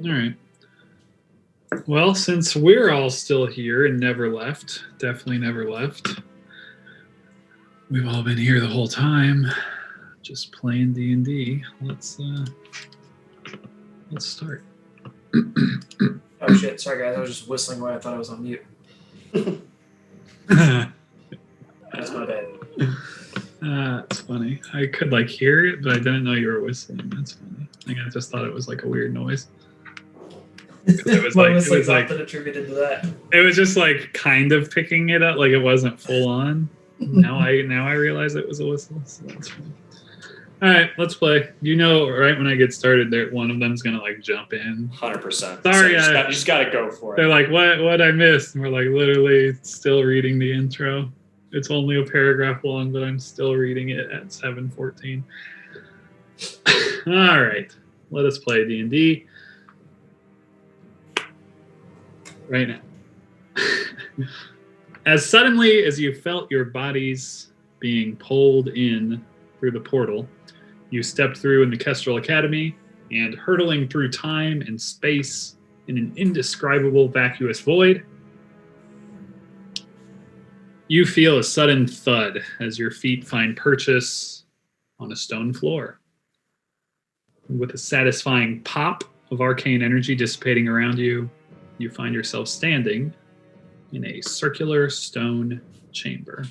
All right. Well, since we're all still here and never left, definitely never left. We've all been here the whole time, just playing D&D. Let's start. Oh shit! Sorry guys, I was just whistling when I thought I was on mute. That's my bad. That's funny. I could hear it, but I didn't know you were whistling. That's funny. I just thought it was a weird noise. It was often attributed to that. It was just kind of picking it up, it wasn't full on. Now I realize it was a whistle, so that's funny. All right, let's play. Right when I get started, one of them's gonna jump in. 100%. Sorry, you just gotta go for it. They're like, what I missed? And we're literally still reading the intro. It's only a paragraph long, but I'm still reading it at 7:14. All right, let us play D&D right now. As suddenly as you felt your bodies being pulled in through the portal, you stepped through in the Kestrel Academy, and hurtling through time and space in an indescribable vacuous void, you feel a sudden thud as your feet find purchase on a stone floor. With a satisfying pop of arcane energy dissipating around you, you find yourself standing in a circular stone chamber.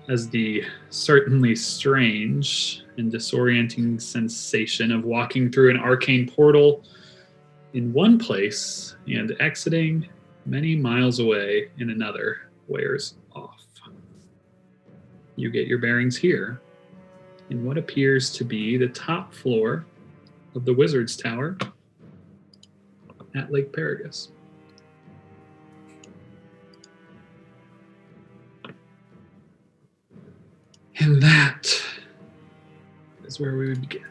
As the certainly strange and disorienting sensation of walking through an arcane portal in one place and exiting many miles away in another wears off. You get your bearings here in what appears to be the top floor of the Wizard's Tower at Lake Paragus. And that is where we would begin.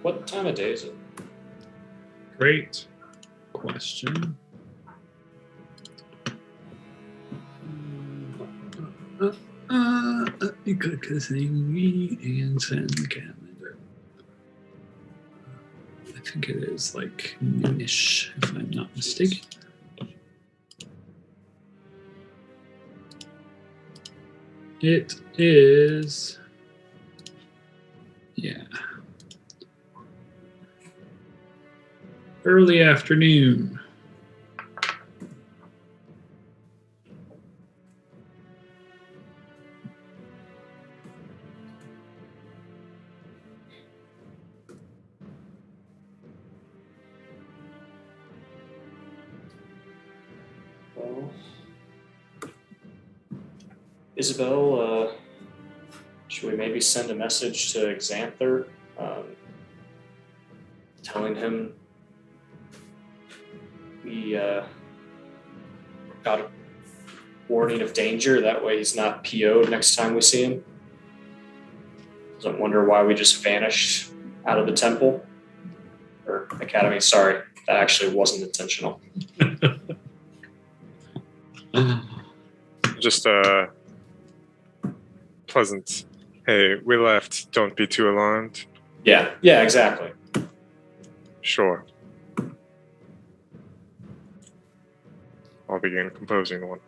What time of day is it? Great question. Let me click this thing and send calendar. I think it is noonish, if I'm not mistaken. It is, early afternoon. Isabel, should we maybe send a message to Xanther, telling him we got a warning of danger? That way he's not PO'd next time we see him. Doesn't wonder why we just vanished out of the temple or academy. Sorry, that actually wasn't intentional. Just pleasant. Hey, we left. Don't be too alarmed. Yeah, exactly. Sure. I'll begin composing one.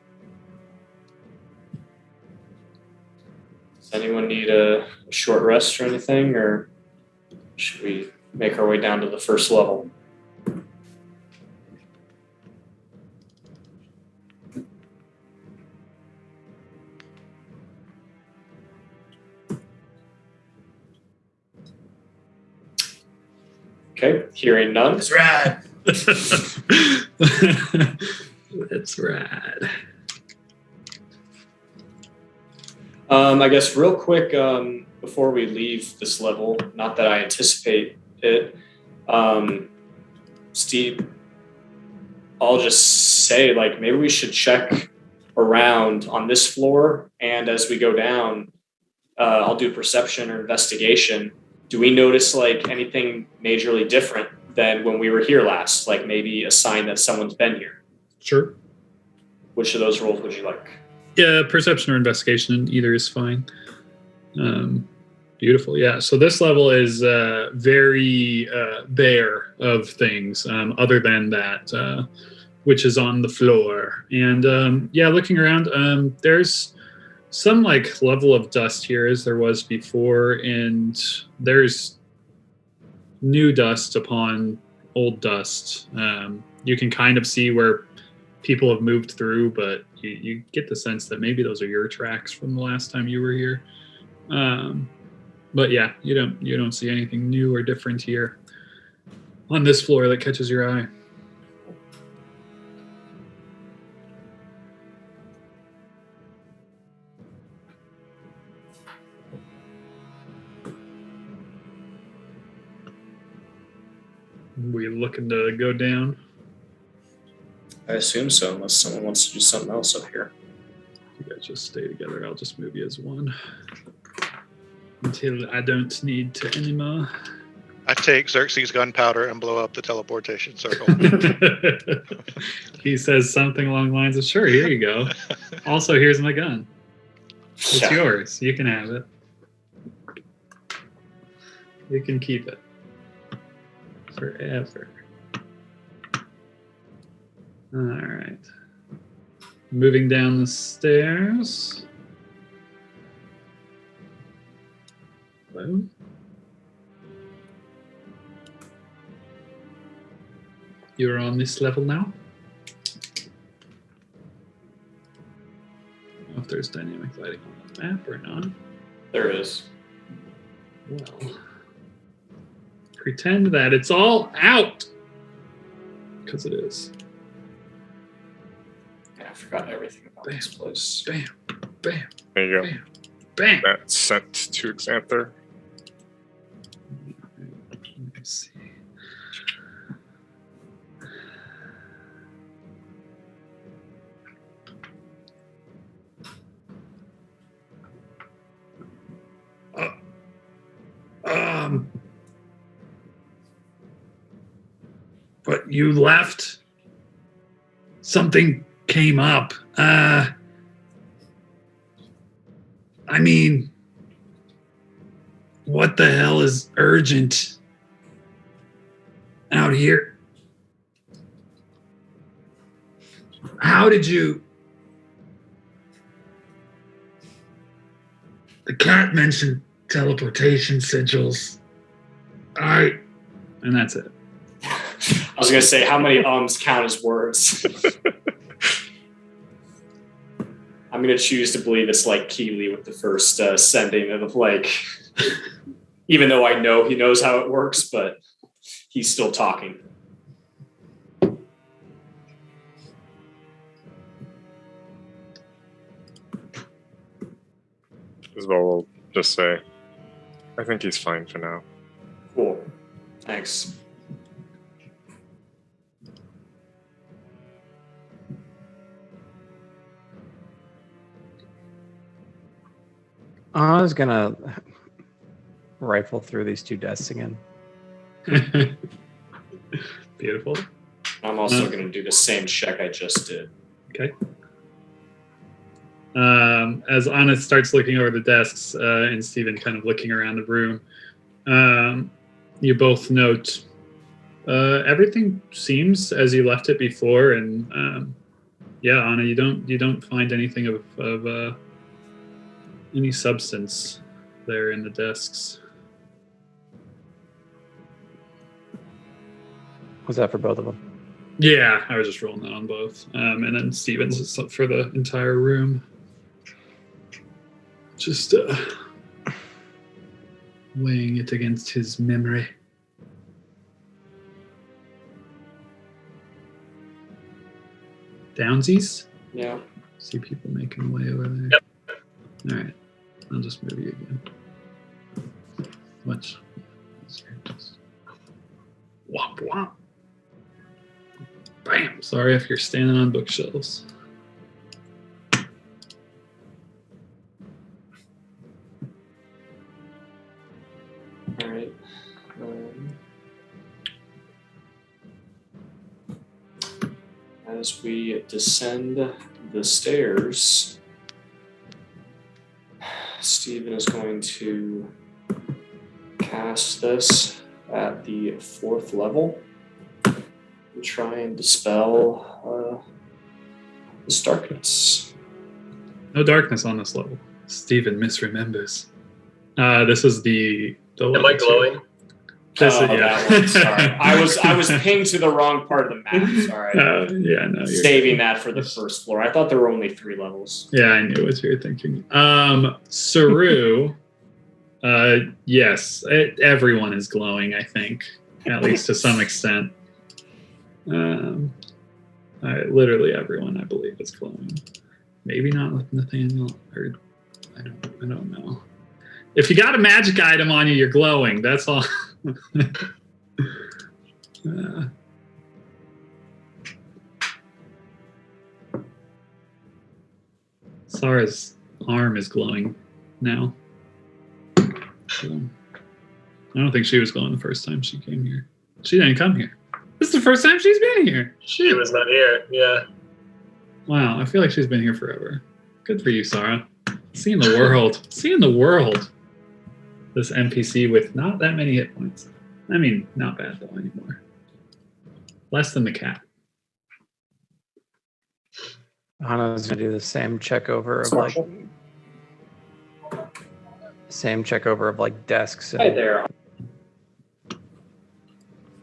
Does anyone need a short rest or anything, or should we make our way down to the first level? Okay, hearing none. That's right. That's rad. I guess real quick, before we leave this level, not that I anticipate it, Steve, I'll just say maybe we should check around on this floor, and as we go down, I'll do perception or investigation. Do we notice anything majorly different than when we were here last? Maybe a sign that someone's been here? Sure. Which of those rolls would you like? Yeah, perception or investigation, either is fine. Beautiful. Yeah. So this level is very bare of things other than that, which is on the floor. And yeah, looking around, there's some like level of dust here as there was before, and there's new dust upon old dust. You can kind of see where people have moved through, but you get the sense that maybe those are your tracks from the last time you were here. But yeah, you don't see anything new or different here on this floor that catches your eye. We looking to go down? I assume so, unless someone wants to do something else up here. You guys just stay together. I'll just move you as one until I don't need to anymore. I take Xerxes gunpowder and blow up the teleportation circle. He says something along the lines of, "Sure, here you go. Also, here's my gun. It's Yeah. yours. You can have it. You can keep it forever." All right. Moving down the stairs. Hello? You're on this level now? I don't know if there's dynamic lighting on the map or not. There is. Well, pretend that it's all out. Because it is. Yeah, I forgot everything about this place. Bam, bam, There you go. bam, bam. That's sent to Xanther. Let me see. But you left. Something came up. I mean, what the hell is urgent out here? How did you? The cat mentioned teleportation sigils. And that's it. I was gonna say, how many ums count as words? I'm gonna choose to believe it's like Keeley with the first sending of like, even though I know he knows how it works, but he's still talking. As well, we'll just say, I think he's fine for now. Cool. Thanks. I was gonna rifle through these two desks again. Beautiful. I'm also gonna do the same check I just did. Okay. As Anna starts looking over the desks and Stephen kind of looking around the room, you both note everything seems as you left it before, and yeah, Anna, you don't find anything of any substance there in the desks. Was that for both of them? Yeah, I was just rolling that on both, and then Stephen's is for the entire room. Just weighing it against his memory. Downsies? Yeah. See people making way over there. Yep. All right, I'll just move you again. Much. Just womp womp. Bam. Sorry if you're standing on bookshelves. All right. As we descend the stairs, Steven is going to cast this at the 4th level and try and dispel this darkness. No darkness on this level. Stephen misremembers. This is the Am I level 2. glowing? This Oh, is, yeah. that one. Sorry, I was pinged to the wrong part of the map. Sorry, Yeah, no. You're saving that for the 1st floor. I thought there were only 3 levels. Yeah, I knew what you were thinking. Saru, yes, everyone is glowing, I think, at least to some extent. Literally everyone, I believe, is glowing. Maybe not with Nathaniel, or I don't know. If you got a magic item on you, you're glowing. That's all. Sarah's arm is glowing now. So, I don't think she was glowing the first time she came here. She didn't come here. This is the first time she's been here. She was not here. Yeah. Wow, I feel like she's been here forever. Good for you, Sarah. Seeing the world. Seeing the world. This NPC with not that many hit points. I mean, not bad though anymore. Less than the cat. Hana's gonna do the same check over of like desks. Hi there.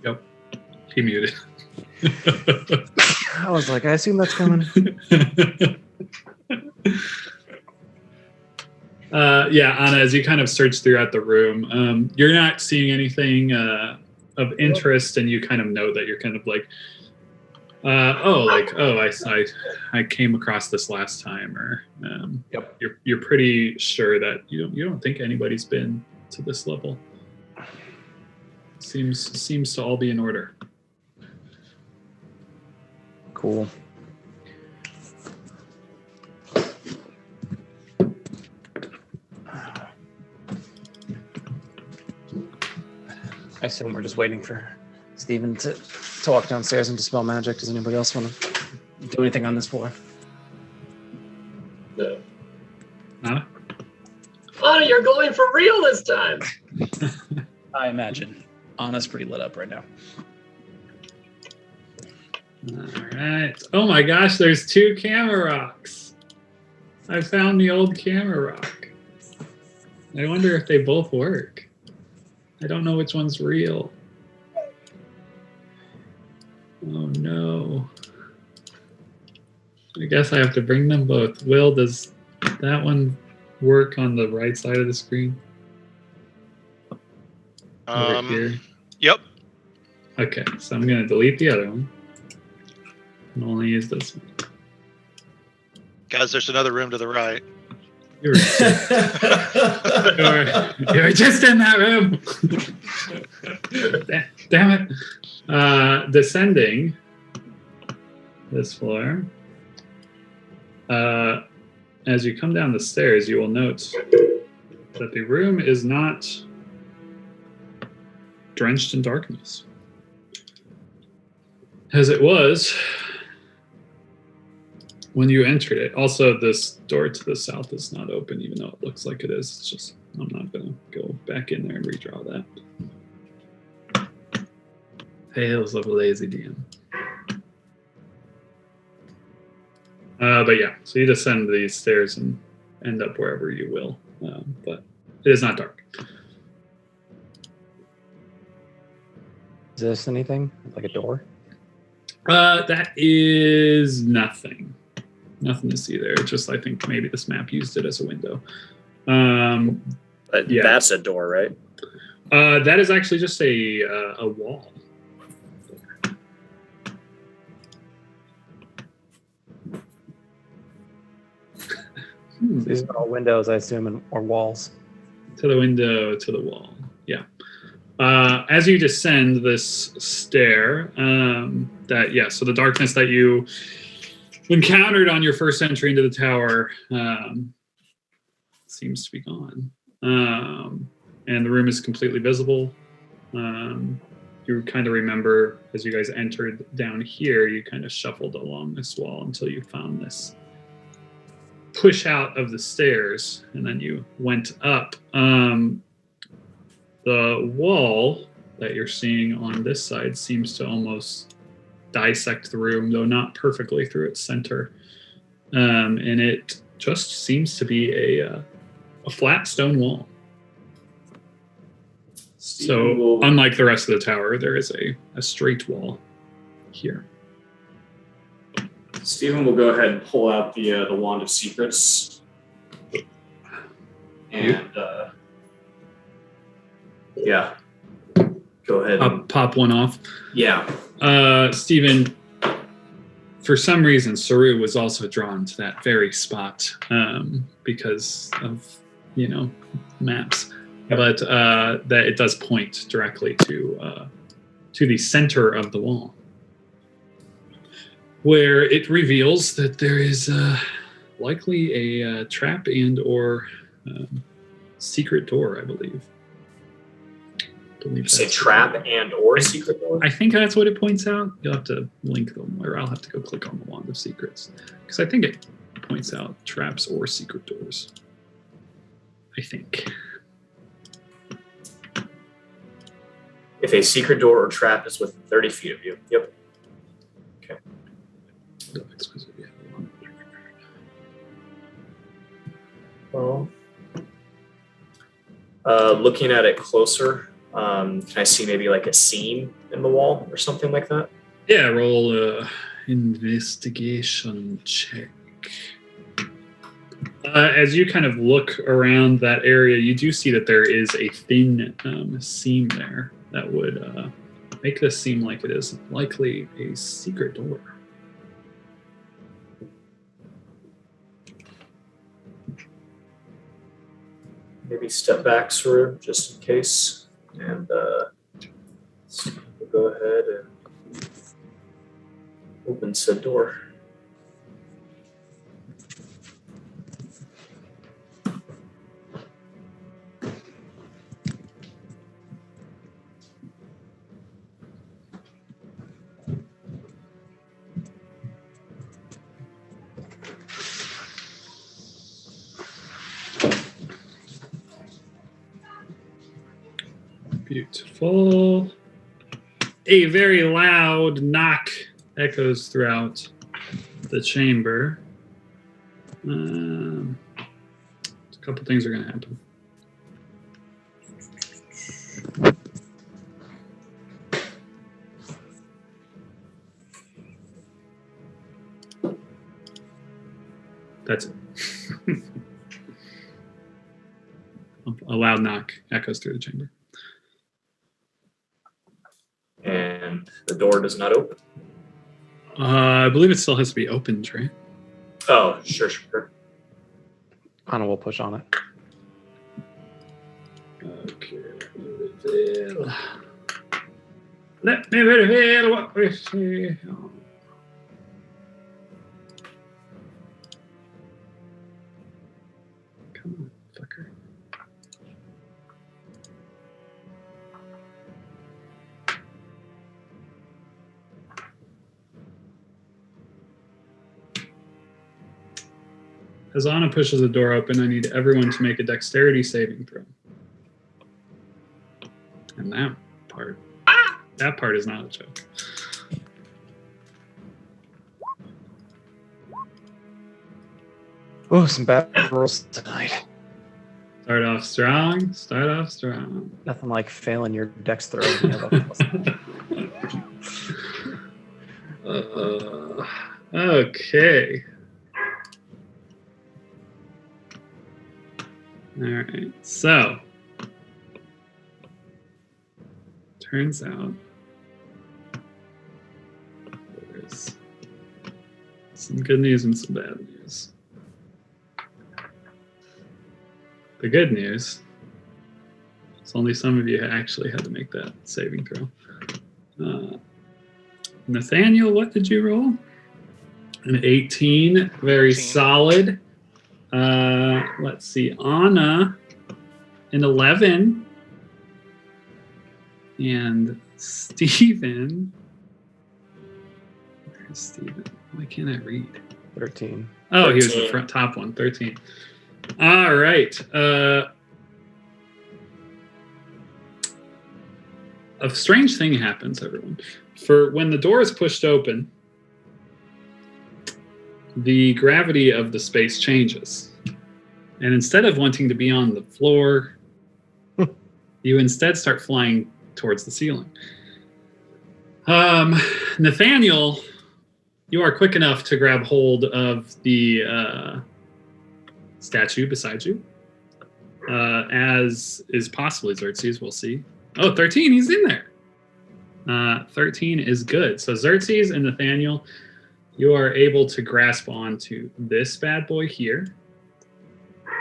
Yep. He muted. I was like, I assume that's coming. Yeah, Anna, as you kind of search throughout the room, you're not seeing anything of interest, and you kind of know that you're kind of like, I came across this last time, or Yep. You're pretty sure that you don't think anybody's been to this level. Seems to all be in order. Cool. I assume we're just waiting for Steven to walk downstairs and dispel magic. Does anybody else want to do anything on this floor? No. Anna? Oh, you're glowing for real this time. I imagine. Anna's pretty lit up right now. All right. Oh my gosh, there's 2 camera rocks. I found the old camera rock. I wonder if they both work. I don't know which one's real. Oh no. I guess I have to bring them both. Will, does that one work on the right side of the screen? Over here. Yep. Okay, so I'm gonna delete the other one and only use this one. Guys, there's another room to the right. You're just in that room. Damn it. Descending this floor. As you come down the stairs, you will note that the room is not drenched in darkness, as it was when you entered it. Also, this door to the south is not open, even though it looks like it is. It's just, I'm not going to go back in there and redraw that. Tales of a lazy DM. But yeah, so you descend these stairs and end up wherever you will. But it is not dark. Is this anything? Like a door? That is nothing. Nothing to see there. Just, I think maybe this map used it as a window. But Yeah. that's a door, right? That is actually just a wall. These are all windows, I assume, or walls. To the window, to the wall. Yeah. As you descend this stair, so the darkness that you encountered on your first entry into the tower seems to be gone. And the room is completely visible. You kind of remember as you guys entered down here, you kind of shuffled along this wall until you found this push out of the stairs, and then you went up. The wall that you're seeing on this side seems to almost dissect the room, though not perfectly through its center. And it just seems to be a flat stone wall. So, unlike the rest of the tower, there is a straight wall here. Stephen will go ahead and pull out the Wand of Secrets. And, yeah. Go ahead. I'll pop one off. Yeah. Stephen, for some reason, Saru was also drawn to that very spot because of, maps. Yep. But that it does point directly to the center of the wall, where it reveals that there is likely a trap and or secret door, I believe. You say trap and or secret door? I think that's what it points out. You'll have to link them, or I'll have to go click on the Wand of Secrets, because I think it points out traps or secret doors. I think. If a secret door or trap is within 30 feet of you. Yep. Okay. Well, looking at it closer, can I see maybe like a seam in the wall or something like that? Yeah, roll a investigation check. As you kind of look around that area, you do see that there is a thin seam there that would make this seem like it is likely a secret door. Maybe step back, Saru, just in case. And we'll go ahead and open said door. Beautiful. A very loud knock echoes throughout the chamber. A couple things are going to happen. That's it. A loud knock echoes through the chamber. And the door does not open. I believe it still has to be opened, right? Oh, sure. Anna will push on it. Okay. Let me reveal what we see. Come on, fucker. As Anna pushes the door open, I need everyone to make a dexterity saving throw. And that part is not a joke. Oh, some bad rolls tonight. Start off strong. Nothing like failing your dex throw. Okay. All right. So, turns out there's some good news and some bad news. The good news is only some of you actually had to make that saving throw. Nathaniel, what did you roll? An 18. Very 18. solid. Let's see. Anna, an 11. And Stephen. Where's Stephen? Why can't I read? 13. Oh, he was the 13. front top one. 13. All right. A strange thing happens, everyone. For when the door is pushed open, the gravity of the space changes. And instead of wanting to be on the floor, you instead start flying towards the ceiling. Nathaniel, you are quick enough to grab hold of the statue beside you, as is possibly Xerxes. We'll see. Oh, 13, he's in there. 13 is good. So Xerxes and Nathaniel, you are able to grasp onto this bad boy here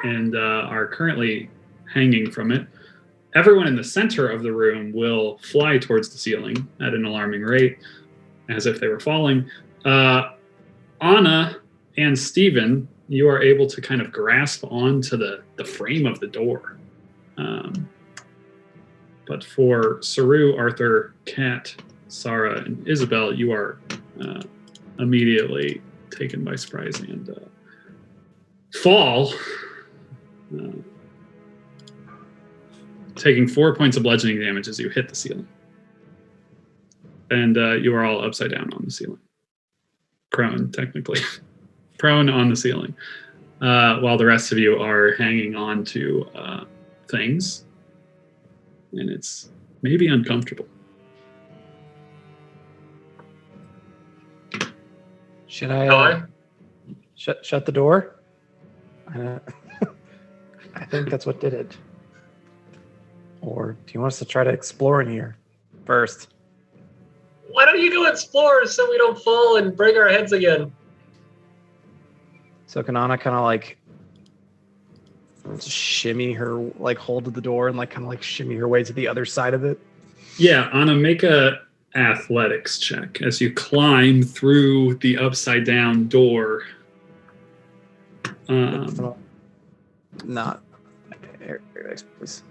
and are currently hanging from it. Everyone in the center of the room will fly towards the ceiling at an alarming rate, as if they were falling. Anna and Steven, you are able to kind of grasp onto the frame of the door. But for Saru, Arthur, Kat, Sarah, and Isabel, you are immediately taken by surprise and fall, taking 4 points of bludgeoning damage as you hit the ceiling. And you are all upside down on the ceiling. Prone, technically. Prone on the ceiling. While the rest of you are hanging on to things. And it's maybe uncomfortable. Should I Hello? shut the door? I think that's what did it. Or do you want us to try to explore in here first? Why don't you go explore so we don't fall and break our heads again? So can Anna kind of like shimmy her like hold of the door and like kind of like shimmy her way to the other side of it? Yeah, Anna, make a athletics check as you climb through the upside down door. Not please.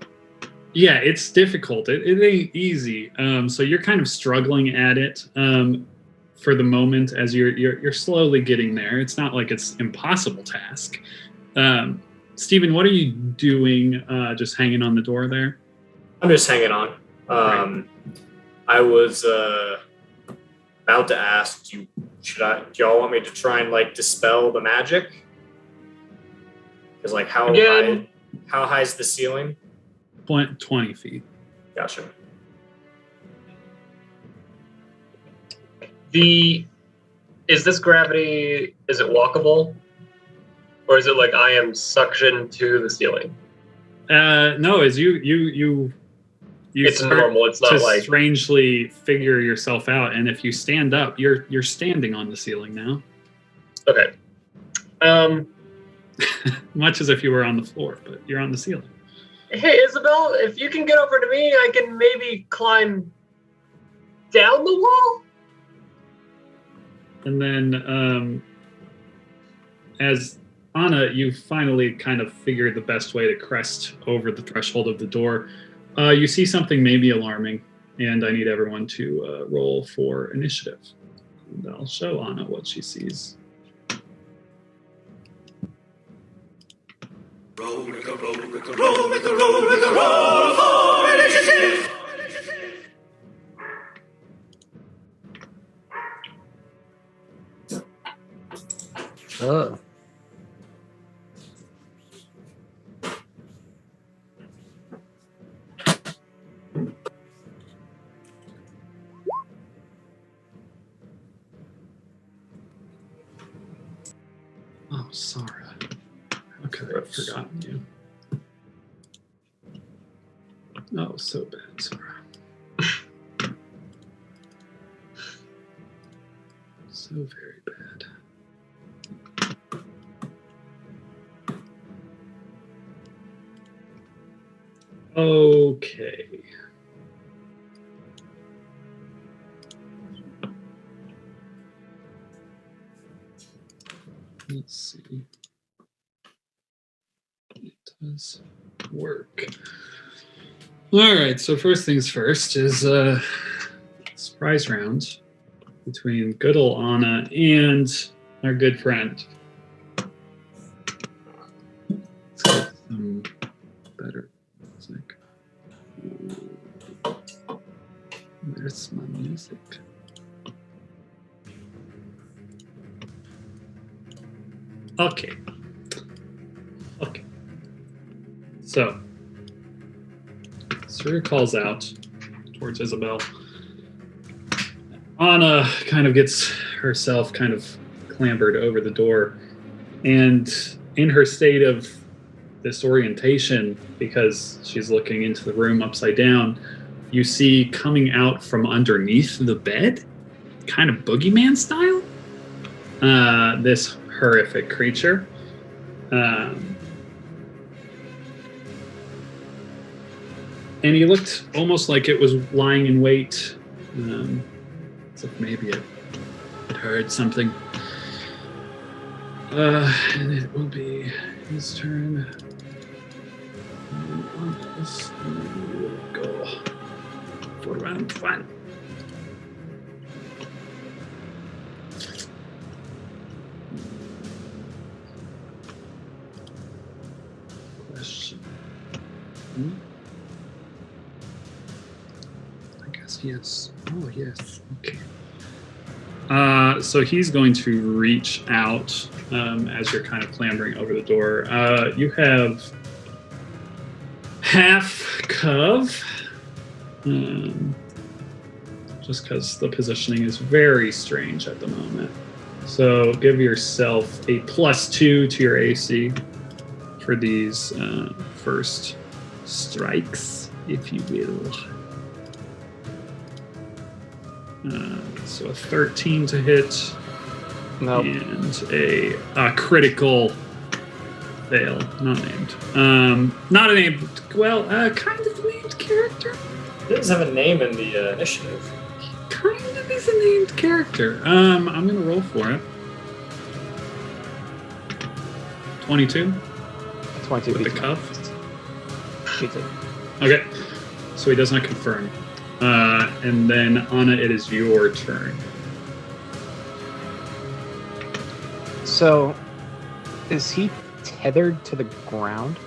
Yeah, it's difficult. It ain't easy. So you're kind of struggling at it for the moment as you're slowly getting there. It's not like it's an impossible task. Stephen, what are you doing? Just hanging on the door there? I'm just hanging on. I was about to ask, do y'all want me to try and like dispel the magic? Because like how high is the ceiling? 20 feet. Gotcha. Is this gravity, is it walkable? Or is it like I am suctioned to the ceiling? No, as you It's start normal, it's not to like... strangely figure yourself out, and if you stand up, you're standing on the ceiling now. Okay. Much as if you were on the floor, but you're on the ceiling. Hey, Isabel, if you can get over to me, I can maybe climb down the wall? And then as Anna, you finally kind of figured the best way to crest over the threshold of the door. You see something maybe alarming, and I need everyone to roll for initiative. And I'll show Anna what she sees. Roll, Rico, roll, Rico, roll, Rico, roll, Rico, roll for initiative! Oh. Oh, Sarah. How could I have forgotten you? Oh, so bad, Sarah. So very bad. Okay. Let's see. It does work. All right, so first things first is surprise round between good ol' Anna and our good friend. Let's get some better music. Where's my music? Okay. So, Sir calls out towards Isabel. Anna kind of gets herself kind of clambered over the door, and in her state of disorientation, because she's looking into the room upside down, you see coming out from underneath the bed, kind of boogeyman style, this horrific creature. And he looked almost like it was lying in wait, as if maybe it heard something. And it will be his turn. On this, we will go for round one. Question. I guess yes. Oh, yes. Okay. So he's going to reach out as you're kind of clambering over the door. You have half cov, just because the positioning is very strange at the moment. So give yourself a +2 to your AC for these first strikes, if you will. So a 13 to hit. Nope. And a critical fail. Not named. Not a named. Well, kind of named character. He doesn't have a name in the initiative. Kind of is a named character. I'm gonna roll for it. 22. 22 with the beats cuff. Beats it. Okay. So he does not confirm. And then Anna, it is your turn. So, is he tethered to the ground?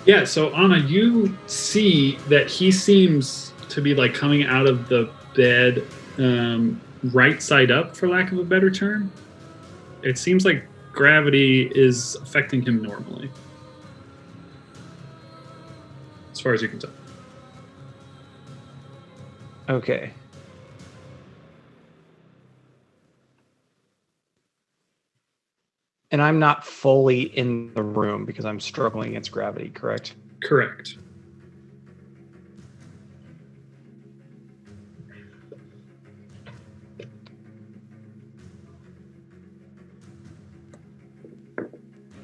Yeah, so Anna, you see that he seems to be like coming out of the bed right side up, for lack of a better term. It seems like gravity is affecting him normally, as far as you can tell. Okay. And I'm not fully in the room because I'm struggling against gravity, correct? Correct.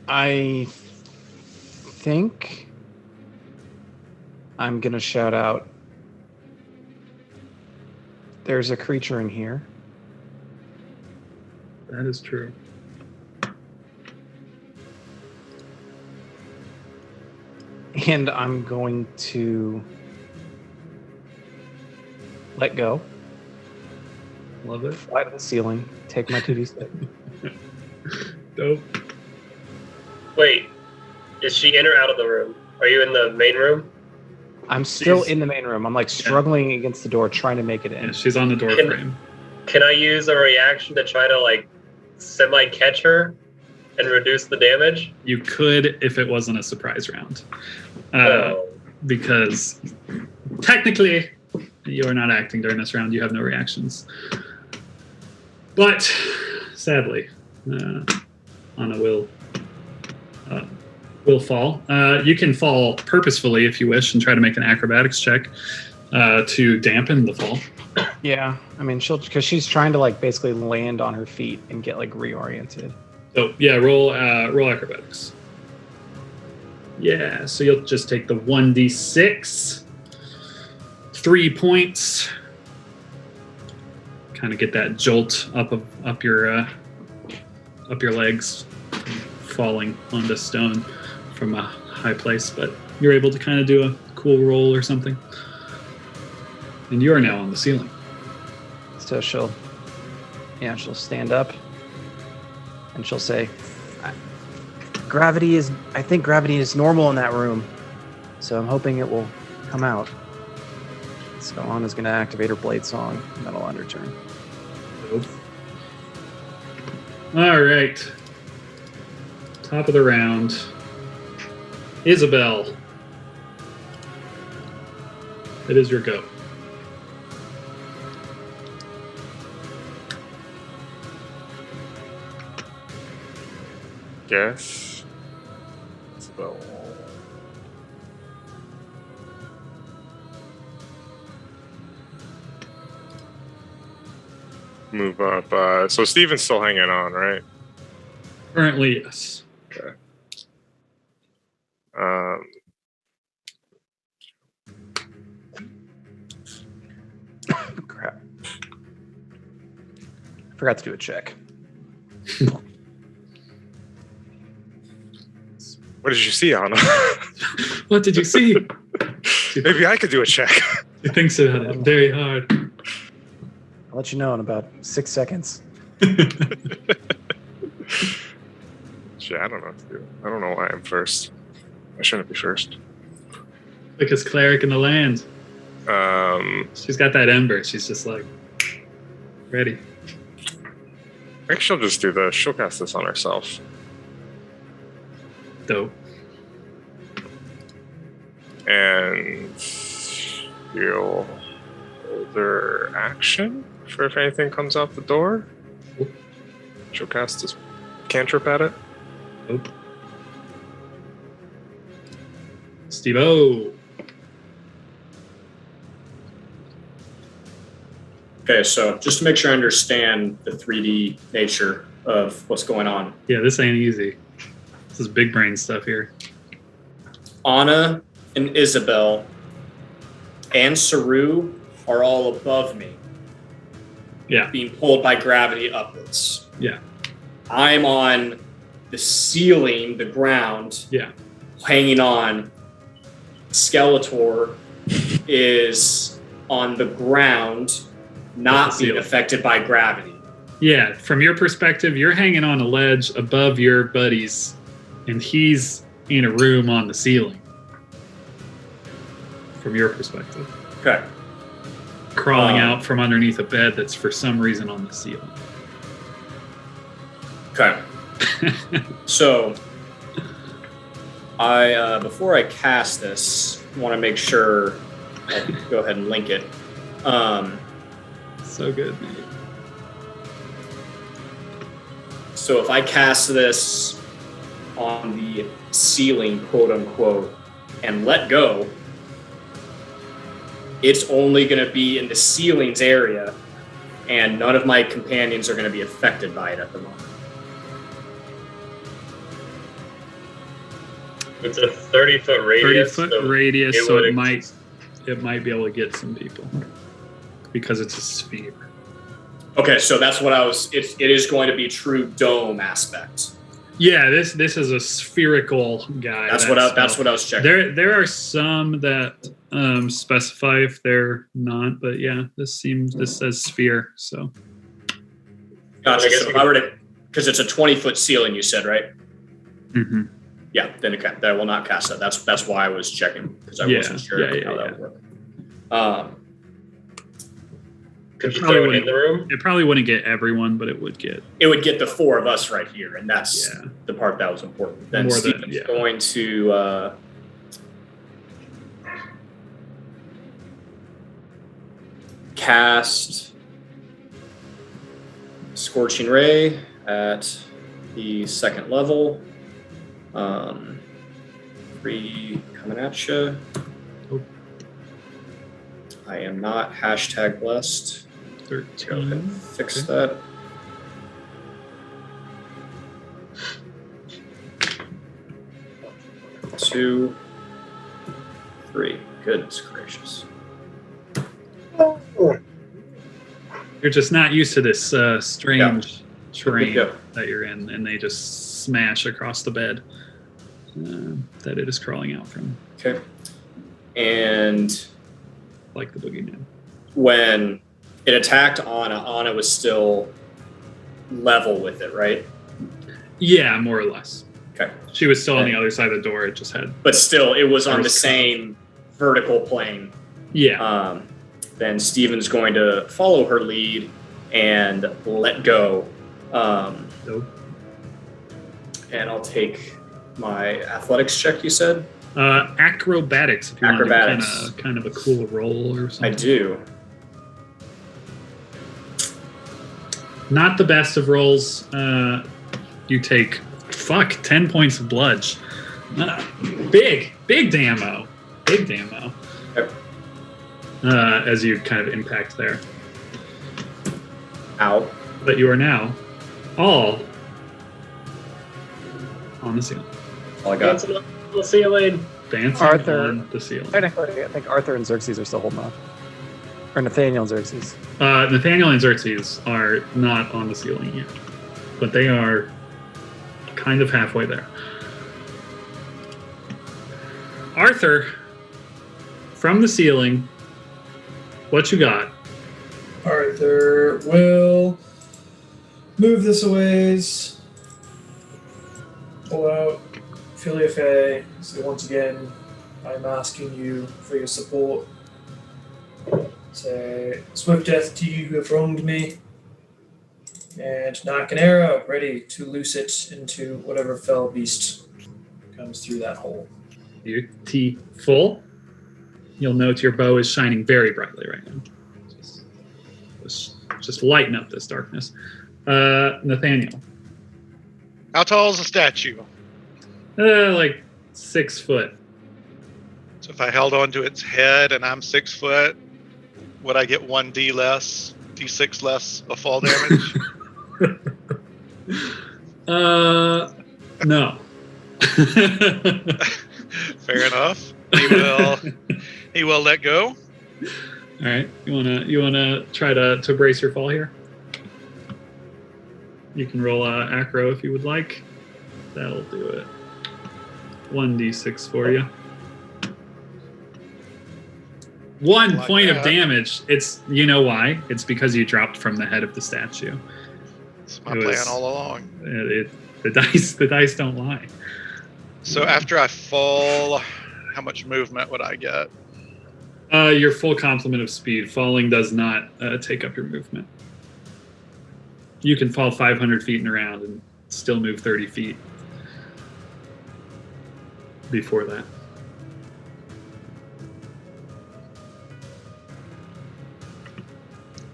I think I'm going to shout out, there's a creature in here. That is true. And I'm going to let go. Love it. Fly to the ceiling. Take my 2d6. Dope. Wait, is she in or out of the room? Are you in the main room? I'm still She's- in the main room. I'm like struggling against the door, trying to make it in. Yeah, she's on the door frame. Can I use a reaction to try to like semi-catch her and reduce the damage? You could if it wasn't a surprise round. Oh. Because technically you are not acting during this round. You have no reactions. But sadly, Anna will fall. You can fall purposefully if you wish and try to make an acrobatics check to dampen the fall. Yeah, I mean, because she's trying to like basically land on her feet and get like reoriented. So yeah, roll acrobatics. Yeah, so you'll just take the 1d6, 3 points. Kind of get that jolt up your legs, falling onto stone from a high place, but you're able to kind of do a cool roll or something. And you are now on the ceiling. So she'll stand up and she'll say, I think gravity is normal in that room, so I'm hoping it will come out. So Anna's going to activate her blade song, and that'll end her turn. All right. Top of the round. Isabel. It is your go. Yes. So. Move up. So Steven's still hanging on, right? Currently, yes. Okay. Crap. I forgot to do a check. What did you see, Anna? What did you see? Maybe I could do a check. She thinks about it very hard. I'll let you know in about 6 seconds. Shit, I don't know what to do. I don't know why I'm first. I shouldn't be first. Quickest cleric in the land. She's got that ember. She's just like ready. I think she'll just do this. She'll cast this on herself. Dope. And she'll hold her action for if anything comes out the door. She'll cast this cantrip at it. Nope. Steve-O. Okay, so just to make sure I understand the 3D nature of what's going on. Yeah, this ain't easy. This is big brain stuff here. Anna and Isabel and Saru are all above me. Yeah. Being pulled by gravity upwards. Yeah. I'm on the ceiling, the ground. Yeah. Hanging on. Skeletor is on the ground, not being affected by gravity. Yeah, from your perspective, you're hanging on a ledge above your buddies, and he's in a room on the ceiling. From your perspective. Okay. Crawling out from underneath a bed that's for some reason on the ceiling. Okay. So, I before I cast this, I want to make sure I go ahead and link it. So good, mate. So if I cast this on the ceiling, quote unquote, and let go, it's only going to be in the ceiling's area, and none of my companions are going to be affected by it at the moment. It's a 30-foot radius. 30-foot radius, so it might be able to get some people because it's a sphere. Okay, so that's what I was. It is going to be true dome aspect. Yeah, this is a spherical guy. That's what I was checking. There are some that specify if they're not, but yeah, this says sphere. So. Gotcha. So if I were to, because it's a 20-foot ceiling, you said, right? Mm-hmm. Yeah, then okay, I will not cast that. That's why I was checking, because I wasn't sure how that would work. Could you throw it in the room? It probably wouldn't get everyone, but it would get. It would get the four of us right here, and that's the part that was important. Then Stephen's going to cast Scorching Ray at the second level. 3 coming at you. I am not #blessed. 13. Fix that. Two, 3. Goodness gracious. You're just not used to this strange terrain Yeah. that you're in, and they just smash across the bed that it is crawling out from. Okay. And like the boogeyman. When it attacked Anna was still level with it, right? Yeah, more or less. Okay. She was still on the other side of the door. It just had. But still, it was on the First same vertical plane. Yeah. Then Steven's going to follow her lead and let go. Nope. And I'll take my athletics check, you said? Acrobatics, if you Acrobatics. want kind of a cool roll or something. I do. Not the best of rolls. You take 10 points of bludge. Big damo. Big damo. Yep. As you kind of impact there. Ow. But you are now all on the ceiling. All I got. Dancing on the ceiling. Dancing Arthur. on the ceiling. Technically, I think Arthur and Xerxes are still holding on. Or Nathaniel and Xerxes. Nathaniel and Xerxes are not on the ceiling yet, but they are kind of halfway there. Arthur, from the ceiling, what you got? Arthur will move this a ways. Pull out Philia Faye. So once again, I'm asking you for your support. Say, swift death to you who have wronged me. And knock an arrow, ready to loose it into whatever fell beast comes through that hole. Your T full. You'll note your bow is shining very brightly right now. Just lighten up this darkness. Nathaniel. How tall is the statue? Like 6 foot. So if I held onto its head and I'm 6 foot, would I get 1d less, d6 less of fall damage? No. Fair enough. He will let go. All right. You wanna try to brace your fall here? You can roll acro if you would like. That'll do it. 1d6 for you. 1 Like point of that. damage. It's why? It's because you dropped from the head of the statue. It's my It plan was- all along. The dice don't lie. So after I fall, how much movement would I get? Your full complement of speed. Falling does not take up your movement. You can fall 500 feet in a round and still move 30 feet before that.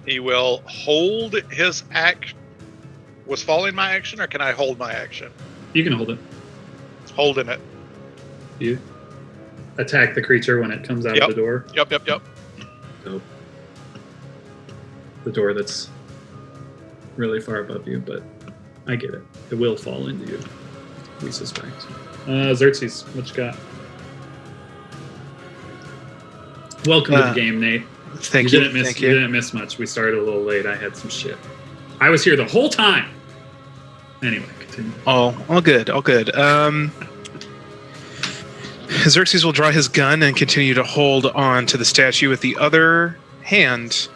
He will hold his act. Was falling my action, or can I hold my action? You can hold it. Holding it. You attack the creature when it comes out Yep. of the door. Yep. So the door that's really far above you, but I get it. It will fall into you, we suspect. Xerxes, what you got? Welcome to the game, Nate. Thank you. You didn't miss much. We started a little late. I had some shit. I was here the whole time. Anyway, continue. All good. Xerxes will draw his gun and continue to hold on to the statue with the other hand.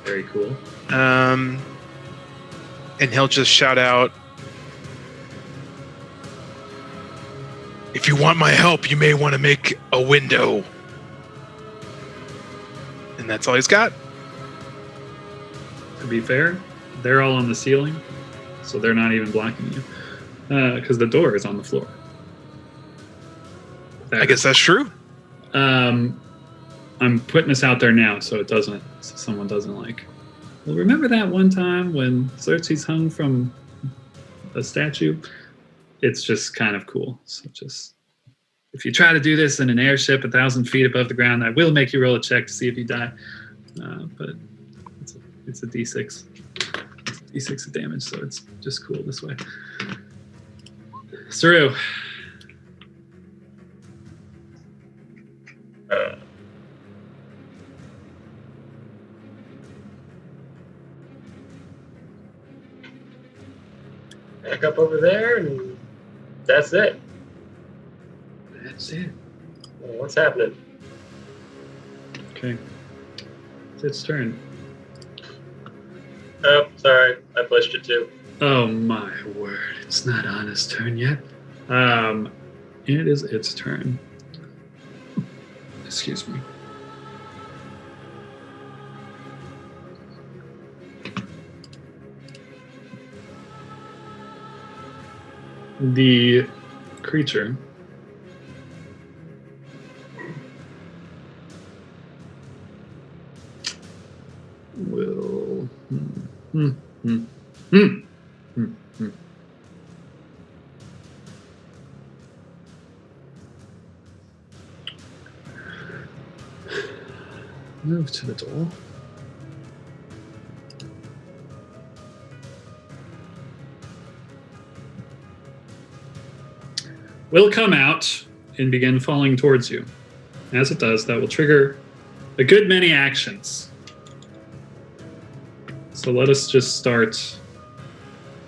Very cool. And he'll just shout out, "If you want my help, you may want to make a window." And that's all he's got. To be fair, they're all on the ceiling, so they're not even blocking you. Because the door is on the floor. I guess that's true. I'm putting this out there now so someone doesn't like. Well, remember that one time when Xerxes hung from a statue? It's just kind of cool. So just, if you try to do this in an airship 1,000 feet above the ground, I will make you roll a check to see if you die. But it's a D6. D6 of damage, so it's just cool this way. Saru. Back up over there, and that's it. That's it. Well, what's happening? Okay. It's its turn. Oh, sorry. I pushed it too. Oh my word! It's not Anna's turn yet. It is its turn. Excuse me. The creature will move to the door. Will come out and begin falling towards you. As it does, that will trigger a good many actions. So let us just start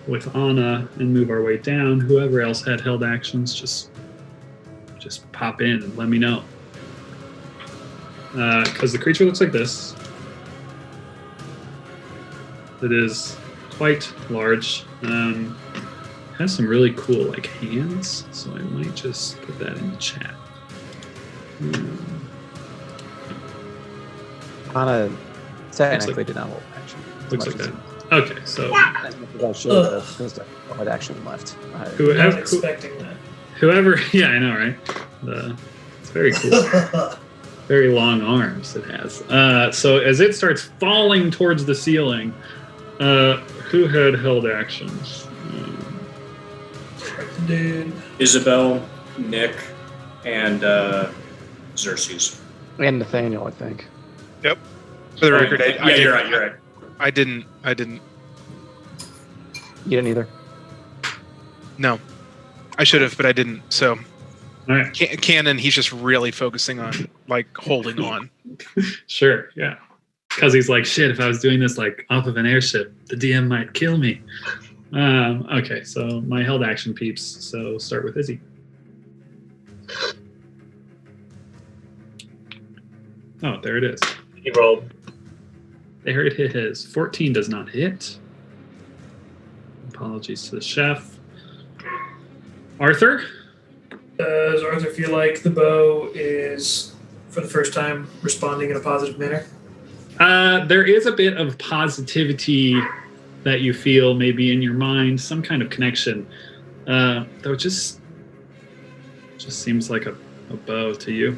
with Anna and move our way down. Whoever else had held actions, just pop in and let me know. Because the creature looks like this. It is quite large. Has some really cool like hands, so I might just put that in the chat. Anna technically did not hold action. Looks like that. Okay, so there's one action left. Not expecting that. Whoever, yeah, I know, right? It's very cool. Very long arms it has. So as it starts falling towards the ceiling, who had held actions? Dude. Isabel, Nick, and Xerxes. And Nathaniel, I think. Yep. For the record, You're right. I didn't. You didn't either. No, I should have, but I didn't. So, All right. Canon, he's just really focusing on like holding on. Sure, yeah. Because he's like, shit, if I was doing this like off of an airship, the DM might kill me. Okay, so my held action peeps. So start with Izzy. Oh, there it is. He rolled. There it is. 14 does not hit. Apologies to the chef. Arthur? Does Arthur feel like the bow is, for the first time, responding in a positive manner? There is a bit of positivity that you feel maybe in your mind, some kind of connection. Though it just seems like a bow to you.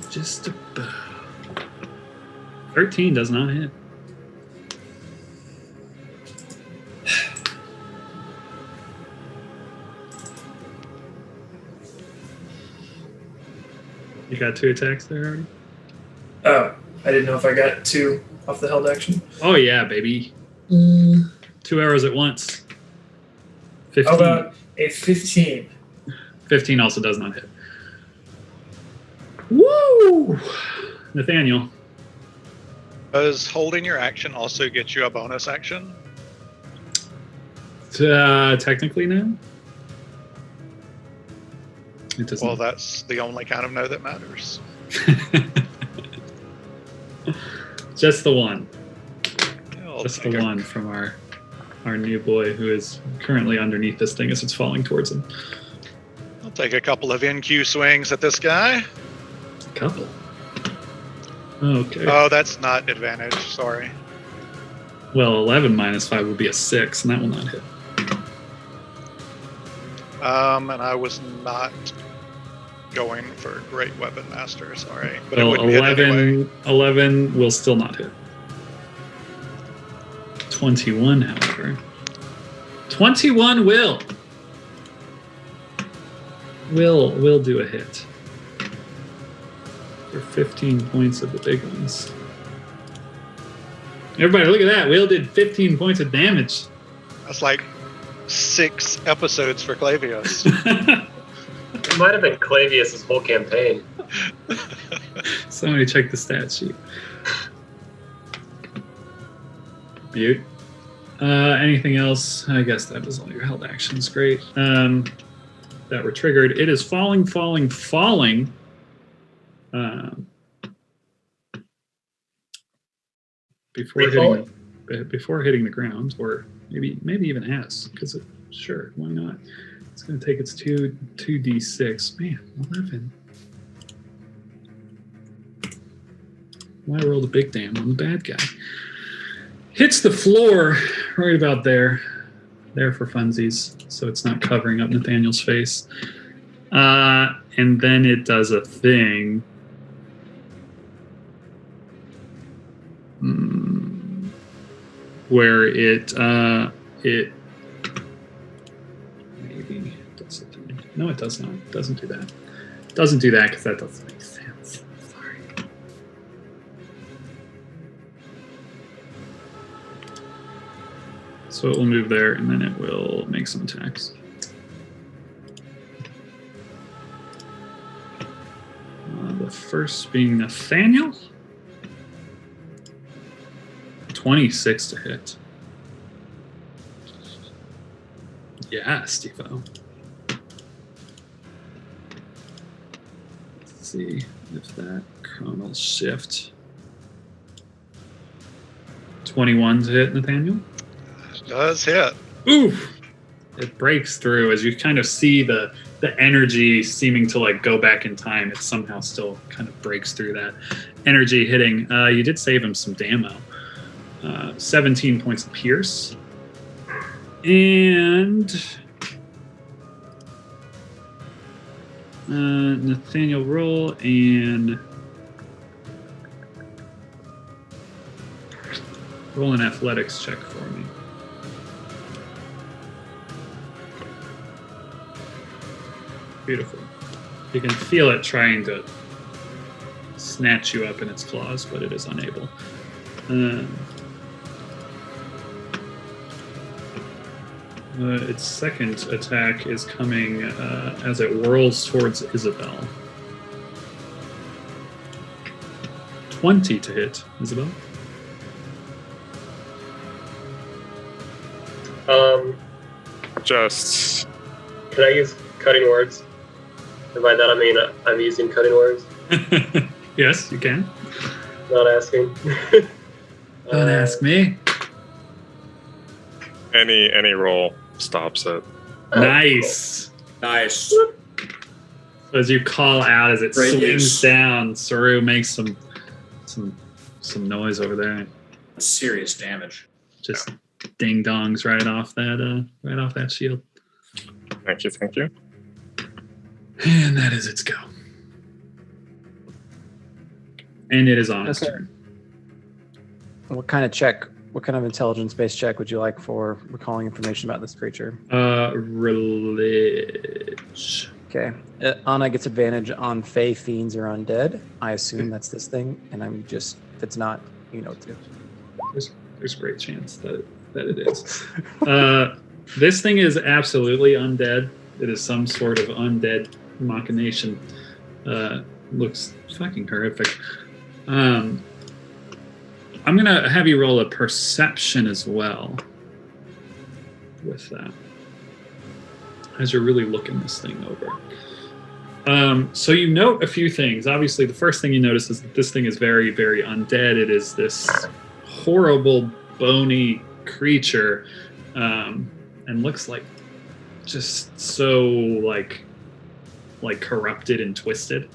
Just a bow. 13 does not hit. You got 2 attacks there already? Oh, I didn't know if I got 2 off the held action. Oh yeah, baby. 2 arrows at once. 15. How about a 15? 15 also does not hit. Woo! Nathaniel. Does holding your action also get you a bonus action? Technically, no. It doesn't. Well, that's the only kind of no that matters. Just the one. Yeah, Just the one from our new boy who is currently underneath this thing as it's falling towards him. I'll take a couple of NQ swings at this guy. Couple. Okay. Oh, that's not advantage. Sorry. Well, 11 minus 5 would be a 6, and that will not hit. And I was not going for Great Weapon Master. Sorry, but Well, it wouldn't hit anyway. 11 will still not hit. 21, however. 21 will do a hit. For 15 points of the big ones. Everybody, look at that. Will did 15 points of damage. That's like 6 episodes for Clavius. It might have been Clavius' whole campaign. Somebody check the stat sheet. Butte. Anything else? I guess that was all your held actions. Great. That were triggered. It is falling. before Recall hitting the ground, or maybe even as, because sure, why not? It's going to take its 2d6. Man, 11. Why roll the big damn on the bad guy? Hits the floor right about there for funsies, so it's not covering up Nathaniel's face. And then it does a thing. Where it maybe does it. No, it does not. It doesn't do that. It doesn't do that because that doesn't make sense. Sorry. So it will move there, and then it will make some attacks. The first being Nathaniel. 26 to hit. Yeah, Steve-O. Let's see if that chronal shift. 21 to hit, Nathaniel. Does hit. Oof! It breaks through as you kind of see the energy seeming to like go back in time. It somehow still kind of breaks through that energy hitting. You did save him some damage. 17 points of pierce. And Nathaniel roll and roll an athletics check for me. Beautiful. You can feel it trying to snatch you up in its claws, but it is unable. Its second attack is coming as it whirls towards Isabel. 20 to hit, Isabel. Just. Can I use cutting words? And by that I mean I'm using cutting words. Yes, you can. Not asking. Don't ask me. Any roll stops it. Nice. Nice. So as you call out, as it Great swings use. down, Saru makes some noise over there. Serious damage. Just ding dongs right off that shield. Thank you. And that is its go. And it is on its Okay. turn. What kind of intelligence-based check would you like for recalling information about this creature? Religion. Okay. Anna gets advantage on Fey, Fiends, or Undead. I assume that's this thing, and I'm just, if it's not, you know what to do. There's a great chance that it is. This thing is absolutely undead. It is some sort of undead machination. Looks fucking horrific. I'm gonna have you roll a perception as well with that, as you're really looking this thing over. So you note a few things. Obviously, the first thing you notice is that this thing is very, very undead. It is this horrible, bony creature, and looks like just so like corrupted and twisted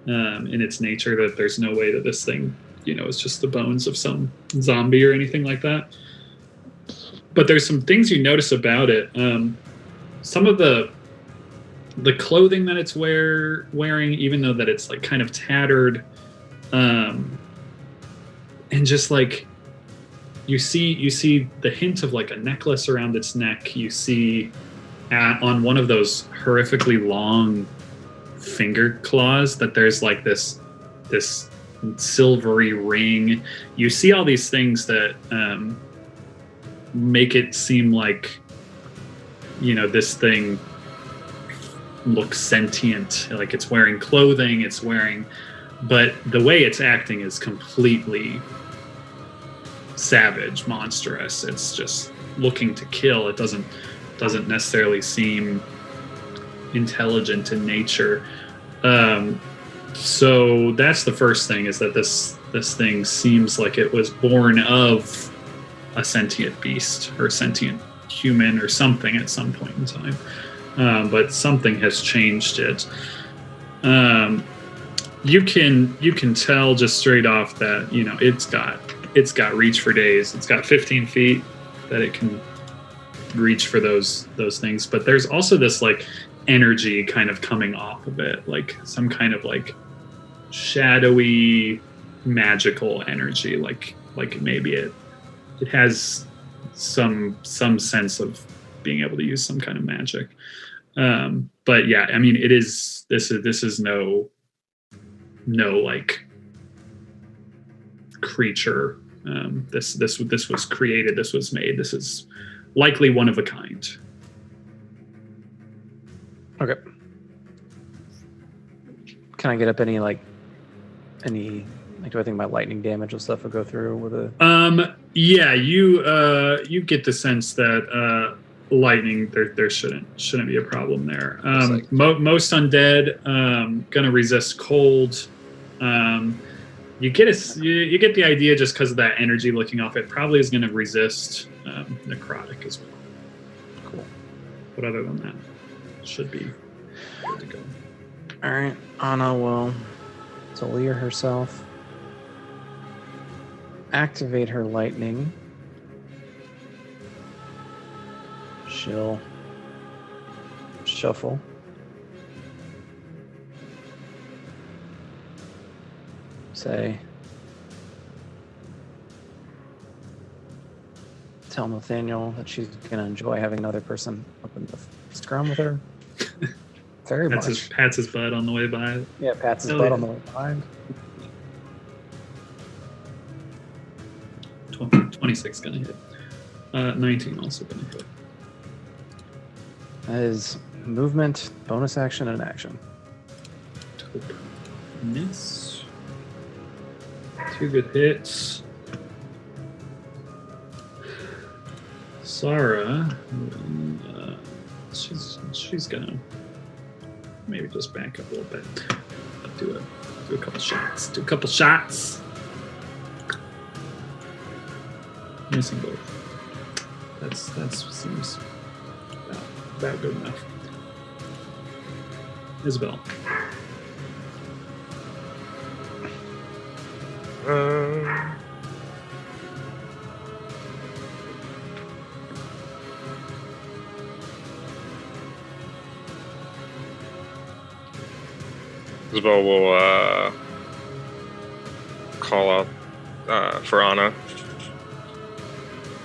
in its nature that there's no way that this thing, is just the bones of some zombie or anything like that. But there's some things you notice about it. Some of the clothing that it's wearing, even though that it's like kind of tattered, and just like you see the hint of like a necklace around its neck. You see on one of those horrifically long finger claws that there's like this silvery ring. You see all these things that make it seem like this thing looks sentient, like it's wearing clothing, but the way it's acting is completely savage, monstrous. It's just looking to kill. It doesn't necessarily seem intelligent in nature. So that's the first thing, is that this This thing seems like it was born of a sentient beast or sentient human or something at some point in time. But something has changed it. You can tell just straight off that, you know, it's got reach for days. It's got 15 feet that it can reach for those things. But there's also this like energy kind of coming off of it, like some kind of like shadowy magical energy, like maybe it has some sense of being able to use some kind of magic. But yeah, I mean, this is no like creature. This was created. This was made. This is likely one of a kind. Okay. Can I get up any do I think my lightning damage and stuff will go through with a? Yeah, you get the sense that lightning there shouldn't be a problem there. Most undead gonna resist cold. You get the idea just because of that energy looking off. It probably is gonna resist necrotic as well. Cool. But other than that, should be good to go. All right, Anna will Talia herself activate her lightning. She'll shuffle. Say, tell Nathaniel that she's going to enjoy having another person up in the scrum with her. Very much. Pats his butt on the way by. Yeah, pats his butt on the way by. 26 gonna hit. 19 also gonna hit. That is movement, bonus action, and action. Miss. 2 good hits. Sarah, she's gonna maybe just back up a little bit. Do a couple shots. Missing both. That seems about good enough. Isabel. Isabel will call out for Anna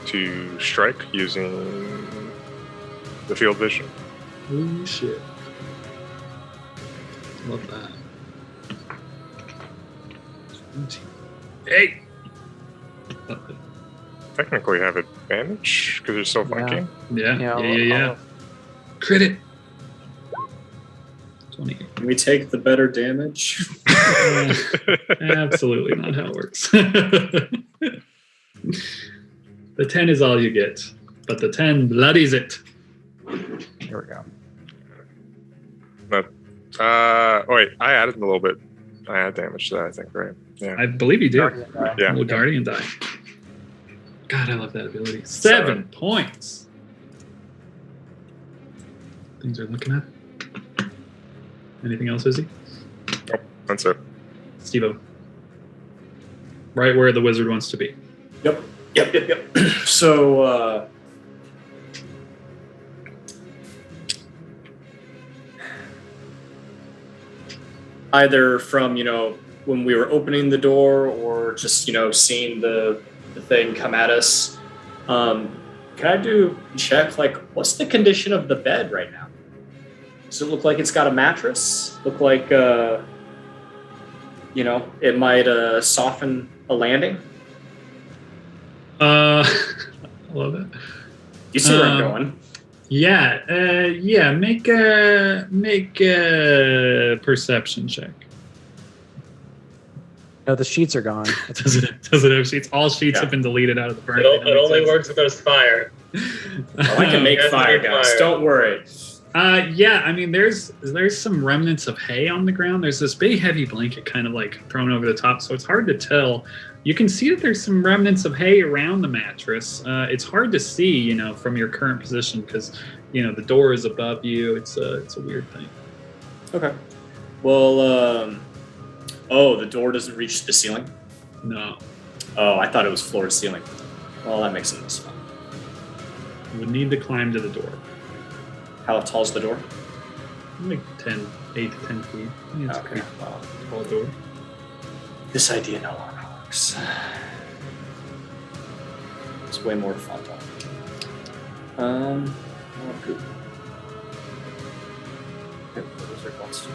to strike using the field vision. Holy shit. Love that. 28. Technically have advantage because you're still flanking. Yeah. Crit it. 28. Can we take the better damage? Absolutely not how it works. The 10 is all you get, but the 10 bloodies it. Here we go. Wait, I added a little bit. I add damage to that, I think, right? Yeah. I believe you do. Yeah. Little Guardian die. God, I love that ability. 7 points. Things are looking up. Anything else, Izzy? Nope, that's it. Steve-O. Right where the wizard wants to be. Yep. So, either from, when we were opening the door or just, seeing the thing come at us, can I do a check? Like, what's the condition of the bed right now? Does it look like it's got a mattress? Look like, it might soften a landing? I love it. You see where I'm going? Yeah. Make a perception check. No, the sheets are gone. Does it have sheets? All sheets have been deleted out of the burn. It only works if there's fire. I can make fire, guys. Don't worry. Yeah, I mean, there's some remnants of hay on the ground. There's this big heavy blanket kind of like thrown over the top, so it's hard to tell. You can see that there's some remnants of hay around the mattress. It's hard to see, from your current position because, the door is above you. It's a weird thing. Okay. Well, the door doesn't reach the ceiling? No. Oh, I thought it was floor to ceiling. Well, that makes it less fun. You would need to climb to the door. How tall is the door? Like 8 to 10 feet. It's a pretty tall door. This idea no longer works. It's way more fun though. Poop. Okay, those are close.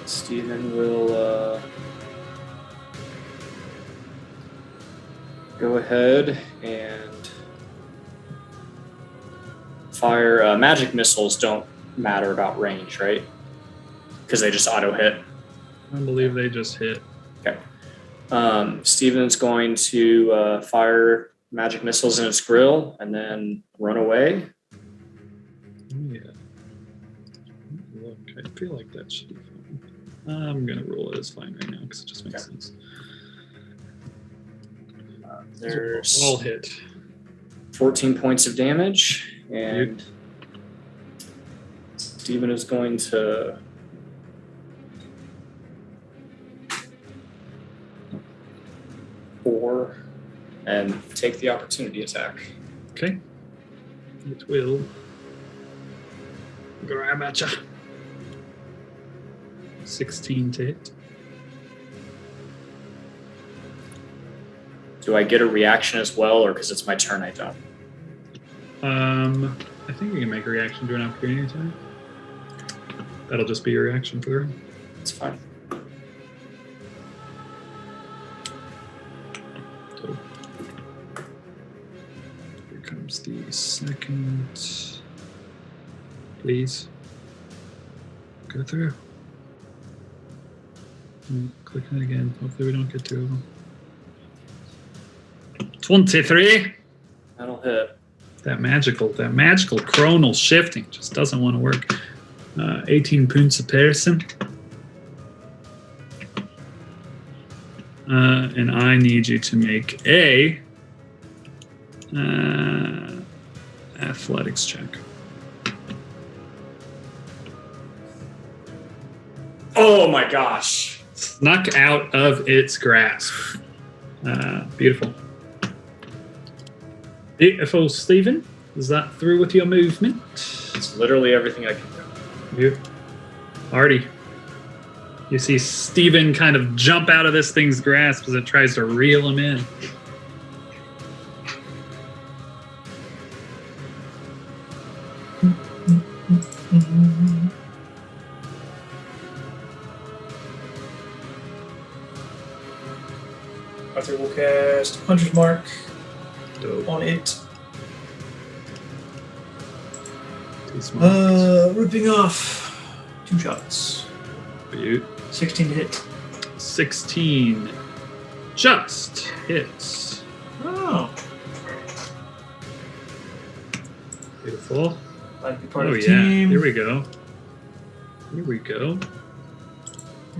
Steven will go ahead and fire. Magic missiles don't matter about range, right? Because they just auto hit. I believe they just hit. Okay. Steven's going to fire magic missiles in its grill and then run away. Yeah. Look, I feel like that should be fine. I'm going to roll it as fine right now because it just makes sense. There's all hit. 14 points of damage, and Steven is going to and take the opportunity attack. Okay. It will grab at ya. 16 to hit. Do I get a reaction as well, or because it's my turn I don't? I think you can make a reaction to an opportunity attack. That'll just be your reaction for the round. It's fine. So, here comes the second. Please. Go through. Clicking it again. Hopefully we don't get two of them. 23. That'll hit. That magical chronal shifting just doesn't want to work. 18 points of piercing. And I need you to make a athletics check. Oh my gosh. Snuck out of its grasp. Beautiful. Beautiful, Stephen. Is that through with your movement? It's literally everything I can do. You. Artie. You see Stephen kind of jump out of this thing's grasp as it tries to reel him in. Arthur will cast Hunter's Mark Dope. on it. Smart. Ripping off 2 shots. Beaut. 16 to hit. 16 just hits. Oh. Beautiful. Like to be part Oh of the yeah, team. here we go. Here we go.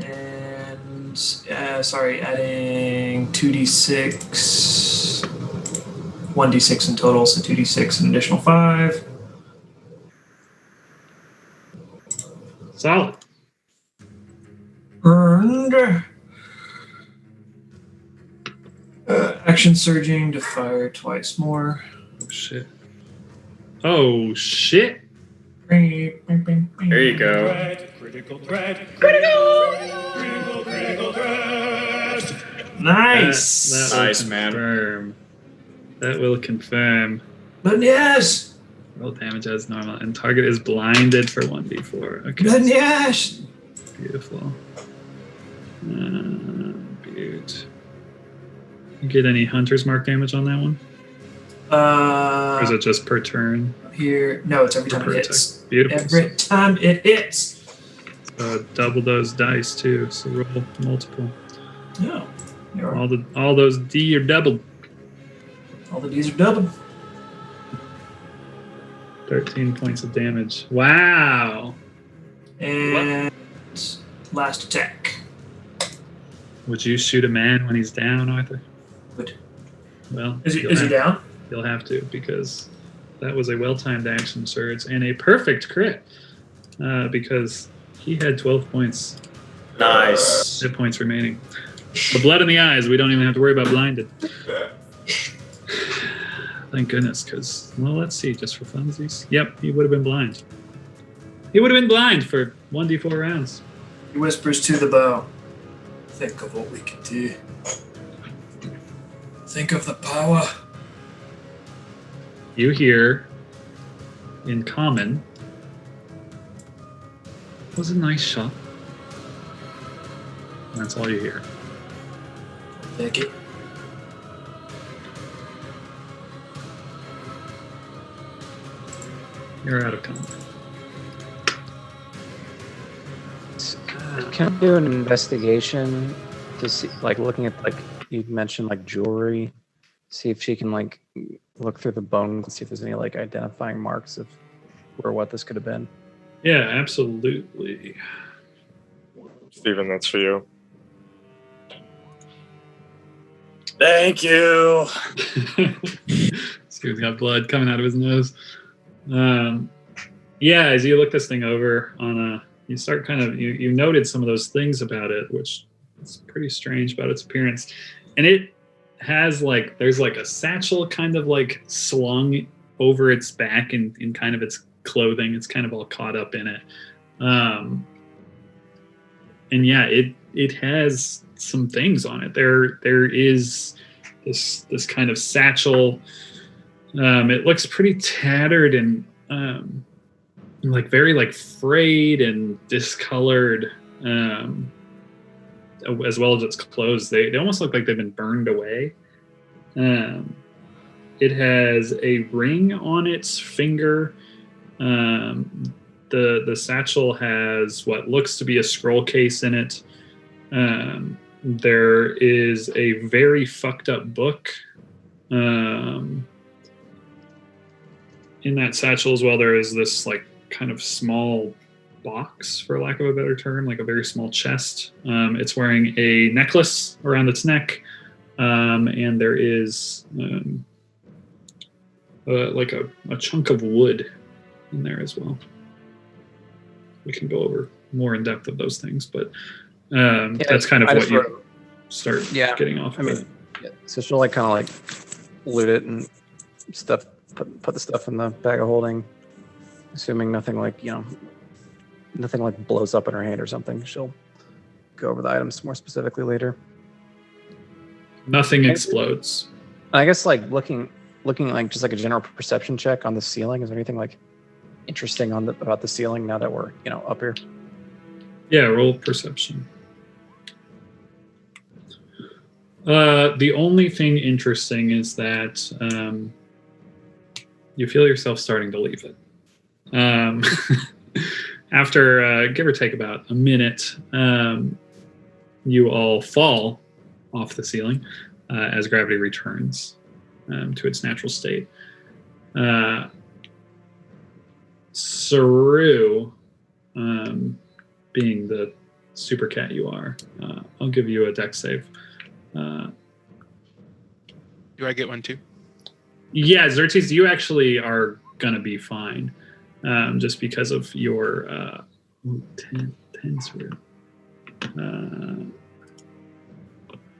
And adding 2d6. 1d6 in total, so 2d6 an additional 5. Solid. Earned. Action surging to fire twice more. Oh shit. Oh shit. There you go. Critical threat. Nice. That Nice, will man. confirm. That will confirm. But yes. Roll damage as normal, and target is blinded for 1d4. Okay. But yes. Beautiful. Beaut. You get any hunter's mark damage on that one? Or is it just per turn? Here, no, it's every time Per it hits. attack. Beautiful. Every time it hits. Double those dice too. So roll multiple. No. You're right. All those D are doubled. All the D's are doubled. 13 points of damage. Wow. And last attack. Would you shoot a man when he's down, Arthur? Would. Well, Is he down? You'll have to, because that was a well-timed action surge and a perfect crit. Because he had 12 points. Nice. Hit points remaining. The blood in the eyes, we don't even have to worry about blinded. Thank goodness, because, well, let's see, just for funsies. Yep, he would have been blind. He would have been blind for 1d4 rounds. He whispers to the bow. Think of what we can do. Think of the power. You hear, in common, "That was a nice shot." And that's all you hear. Take it. You're out of combat. Can I do an investigation to see, like, looking at, like, you mentioned, like, jewelry, see if she can, like, look through the bones and see if there's any, like, identifying marks of where what this could have been? Yeah, absolutely. Steven, that's for you. Thank you. Steven's got blood coming out of his nose. Yeah, as you look this thing over you start kind of, you noted some of those things about it, which is pretty strange about its appearance. And it has there's a satchel kind of slung over its back in kind of its clothing. It's kind of all caught up in it. And yeah, it has some things on it. There is this kind of satchel. It looks pretty tattered and very frayed and discolored, as well as its clothes. They almost look like they've been burned away. It has a ring on its finger. The satchel has what looks to be a scroll case in it. There is a very fucked up book in that satchel as well. There is this kind of small box, for lack of a better term, like a very small chest. It's wearing a necklace around its neck, and there is a chunk of wood in there as well. We can go over more in depth of those things, but that's kind of what you start getting off of it. Yeah. So she'll kind of loot it and stuff, put the stuff in the bag of holding, assuming nothing nothing blows up in her hand or something. She'll go over the items more specifically later. Nothing explodes. I guess looking just a general perception check on the ceiling. Is there anything interesting about the ceiling now that we're up here? Yeah, roll perception. The only thing interesting is that you feel yourself starting to leave it. After give or take about a minute, you all fall off the ceiling as gravity returns to its natural state. Saru, being the super cat you are, I'll give you a dex save. Do I get one too? Yeah, Xerxes, you actually are gonna be fine, just because of your 10 Saru.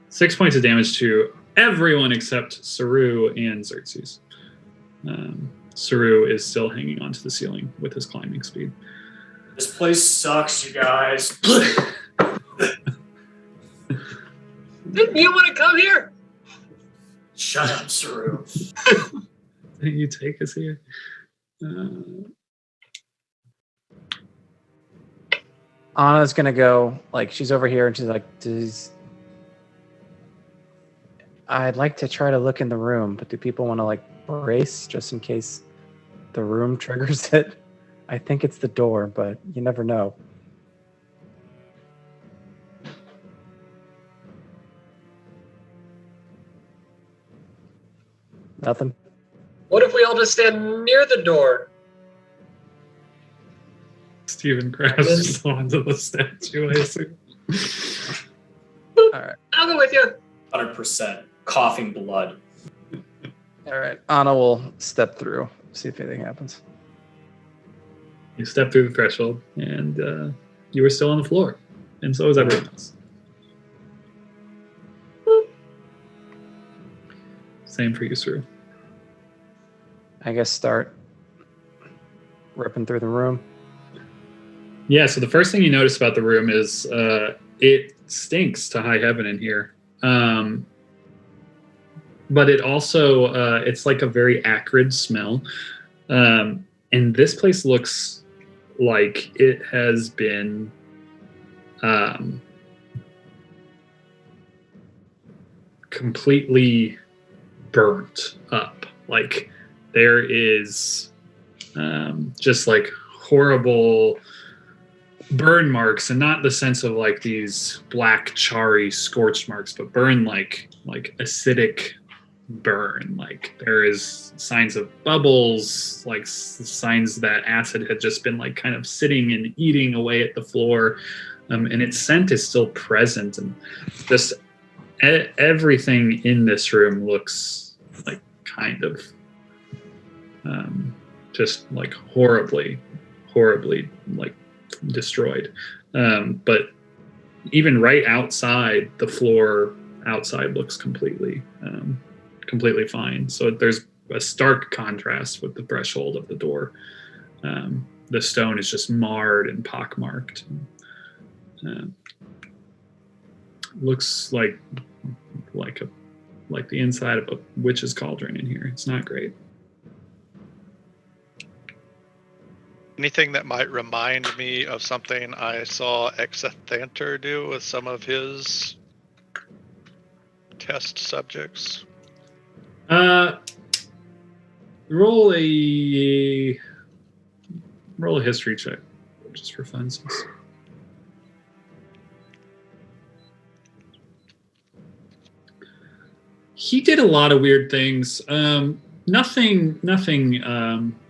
6 points of damage to everyone except Saru and Xerxes. Saru is still hanging onto the ceiling with his climbing speed. This place sucks, you guys. Didn't you want to come here? Shut up, Saru. Didn't you take us here? Anna's gonna go, she's over here and she's like, I'd like to try to look in the room, but do people want to brace just in case the room triggers it. I think it's the door, but you never know. Nothing? What if we all just stand near the door? Stephen grabs onto the statue, I assume. All right. I'll go with you. 100%. Coughing blood. All right. Anna will step through, see if anything happens. You step through the threshold, and you were still on the floor, and so was everyone else. Same for you, Suru. I guess start ripping through the room. Yeah, so the first thing you notice about the room is it stinks to high heaven in here. But it also, it's like a very acrid smell. And this place looks like it has been completely burnt up. Like there is just like horrible burn marks, and not the sense of like these black charry scorch marks, but burn like acidic burn. Like there is signs of bubbles, like signs that acid had just been like kind of sitting and eating away at the floor, and its scent is still present, and just everything in this room looks like kind of just like horribly like destroyed. But even right outside, the floor outside looks completely fine. So there's a stark contrast with the threshold of the door. The stone is just marred and pockmarked. Looks like the inside of a witch's cauldron in here. It's not great. Anything that might remind me of something I saw Exathanter do with some of his test subjects? Roll a history check, just for funsies. He did a lot of weird things. Nothing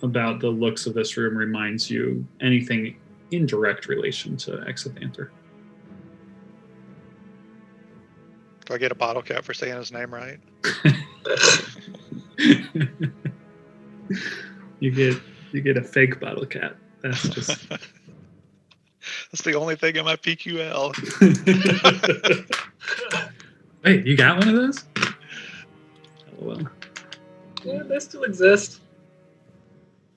about the looks of this room reminds you anything in direct relation to Exathanter. Do I get a bottle cap for saying his name right? You get a fake bottle cap. That's just That's the only thing in my PQL. Wait, you got one of those? Oh well. Yeah, they still exist.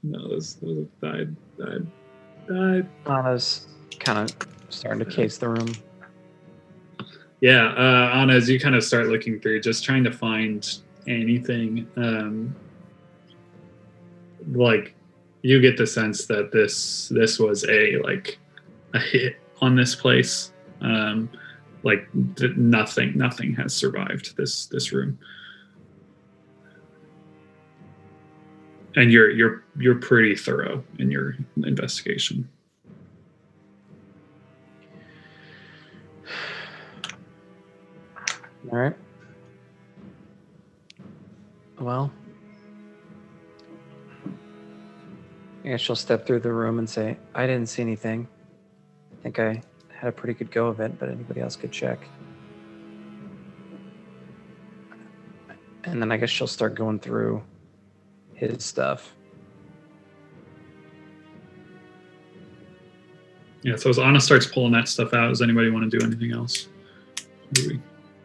No, those died. Anna's kind of starting to case the room. Yeah, Anna, as you kind of start looking through, just trying to find anything, like you get the sense that this was a hit on this place. Nothing has survived this room. And you're pretty thorough in your investigation. All right. Well, I guess she'll step through the room and say, I didn't see anything. I think I had a pretty good go of it, but anybody else could check. And then I guess she'll start going through his stuff. Yeah, so as Anna starts pulling that stuff out, does anybody want to do anything else?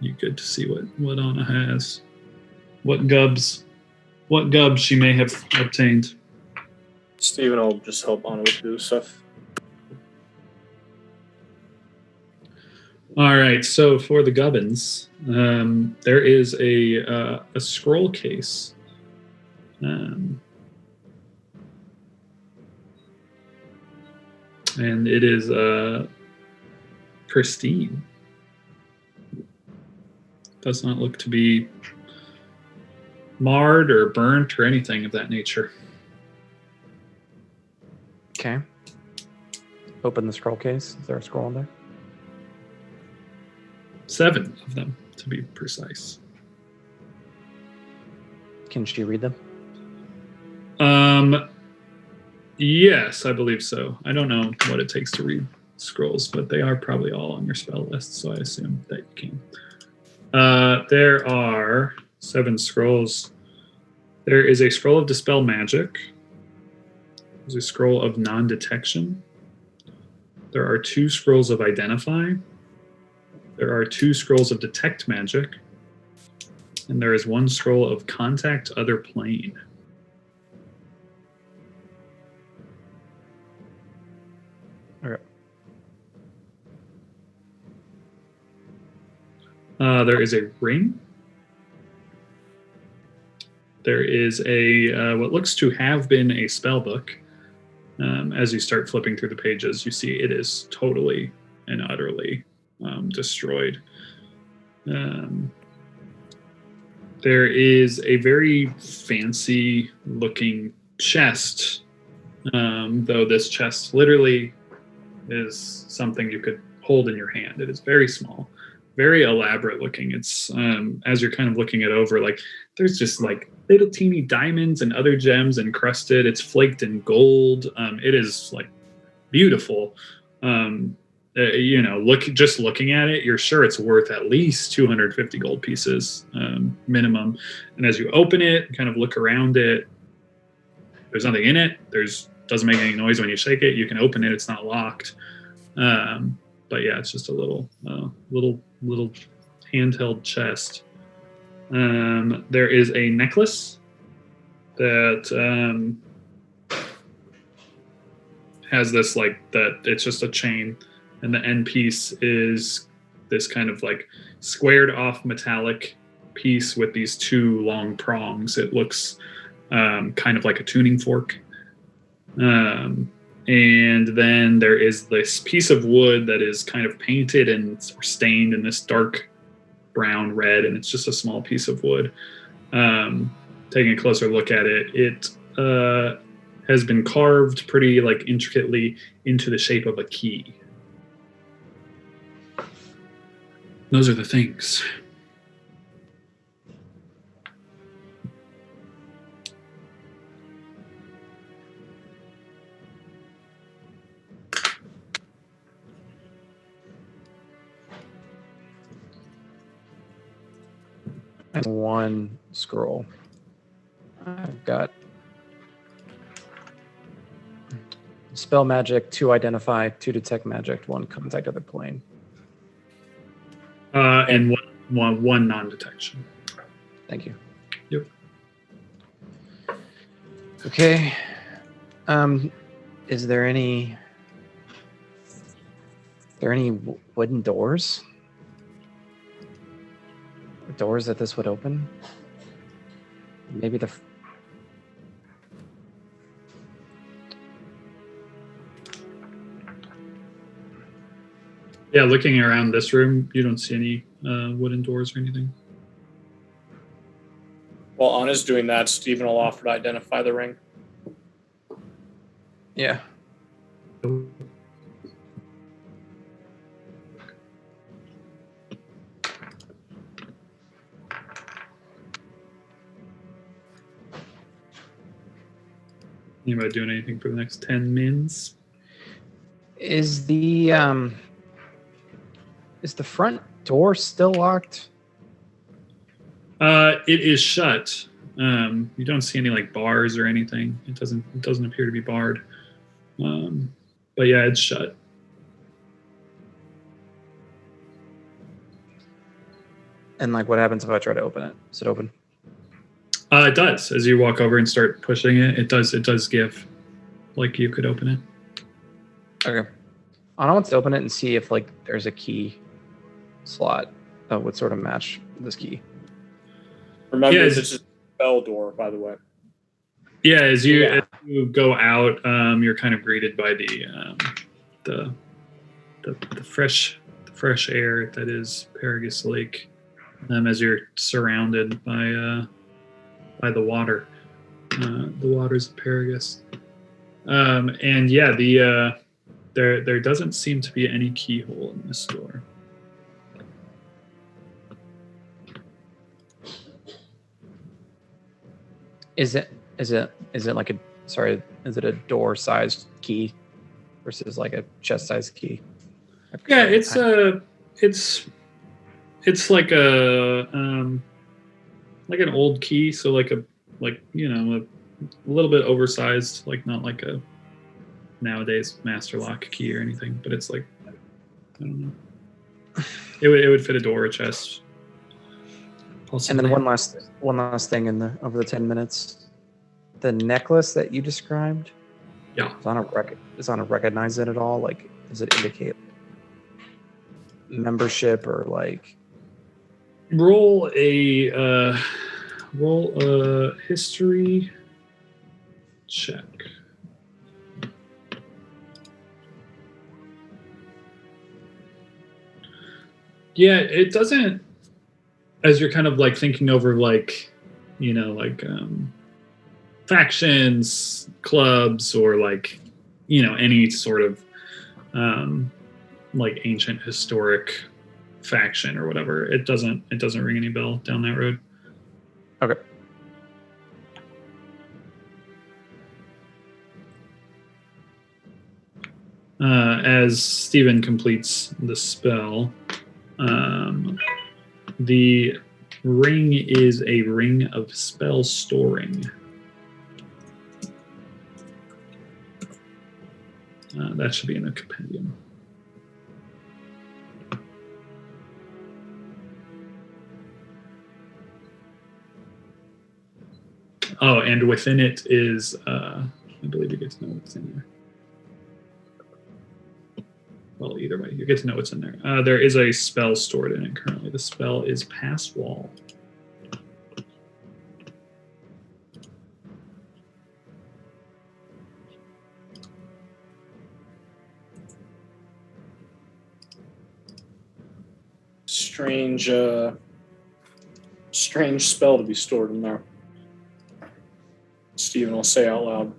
You good to see what Anna has. What gubs she may have obtained. Steven will just help Anna with the stuff. All right, so for the gubbins, there is a scroll case. And it is pristine. Does not look to be marred or burnt or anything of that nature. Okay. Open the scroll case. Is there a scroll in there? 7 of them, to be precise. Can she read them? Yes, I believe so. I don't know what it takes to read scrolls, but they are probably all on your spell list, so I assume that you can. There are 7 scrolls. There is a scroll of Dispel Magic. There's a scroll of Non-Detection. There are 2 scrolls of Identify. There are 2 scrolls of Detect Magic. And there is 1 scroll of Contact Other Plane. Okay. There is a ring. There is a what looks to have been a spell book. As you start flipping through the pages, you see it is totally and utterly destroyed. There is a very fancy looking chest, though this chest literally is something you could hold in your hand. It is very small, very elaborate looking. It's as you're kind of looking it over, like there's just like little teeny diamonds and other gems encrusted. It's flaked in gold. It is like beautiful. Looking at it, you're sure it's worth at least 250 gold pieces minimum. And as you open it, kind of look around it, there's nothing in it. Doesn't make any noise when you shake it. You can open it. It's not locked. But yeah, it's just a little handheld chest. There is a necklace that has this it's just a chain, and the end piece is this kind of like squared off metallic piece with these 2 long prongs. It looks kind of like a tuning fork. And then there is this piece of wood that is kind of painted and stained in this dark brown red, and it's just a small piece of wood. Taking a closer look at it, it has been carved pretty intricately into the shape of a key. Those are the things. And 1 scroll. I've got spell magic, 2 identify, 2 detect magic, 1 contact other plane. And one non-detection. Thank you. Yep. Okay. Is there any wooden doors? Doors that this would open? Maybe the Yeah, looking around this room, you don't see any wooden doors or anything. While Anna's doing that, Stephen will offer to identify the ring. Yeah. Anybody doing anything for the next 10 mins? Is the front door still locked? It is shut. You don't see any bars or anything. It doesn't appear to be barred. But yeah, it's shut. And what happens if I try to open it? Is it open? It does. As you walk over and start pushing it, it does give. You could open it. Okay. I want to open it and see if there's a key slot that would sort of match this key. Remember, this is a spell door, by the way. Yeah, as you go out, you're kind of greeted by the fresh air that is Paragus Lake. As you're surrounded by by the water, the waters of Paragus. And yeah, there doesn't seem to be any keyhole in this door. Is it like a is it a door-sized key versus like a chest-sized key? Yeah, it's like an old key, so like a little bit oversized, like not like a nowadays master lock key or anything, but it's like, I don't know. It would fit a door or chest. Possibly. And then one last thing over the 10 minutes. The necklace that you described, yeah, is on a recognize it at all? Like, does it indicate membership or like? Roll a history check. Yeah, it doesn't. As you're kind of like thinking over like, factions, clubs, or like, any sort of like ancient historic faction or whatever. It doesn't ring any bell down that road. Okay. As Steven completes the spell, the ring is a ring of spell storing. That should be in a compendium. Oh, and within it is, I believe you get to know what's in there. Well, either way, you get to know what's in there. There is a spell stored in it currently. The spell is Pass Wall. Strange spell to be stored in there. Steven will say out loud.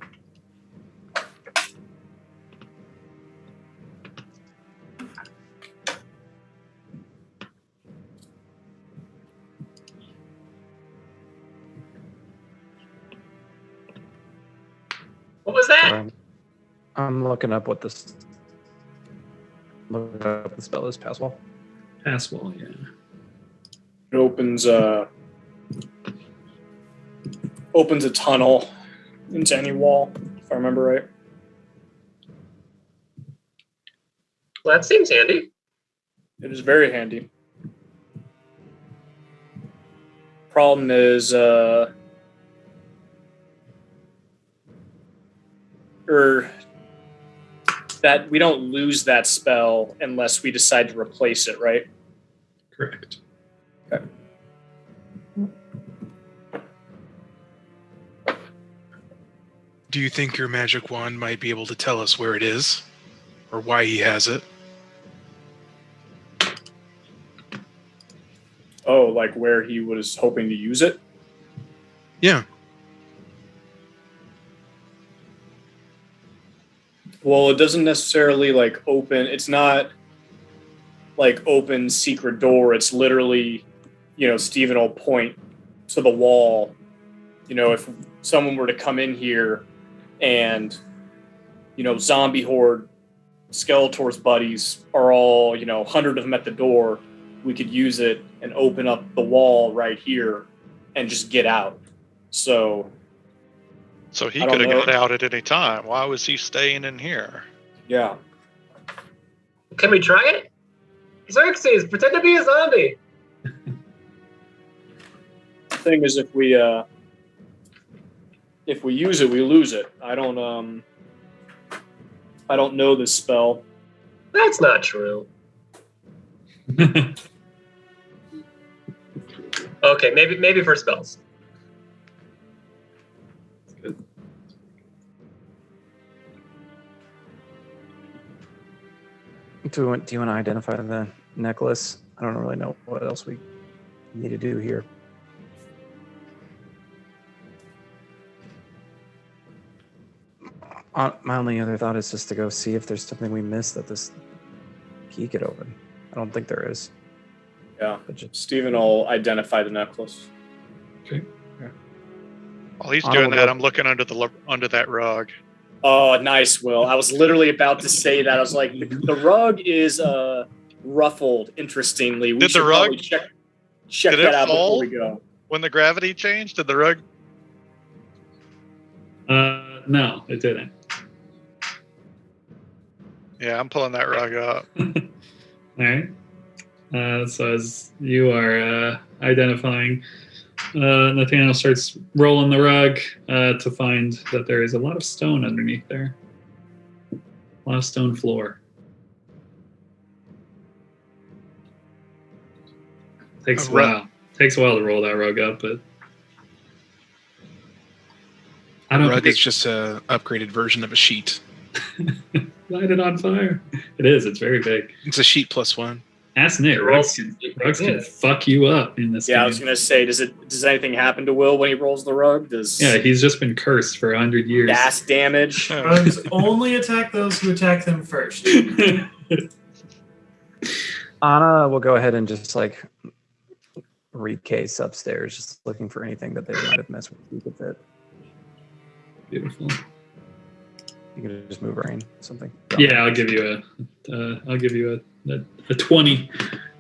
What was that? I'm looking up what this. Look up the spell is Pass Wall. Pass Wall, yeah. It opens a tunnel into any wall, if I remember right. Well, that seems handy. It is very handy. Problem is, that we don't lose that spell unless we decide to replace it, right? Correct. Okay. Do you think your magic wand might be able to tell us where it is? Or why he has it? Oh, like where he was hoping to use it? Yeah. Well, it doesn't necessarily like open. It's not like open secret door. It's literally, Steven will point to the wall. If someone were to come in here and, zombie horde, Skeletor's buddies are all, 100 of them at the door, we could use it and open up the wall right here and just get out. So he could have got out at any time. Why was he staying in here? Yeah. Can we try it? Xerxes, pretend to be a zombie. The thing is, if we use it, we lose it. I don't know this spell. That's not true. Okay, maybe for spells. Do you want to identify the necklace? I don't really know what else we need to do here. My only other thought is just to go see if there's something we missed that this key could open. I don't think there is. Yeah. But just, Steven will identify the necklace. Okay. While he's Anna doing will that, go- I'm looking under that rug. Oh, nice, Will. I was literally about to say that. I was like, the rug is ruffled, interestingly. We Did the should rug- probably check did that it out fall? before we go. When the gravity changed, did the rug? No, it didn't. Yeah, I'm pulling that rug up. All right. So as you are identifying, Nathaniel starts rolling the rug to find that there is a lot of stone underneath there. A lot of stone floor. Takes a while. Takes a while to roll that rug up, but I don't Rug think is just a upgraded version of a sheet. light it on fire. It is. It's very big. It's a sheet plus one. Ask Nick. Rugs can fuck you up in this game. Yeah, I was gonna say, does anything happen to Will when he rolls the rug? Yeah, he's just been cursed for 100 years. gas damage? Rugs only attack those who attack them first. Anna will go ahead and just like recase upstairs, just looking for anything that they might have messed with it. Beautiful. You can just move rain something. Yeah, I'll give you a 20.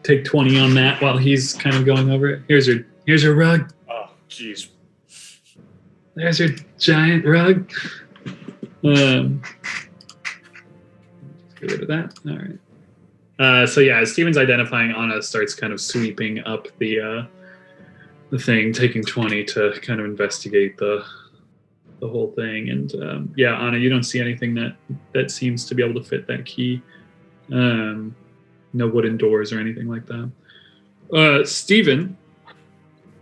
Take 20 on that while he's kind of going over it. Here's your rug. Oh, jeez. There's your giant rug. Get rid of that. All right. So yeah, as Steven's identifying, Anna starts kind of sweeping up the thing, taking 20 to kind of investigate the whole thing. And yeah, Anna, you don't see anything that seems to be able to fit that key. No wooden doors or anything like that. Steven,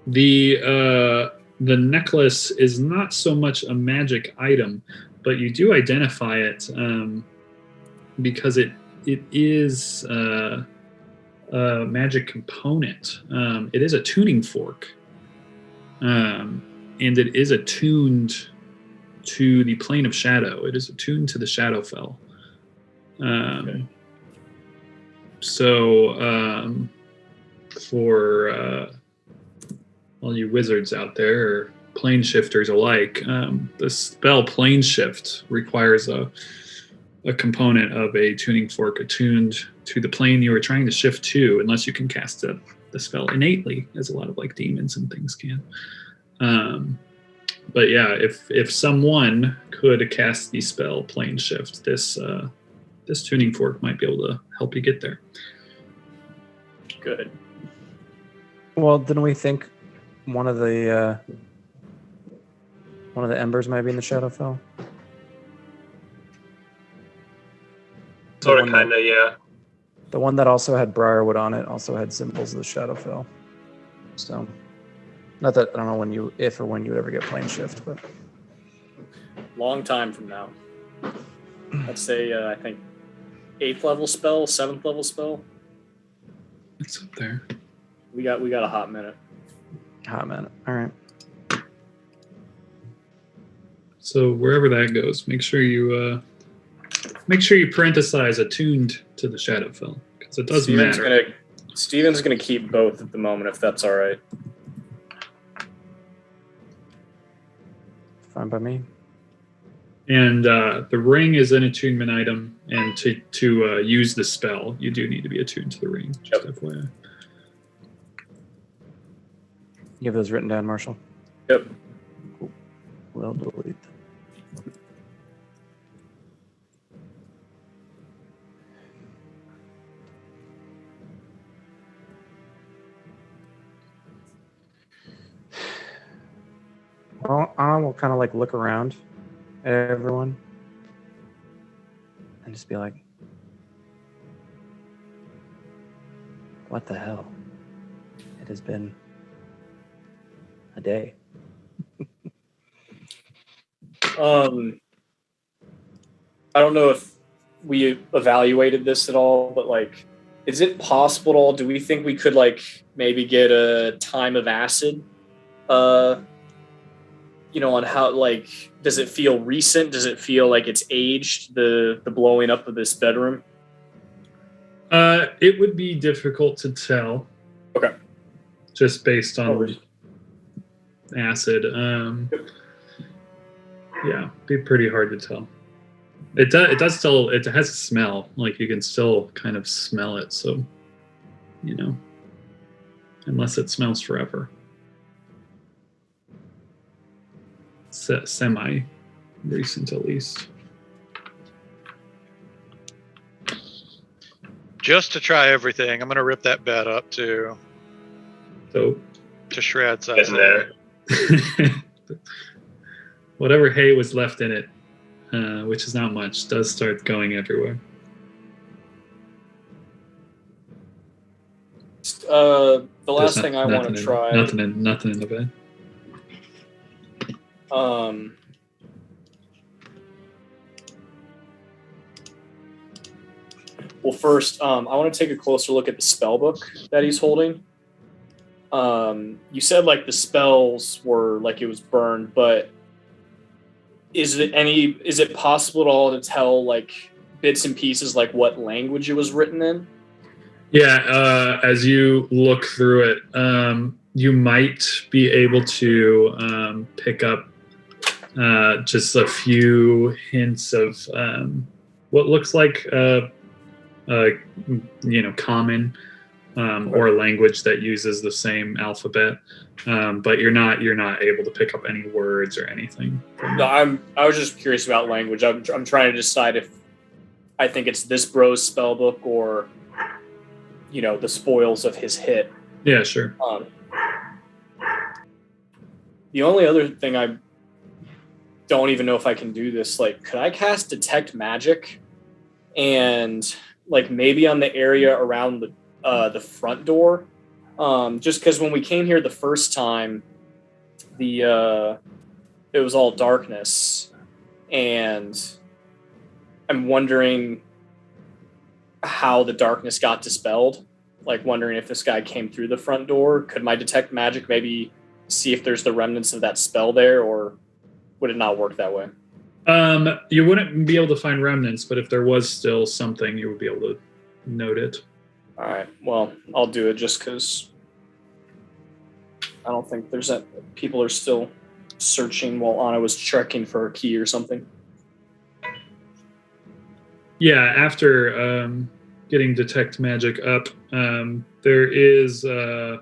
the necklace is not so much a magic item, but you do identify it because it is a magic component. It is a tuning fork, and it is attuned to the plane of shadow. It is attuned to the Shadowfell. Okay. So for all you wizards out there, or plane shifters alike, the spell plane shift requires a component of a tuning fork attuned to the plane you are trying to shift to, unless you can cast the spell innately, as a lot of like demons and things can. But yeah, if someone could cast the spell plane shift, this tuning fork might be able to help you get there. Good. Well, didn't we think one of the embers might be in the Shadowfell? Sort of, kind of, yeah. The one that also had Briarwood on it also had symbols of the Shadowfell. So, not that I don't know if or when you would ever get plane shift, but Long time from now. Let's say I think 8th level spell, 7th level spell. It's up there. We got a hot minute. hot minute. All right. So wherever that goes, make sure you parenthesize attuned to the Shadowfell, because it doesn't matter. Steven's gonna keep both at the moment, if that's all right. Fine by me. And the ring is an attunement item, and to use the spell, you do need to be attuned to the ring. Just FYI. You have those written down, Marshall? Yep. Cool. We'll delete them. Well, I will kind of like look around at everyone and just be like, what the hell? It has been a day. I don't know if we evaluated this at all, but like, is it possible at all? Do we think we could like maybe get a time of acid on how, like, does it feel recent? Does it feel like it's aged, the blowing up of this bedroom? It would be difficult to tell. Okay. Just based on Alright. acid. Yeah, be pretty hard to tell. It does still, it has a smell. Like, you can still kind of smell it, so, unless it smells forever. Semi-recent, at least. Just to try everything, I'm gonna rip that bed up too. So, To shreds, I Getting there. whatever hay was left in it, which is not much, does start going everywhere. The last There's thing I want to try. Nothing in the bed. Well, first, I want to take a closer look at the spell book that he's holding. You said like the spells were like it was burned, but is it possible at all to tell like bits and pieces like what language it was written in? Yeah, as you look through it, you might be able to pick up just a few hints of what looks like common or language that uses the same alphabet, but you're not able to pick up any words or anything. No, I was just curious about language. I'm trying to decide if I think it's this bro's spell book or the spoils of his hit. Yeah, sure. The only other thing I don't even know if I can do this, like, could I cast Detect Magic and like maybe on the area around the front door? Just because when we came here the first time, it was all darkness, and I'm wondering how the darkness got dispelled. Like, wondering if this guy came through the front door. Could my Detect Magic maybe see if there's the remnants of that spell there, or would it not work that way? You wouldn't be able to find remnants, but if there was still something, you would be able to note it. All right. Well, I'll do it just because I don't think there's that. People are still searching while Anna was checking for a key or something. Yeah, after getting Detect Magic up, there is, there's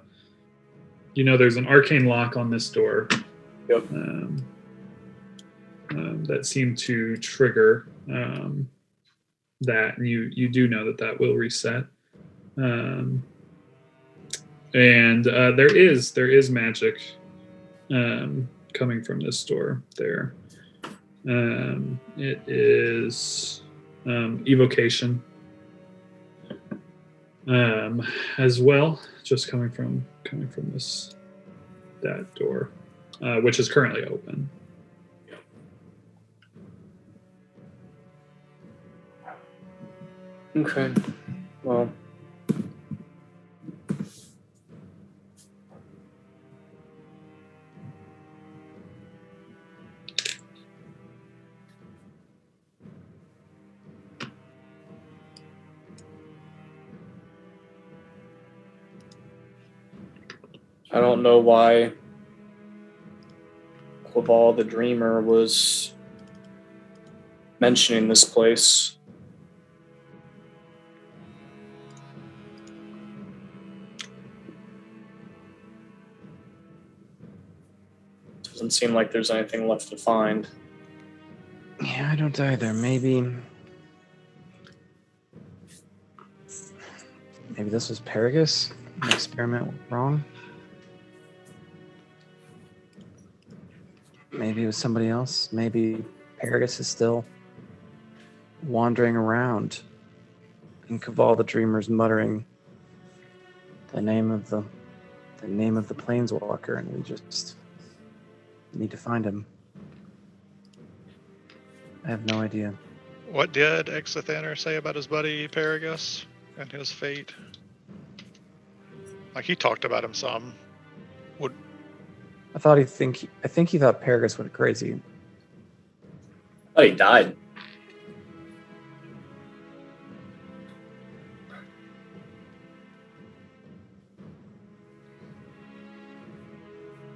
an arcane lock on this door. Yep. That seemed to trigger that. And you do know that will reset. And there is magic coming from this door there. It is evocation as well, just coming from that door, which is currently open. Okay. Well. I don't know why Claval the Dreamer was mentioning this place. Doesn't seem like there's anything left to find. Yeah, I don't either. Maybe this was Paragus. An experiment went wrong. Maybe it was somebody else. Maybe Paragus is still wandering around, and Caval the Dreamer's muttering the name of the planeswalker, and we just need to find him. I have no idea. What did Exothaner say about his buddy Paragus and his fate? Like, he talked about him some. I think he thought Paragus went crazy. Oh, he died.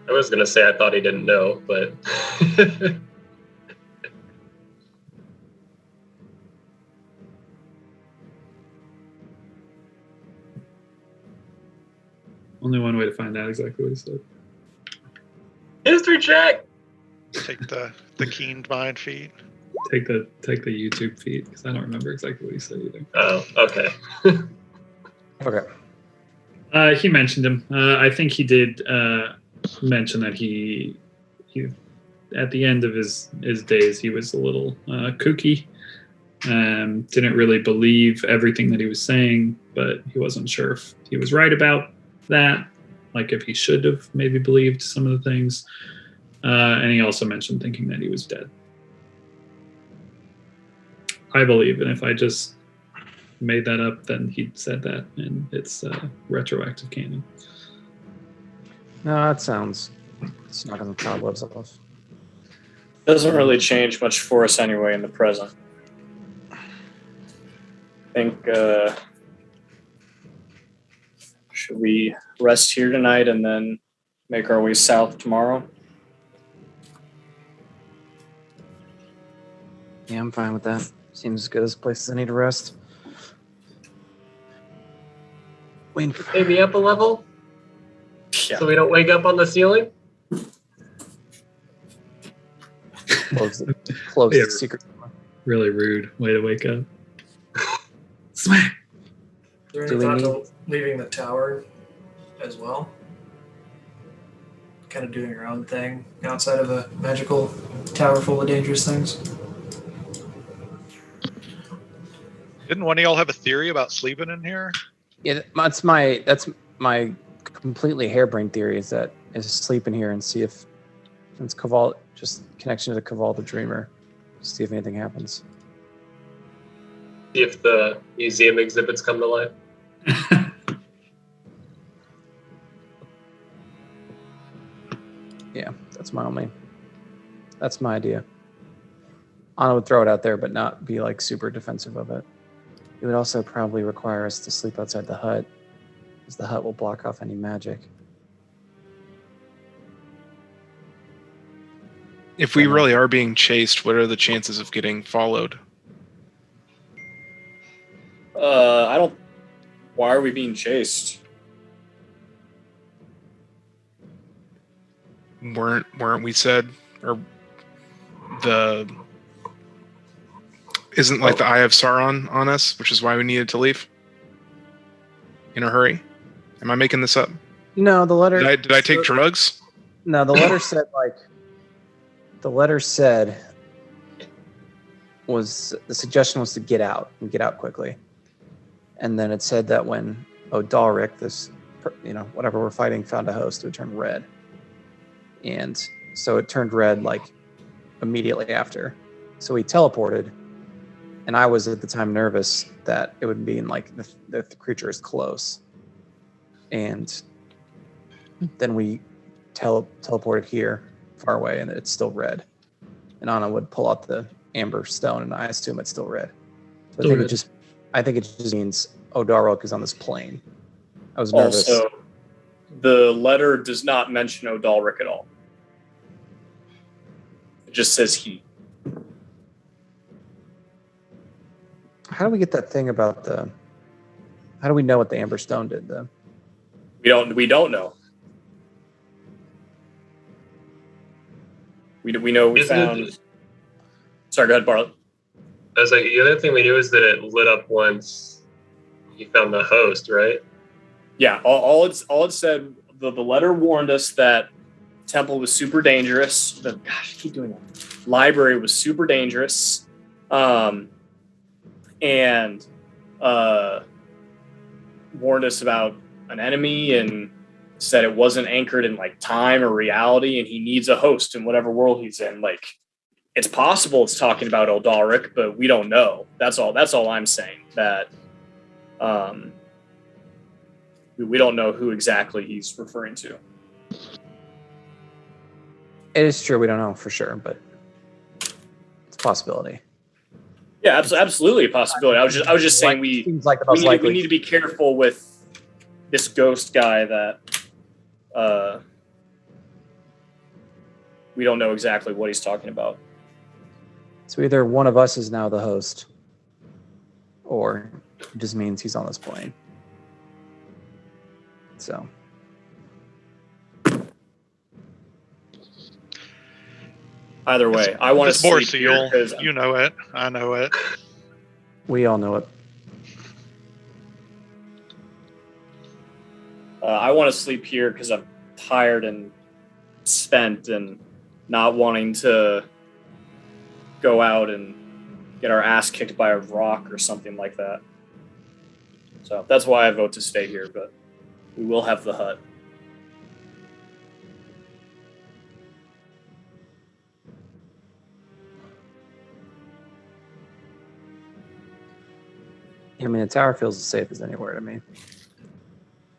I was gonna say I thought he didn't know, but Only one way to find out exactly what he said. history check. Take the keened mind feed. Take the YouTube feed because I don't remember exactly what he said either. Oh, okay. Okay. He mentioned him. I think he did mention that he at the end of his days he was a little kooky. Didn't really believe everything that he was saying, but he wasn't sure if he was right about that. Like if he should have maybe believed some of the things. And he also mentioned thinking that he was dead. I believe, and if I just made that up, then he said that, and it's retroactive canon. No, that sounds. It's not going to cobwebs off. Doesn't really change much for us anyway in the present. I think, should we rest here tonight and then make our way south tomorrow? Yeah, I'm fine with that. Seems as good as a place as any to rest. Wayne, Maybe up a level Yeah. so we don't wake up on the ceiling. close the Yeah. secret. Really rude way to wake up. Smack. Is there Do any we thought to leaving the tower as well? Kind of doing your own thing outside of a magical tower full of dangerous things. Didn't one of y'all have a theory about sleeping in here? Yeah, that's my completely harebrained theory is sleep in here and see if since Caval just connection to Caval the Dreamer, see if anything happens. See if the museum exhibits come to life. Yeah, that's my idea. Anna would throw it out there, but not be like super defensive of it. It would also probably require us to sleep outside the hut, because the hut will block off any magic. If we really are being chased, what are the chances of getting followed? I don't. Why are we being chased? Weren't we said, or the isn't like the Eye of Sauron on us, which is why we needed to leave in a hurry? Am I making this up? No, the letter. Did I take drugs? No, the letter said the letter said was the suggestion was to get out and get out quickly, and then it said that when Odalric, this whatever we're fighting, found a host, it would turn red, and so it turned red like immediately after. So we teleported, and I was at the time nervous that it would be in like the creature is close, and then we teleported here far away, and it's still red. And Anna would pull out the amber stone, and I assume it's still red. So I think it just means Odalric is on this plane. I was nervous. Also, the letter does not mention Odalric at all. It just says he. How do we get that thing about how do we know what the amber stone did though? We don't know. We know we found. Sorry, go ahead, Bartlett. I was like, the other thing we knew is that it lit up once you found the host, right? Yeah, all it said. The letter warned us that temple was super dangerous. Gosh, I keep doing that. Library was super dangerous, and warned us about an enemy and said it wasn't anchored in like time or reality, and he needs a host in whatever world he's in. Like, it's possible it's talking about Odalric, but we don't know. That's all I'm saying. That we don't know who exactly he's referring to. It is true. We don't know for sure, but it's a possibility. Yeah, absolutely a possibility. I was just saying seems like the most we likely. need to be careful with this ghost guy that we don't know exactly what he's talking about. So either one of us is now the host, or it just means he's on this plane. So. Either way, I want to It's more sleep here seal. 'cause You know it. I know it. We all know it. I want to sleep here because I'm tired and spent and not wanting to go out and get our ass kicked by a rock or something like that. So that's why I vote to stay here, but we will have the hut. I mean, the tower feels as safe as anywhere to me.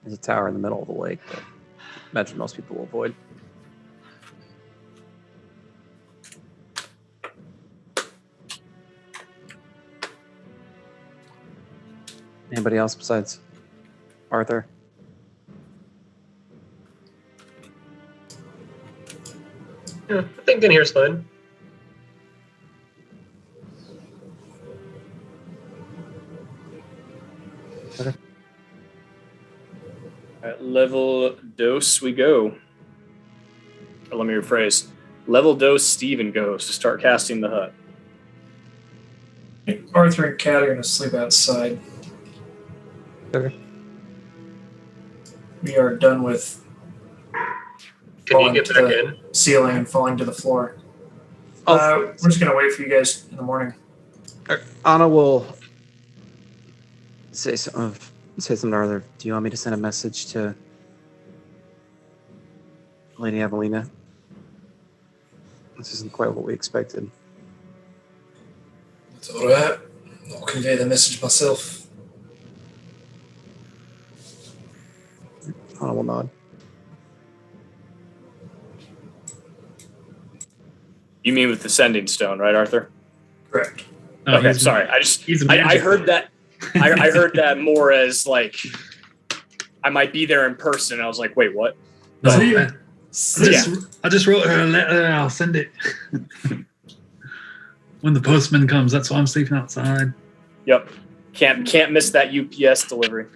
There's a tower in the middle of the lake that I imagine most people will avoid. Anybody else besides Arthur? Yeah, I think in here's fine. Okay. At level dose we go. Or let me rephrase. Level dose Steven goes to start casting the hut. Arthur and Kat are going to sleep outside. Okay. We are done with Can you falling get to back the in? ceiling and falling to the floor. We're just going to wait for you guys in the morning. Anna will say something to Arthur. Do you want me to send a message to Lady Evelina? This isn't quite what we expected. It's all right. I'll convey the message myself. Anna will nod. You mean with the sending stone, right, Arthur? Correct. Oh, Okay, he's- sorry. he's I magical. heard that. I heard that more as like I might be there in person. I was like, wait, what? No, But- I just wrote her a letter. I'll send it when the postman comes. That's why I'm sleeping outside. Yep. Can't miss that UPS delivery.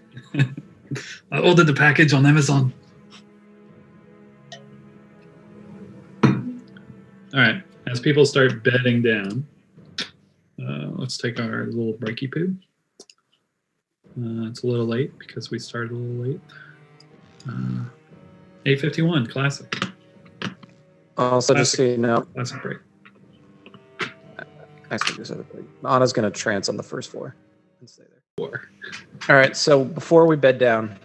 I ordered the package on Amazon. All right. As people start bedding down, let's take our little breaky poo. It's a little late because we started a little late. 8:51, classic. Also, just so you know, Classic break. actually, this other thing. Anna's going to trance on the first floor and stay there. Four. All right, so before we bed down,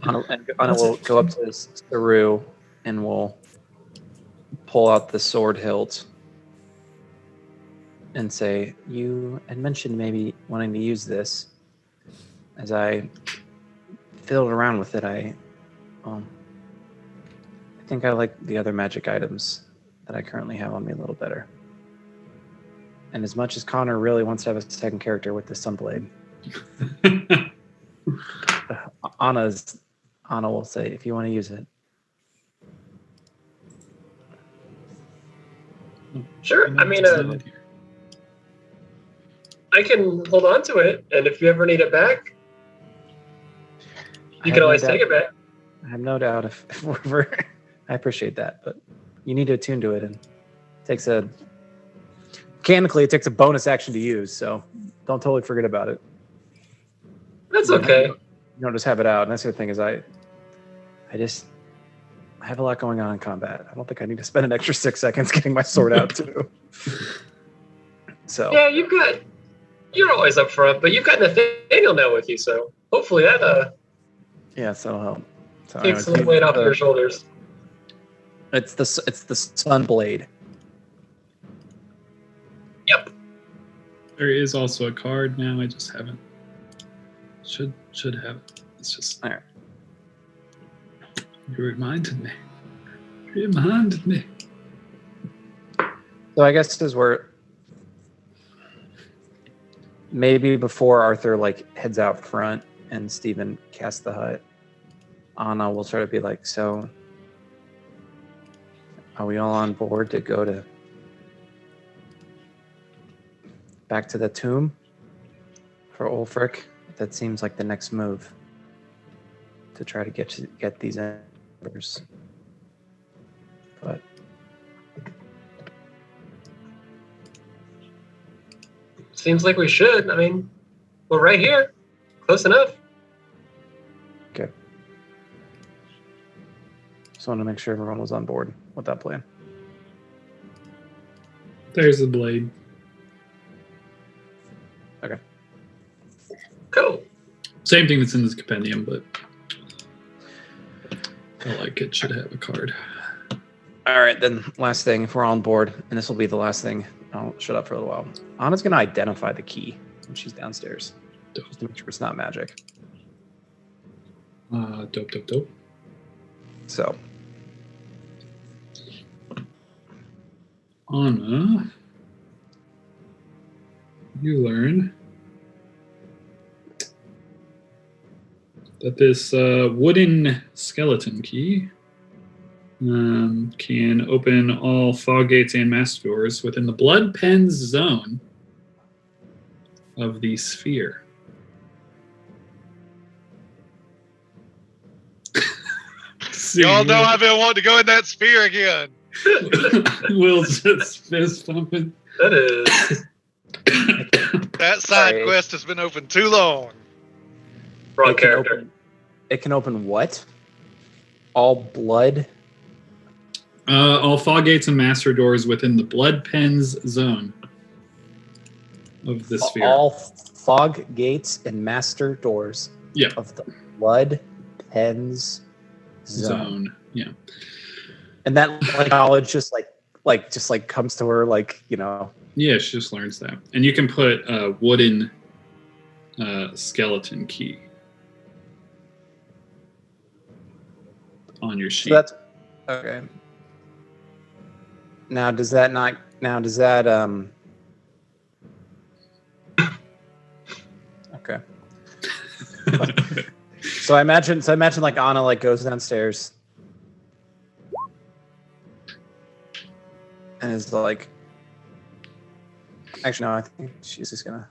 Anna will go up to Saru and we'll pull out the sword hilt and say, you had mentioned maybe wanting to use this. As I fiddled around with it, I think I like the other magic items that I currently have on me a little better. And as much as Connor really wants to have a second character with the Sunblade, Anna will say, if you want to use it. Sure. I mean, I can hold on to it, and if you ever need it back, you can always take it back. I have no doubt if we're ever, I appreciate that, but you need to attune to it, and it takes mechanically, it takes a bonus action to use, so don't totally forget about it. That's okay. You don't just have it out. And that's the other thing is I have a lot going on in combat. I don't think I need to spend an extra 6 seconds getting my sword out too. So Yeah, you're always up front, but you've got Nathaniel now with you, so hopefully that yeah, so that'll help. So takes anyways, some weight off your shoulders. It's the Sunblade. Yep. There is also a card now. I just haven't. Should have it. It's just. All right. You reminded me. Behind me. So I guess as we're maybe before Arthur like heads out front and Stephen casts the hut, Anna will try to be like, so are we all on board to go to back to the tomb for Ulfric? That seems like the next move to try to get these embers. But Seems like we should. I mean, we're right here. Close enough. okay. Just wanted to make sure everyone was on board with that plan. There's the blade. Okay. Cool. Same thing that's in this compendium, but I like it should have a card. All right, then last thing, if we're on board, and this will be the last thing, I'll shut up for a little while. Anna's going to identify the key when she's downstairs, just to make sure it's not magic. Dope. So, Anna, you learn that this wooden skeleton key can open all fog gates and master doors within the blood pens zone of the sphere. Y'all know I've been wanting to go in that sphere again. Will's just fist pumping. That is That side Sorry. quest has been open too long. wrong character. It can open what? All blood? All fog gates and master doors within the blood pens zone of the sphere. All fog gates and master doors Yeah. of the blood pens zone. Yeah. And that like knowledge just comes to her Yeah, she just learns that. And you can put a wooden skeleton key on your sheet. So that's okay. Does that okay. So I imagine like Anna like goes downstairs and is like, actually no, I think she's just gonna,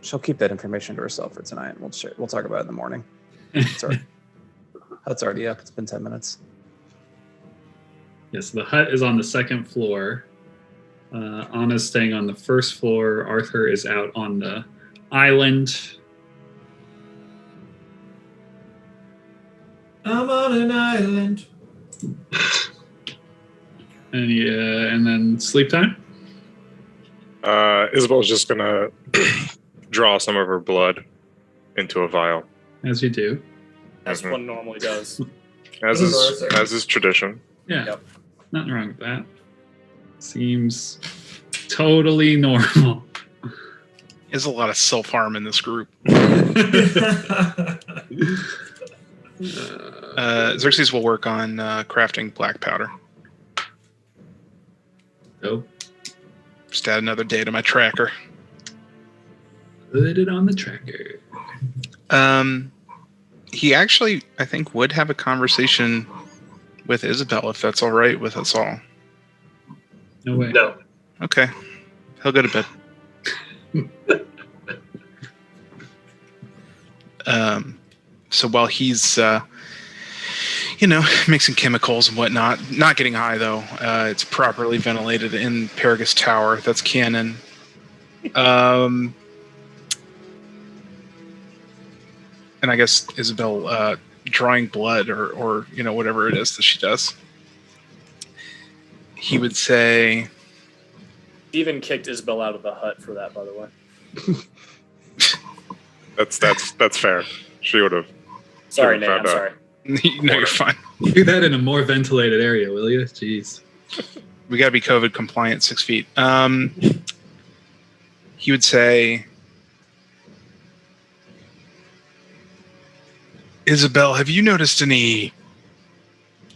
she'll keep that information to herself for tonight. We'll talk about it in the morning. That's already up. It's been 10 minutes. Yes, the hut is on the second floor. Anna's staying on the first floor. Arthur is out on the island. I'm on an island. And then sleep time. Isabel's just gonna draw some of her blood into a vial, As you do. As one normally does. as is tradition. Yeah. Yep. Nothing wrong with that. Seems totally normal. There's a lot of self-harm in this group. Xerxes will work on crafting black powder. So Just add another day to my tracker. put it on the tracker. He actually, I think, would have a conversation with Isabel if that's all right with us all. No way. No. Okay. He'll go to bed. So while he's, mixing chemicals and whatnot, not getting high though, it's properly ventilated in Paragus Tower. That's canon. And I guess Isabel drawing blood or whatever it is that she does. He would say, Steven kicked Isabel out of the hut for that, by the way. That's fair. She would have. Sorry, Sure, Nate. I'm found out. sorry. "No, you're fine. Do that in a more ventilated area, will you? Jeez. We got to be COVID compliant, 6 feet." He would say, "Isabel, have you noticed any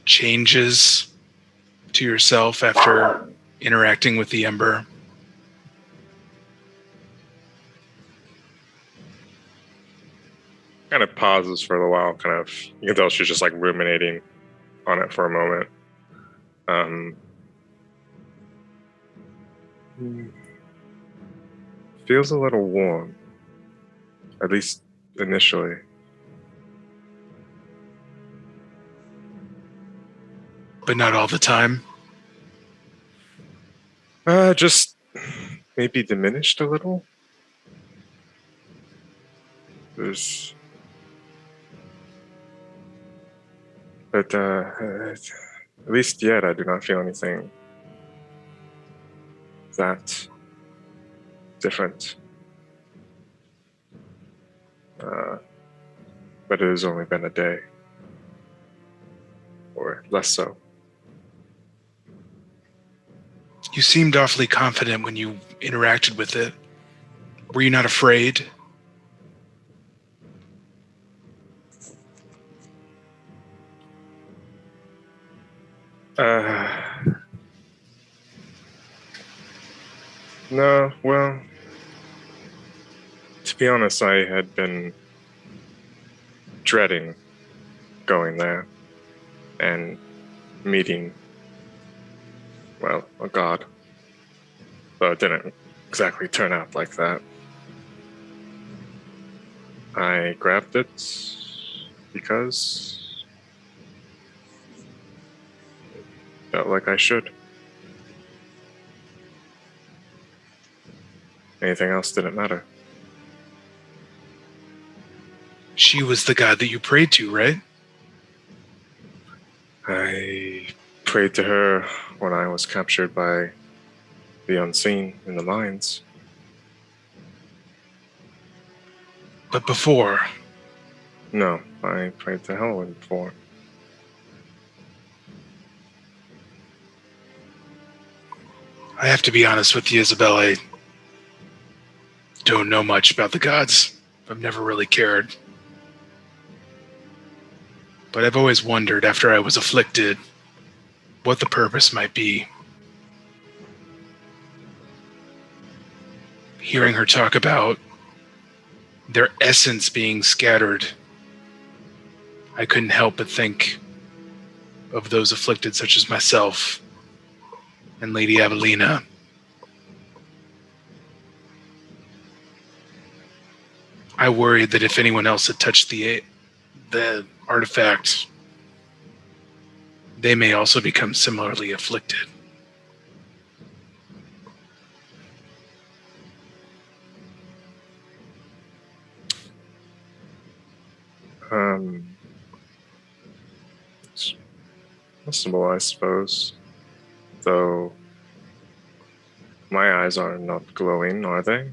changes to yourself after interacting with the ember? Kind of pauses for a while, you can tell she's just like ruminating on it for a moment. Feels a little warm, at least initially. But not all the time. Just maybe diminished a little. But at least yet, I do not feel anything that different. But it has only been a day, or less so. You seemed awfully confident when you interacted with it. Were you not afraid? No, well, to be honest, I had been dreading going there and meeting, well, a god. But it didn't exactly turn out like that. I grabbed it because it felt like I should. Anything else didn't matter. She was the god that you prayed to, right? I prayed to her when I was captured by the unseen in the mines. But before, No, I prayed to Helen before. I have to be honest with you, Isabel, I don't know much about the gods. I've never really cared. But I've always wondered, after I was afflicted, what the purpose might be. Hearing her talk about their essence being scattered, I couldn't help but think of those afflicted such as myself and Lady Avelina. I worried that if anyone else had touched the artifact, they may also become similarly afflicted. It's possible, I suppose. Though my eyes are not glowing, are they?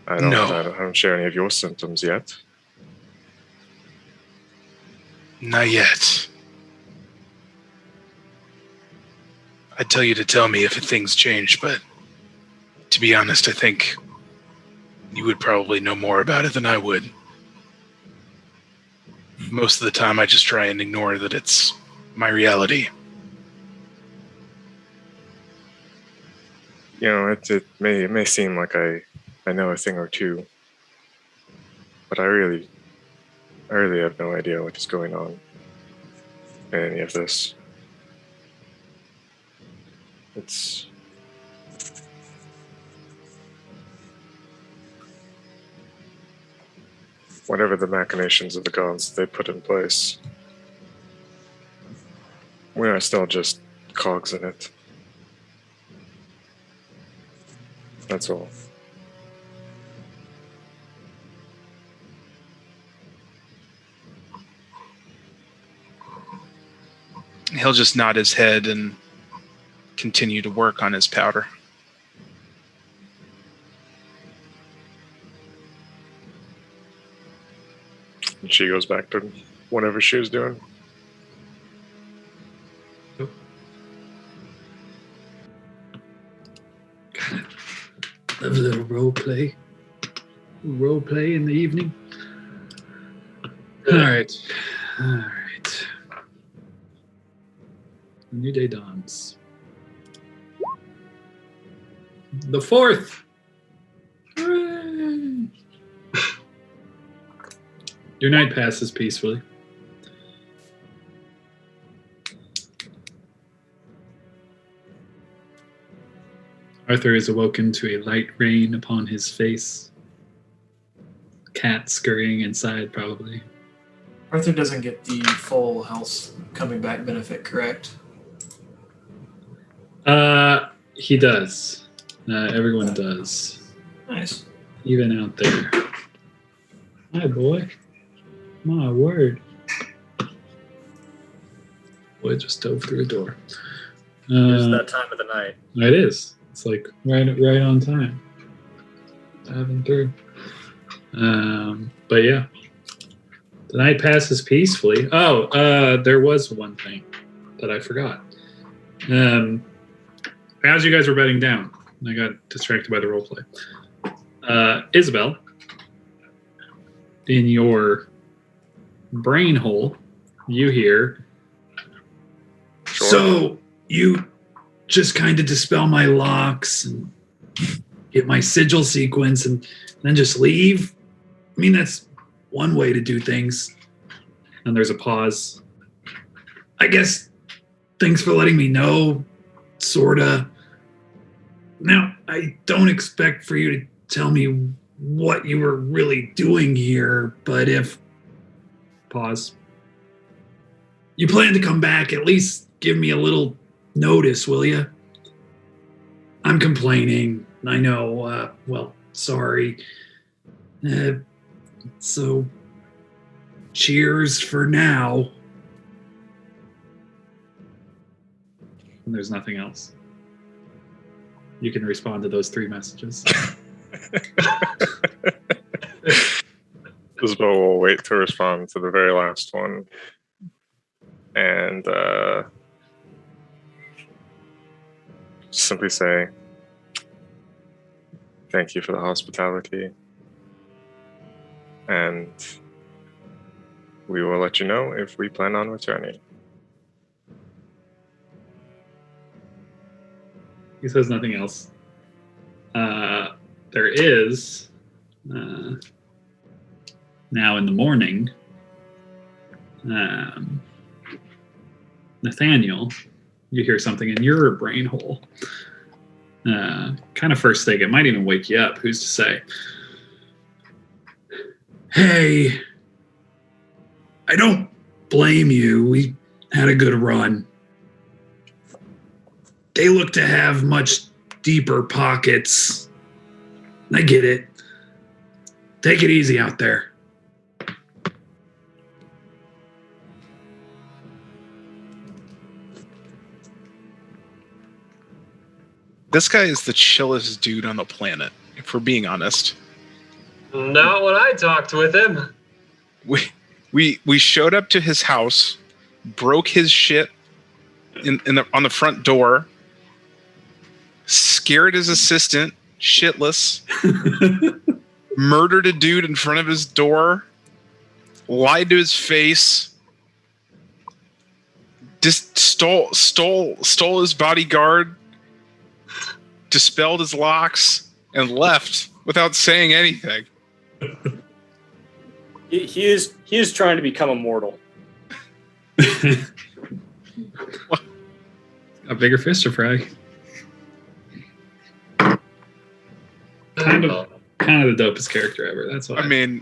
I don't share any of your symptoms yet. Not yet. I'd tell you to tell me if things change, but to be honest, I think you would probably know more about it than I would. Most of the time, I just try and ignore that it's my reality. You know, it may seem like I know a thing or two, but I really have no idea what is going on in any of this. It's whatever the machinations of the gods they put in place. We are still just cogs in it. That's all. He'll just nod his head and continue to work on his powder. And she goes back to whatever she was doing. Have a little role play in the evening. All right. All right. A new day dawns. The 4th. Hooray! Your night passes peacefully. Arthur is awoken to a light rain upon his face. Cat scurrying inside, probably. Arthur doesn't get the full health coming back benefit, correct? He does. Everyone does. Nice. Even out there. Hi, boy. My word. Boy just dove through a door. It's that time of the night. It is. It's like right on time. Diving through. But yeah. The night passes peacefully. There was one thing that I forgot. As you guys were bedding down, I got distracted by the roleplay. Isabel, in your brain hole, you hear. Sure. So you just kind of dispel my locks and get my sigil sequence and then just leave? I mean, that's one way to do things. And there's a pause. I guess thanks for letting me know, sorta. Now, I don't expect for you to tell me what you were really doing here, but if... Pause. You plan to come back, at least give me a little notice, will you? I'm complaining. I know, sorry. So, cheers for now. And there's nothing else. You can respond to those 3 messages. Isabel will wait to respond to the very last one. And simply say, thank you for the hospitality. And we will let you know if we plan on returning. He says nothing else. There is, now in the morning, Nathaniel, you hear something in your brain hole. Kind of first thing, it might even wake you up, who's to say? Hey, I don't blame you. We had a good run. They look to have much deeper pockets. I get it. Take it easy out there. This guy is the chillest dude on the planet, if we're being honest. Not when I talked with him. We showed up to his house, broke his shit on the front door, scared his assistant shitless, murdered a dude in front of his door, lied to his face, just stole his bodyguard, dispelled his locks, and left without saying anything. He is trying to become immortal. A bigger fish to fry. Kind of the dopest character ever. That's why. I mean,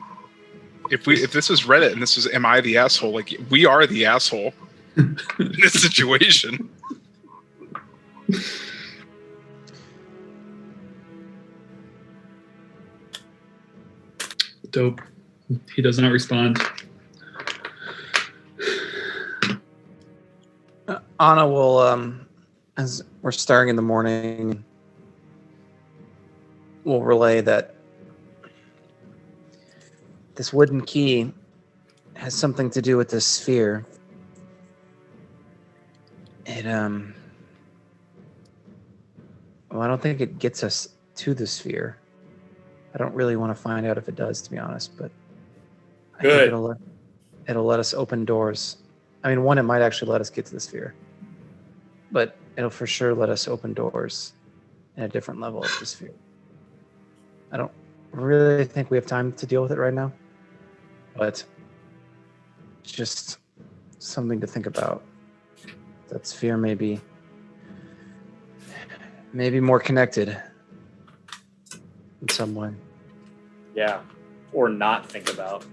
if this was Reddit and this was "Am I the asshole?" Like, we are the asshole in this situation. Dope. He does not respond. Anna will, as we're starting in the morning, will relay that this wooden key has something to do with this sphere. It, well, I don't think it gets us to the sphere. I don't really want to find out if it does, to be honest, but I think Good. it'll it'll let us open doors. I mean, one, it might actually let us get to the sphere, but it'll for sure let us open doors in a different level of the sphere. I don't really think we have time to deal with it right now, but it's just something to think about. That sphere may be more connected in some way. Yeah, or not think about.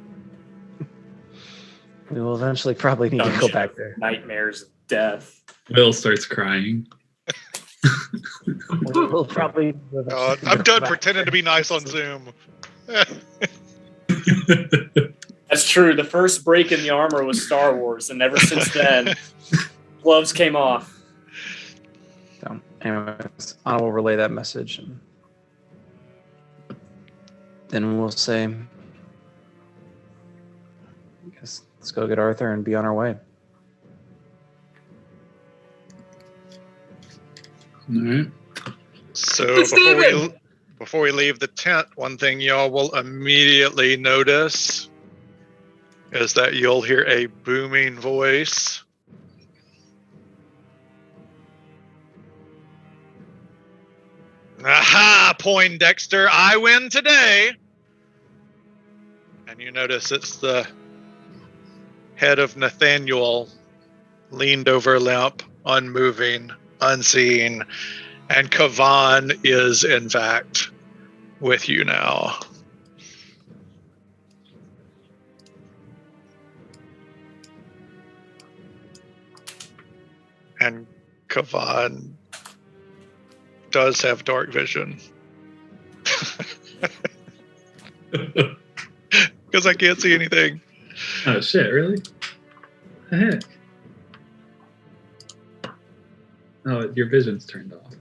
We will eventually probably need to go back there. Nightmares, death. Will starts crying. We'll probably. God, I'm done pretending to be nice on Zoom. That's true. The first break in the armor was Star Wars, and ever since then, gloves came off. So, anyways, I will relay that message, and then we'll say, I guess, let's go get Arthur and be on our way. All right. So before we leave the tent, one thing y'all will immediately notice is that you'll hear a booming voice. Aha, Poindexter, I win today. And you notice it's the head of Nathaniel, leaned over limp, unmoving, unseen, and Kavan is in fact with you now. And Kavan does have dark vision. Because I can't see anything. Oh shit, really? What the heck? Oh, your vision's turned off.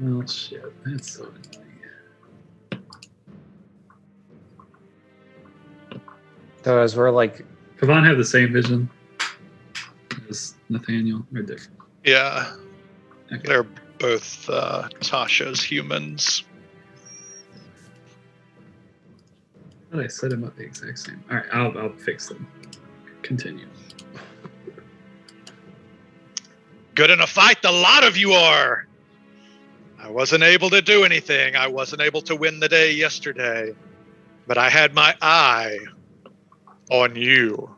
Oh shit, that's so annoying. So as we're like, Kavan have the same vision as Nathaniel, or different? Yeah, Okay. they're both Tasha's humans. I thought I set him up the exact same. All right, I'll fix them. Continue. Good in a fight, the lot of you are. I wasn't able to do anything. I wasn't able to win the day yesterday, but I had my eye on you.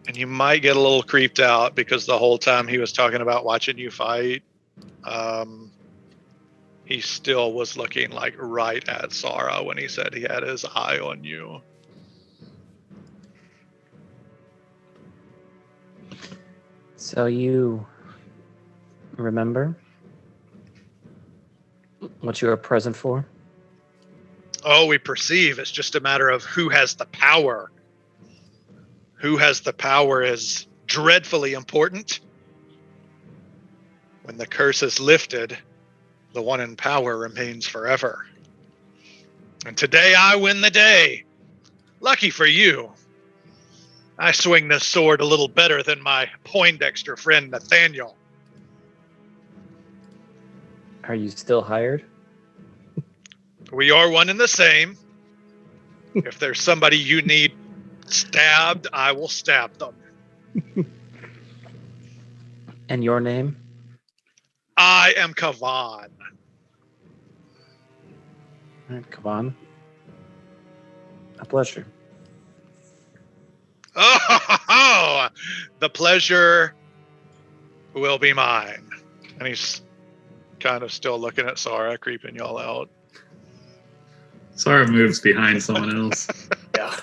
And you might get a little creeped out because the whole time he was talking about watching you fight, he still was looking like right at Sarah when he said he had his eye on you. so you remember what you are present for? Oh, we perceive. It's just a matter of who has the power. Who has the power is dreadfully important. When the curse is lifted, the one in power remains forever. And today I win the day. Lucky for you. I swing this sword a little better than my Poindexter friend Nathaniel. Are you still hired? We are one and the same. If there's somebody you need stabbed, I will stab them. And your name? I am Kavan. All right, Kavan. A pleasure. Oh, the pleasure will be mine. And he's kind of still looking at Sarah, creeping y'all out. Sarah moves behind someone else. Yeah.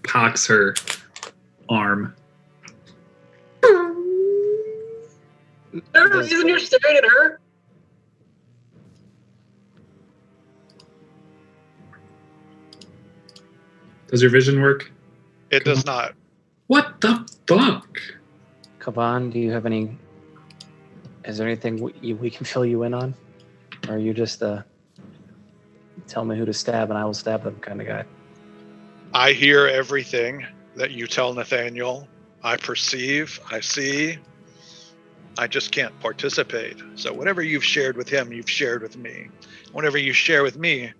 Cocks her arm. There's a reason you're staring at her. Does your vision work? It does not. What the fuck? Kavan, do you have any? Is there anything we can fill you in on? Or are you just tell me who to stab and I will stab them kind of guy? I hear everything that you tell Nathaniel. I perceive, I see. I just can't participate. So whatever you've shared with him, you've shared with me. Whatever you share with me,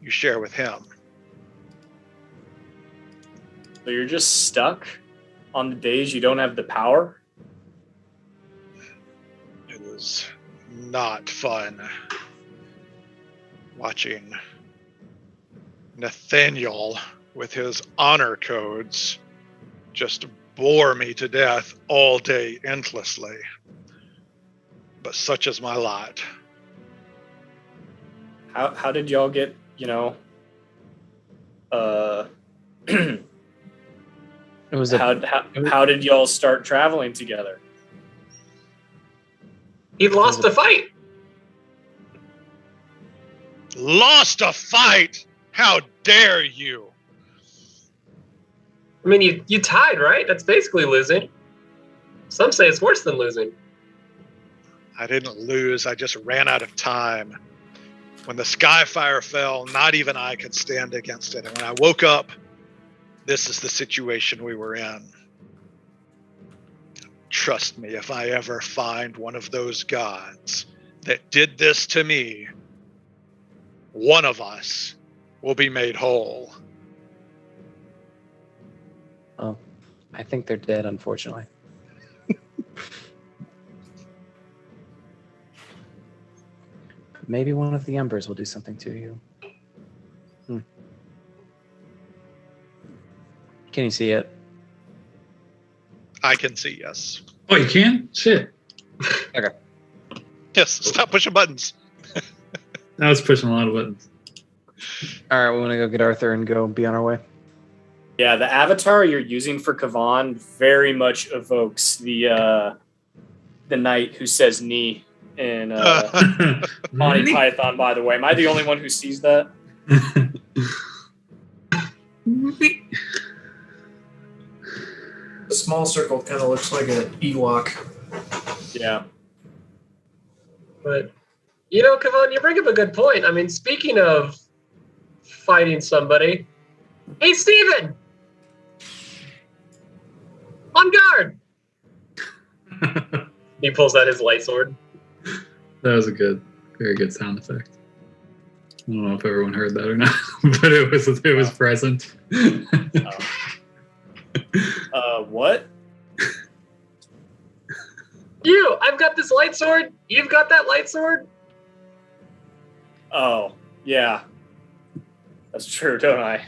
you share with him. So you're just stuck on the days you don't have the power? It was not fun watching Nathaniel with his honor codes just bore me to death all day endlessly. But such is my lot. How did y'all get, It was a how did y'all start traveling together? He lost a fight. Lost a fight? How dare you? I mean, you tied, right? That's basically losing. Some say it's worse than losing. I didn't lose, I just ran out of time. When the Skyfire fell, not even I could stand against it. And when I woke up, this is the situation we were in. Trust me, if I ever find one of those gods that did this to me, one of us will be made whole. Oh, I think they're dead, unfortunately. Maybe one of the embers will do something to you. Can you see it? I can see, yes. Oh, you can? Shit. Okay. Yes, stop pushing buttons. I was pushing a lot of buttons. All right, we want to go get Arthur and go be on our way. Yeah, the avatar you're using for Kavan very much evokes the knight who says "knee" in Monty Python. By the way, am I the only one who sees that? The small circle kind of looks like an Ewok. Yeah. But, Kavan, you bring up a good point. I mean, speaking of fighting somebody, hey, Steven! On guard! He pulls out his light sword. That was a very good sound effect. I don't know if everyone heard that or not, but it was present. What? I've got this light sword. You've got that light sword. Oh, yeah. That's true, don't I?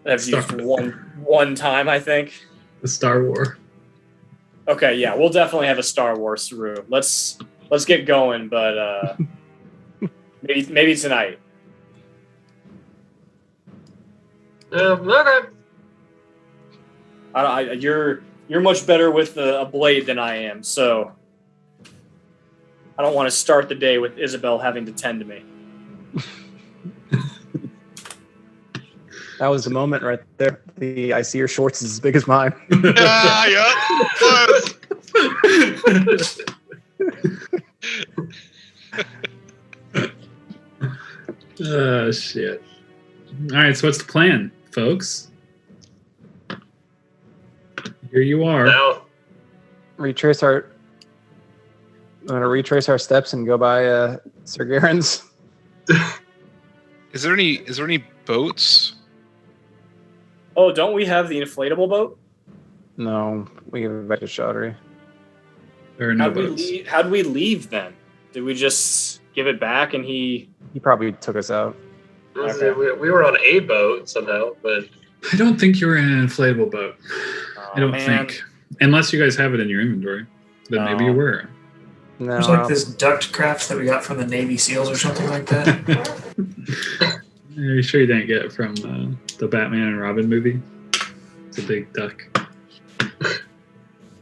I've used one time, I think. The Star War. Okay, yeah, we'll definitely have a Star Wars through. Let's get going, but maybe tonight. Okay. You're much better with a blade than I am, so I don't want to start the day with Isabel having to tend to me. That was the moment right there. I see your shorts is as big as mine. Yeah. Oh, shit. All right, so what's the plan, folks? Here you are. Now, I'm gonna retrace our steps and go by Sir Garen's. Is there any boats? Oh, don't we have the inflatable boat? No, we give it back to Chaudhry. There are no boats. How'd we leave then? Did we just give it back and he probably took us out. Okay. we were on a boat somehow, but I don't think you were in an inflatable boat. Oh, I don't man. think. Unless you guys have it in your inventory. Then maybe you were. No, There's like this duct craft that we got from the Navy SEALs or something like that. Are you sure you didn't get it from the Batman and Robin movie? It's a big duck.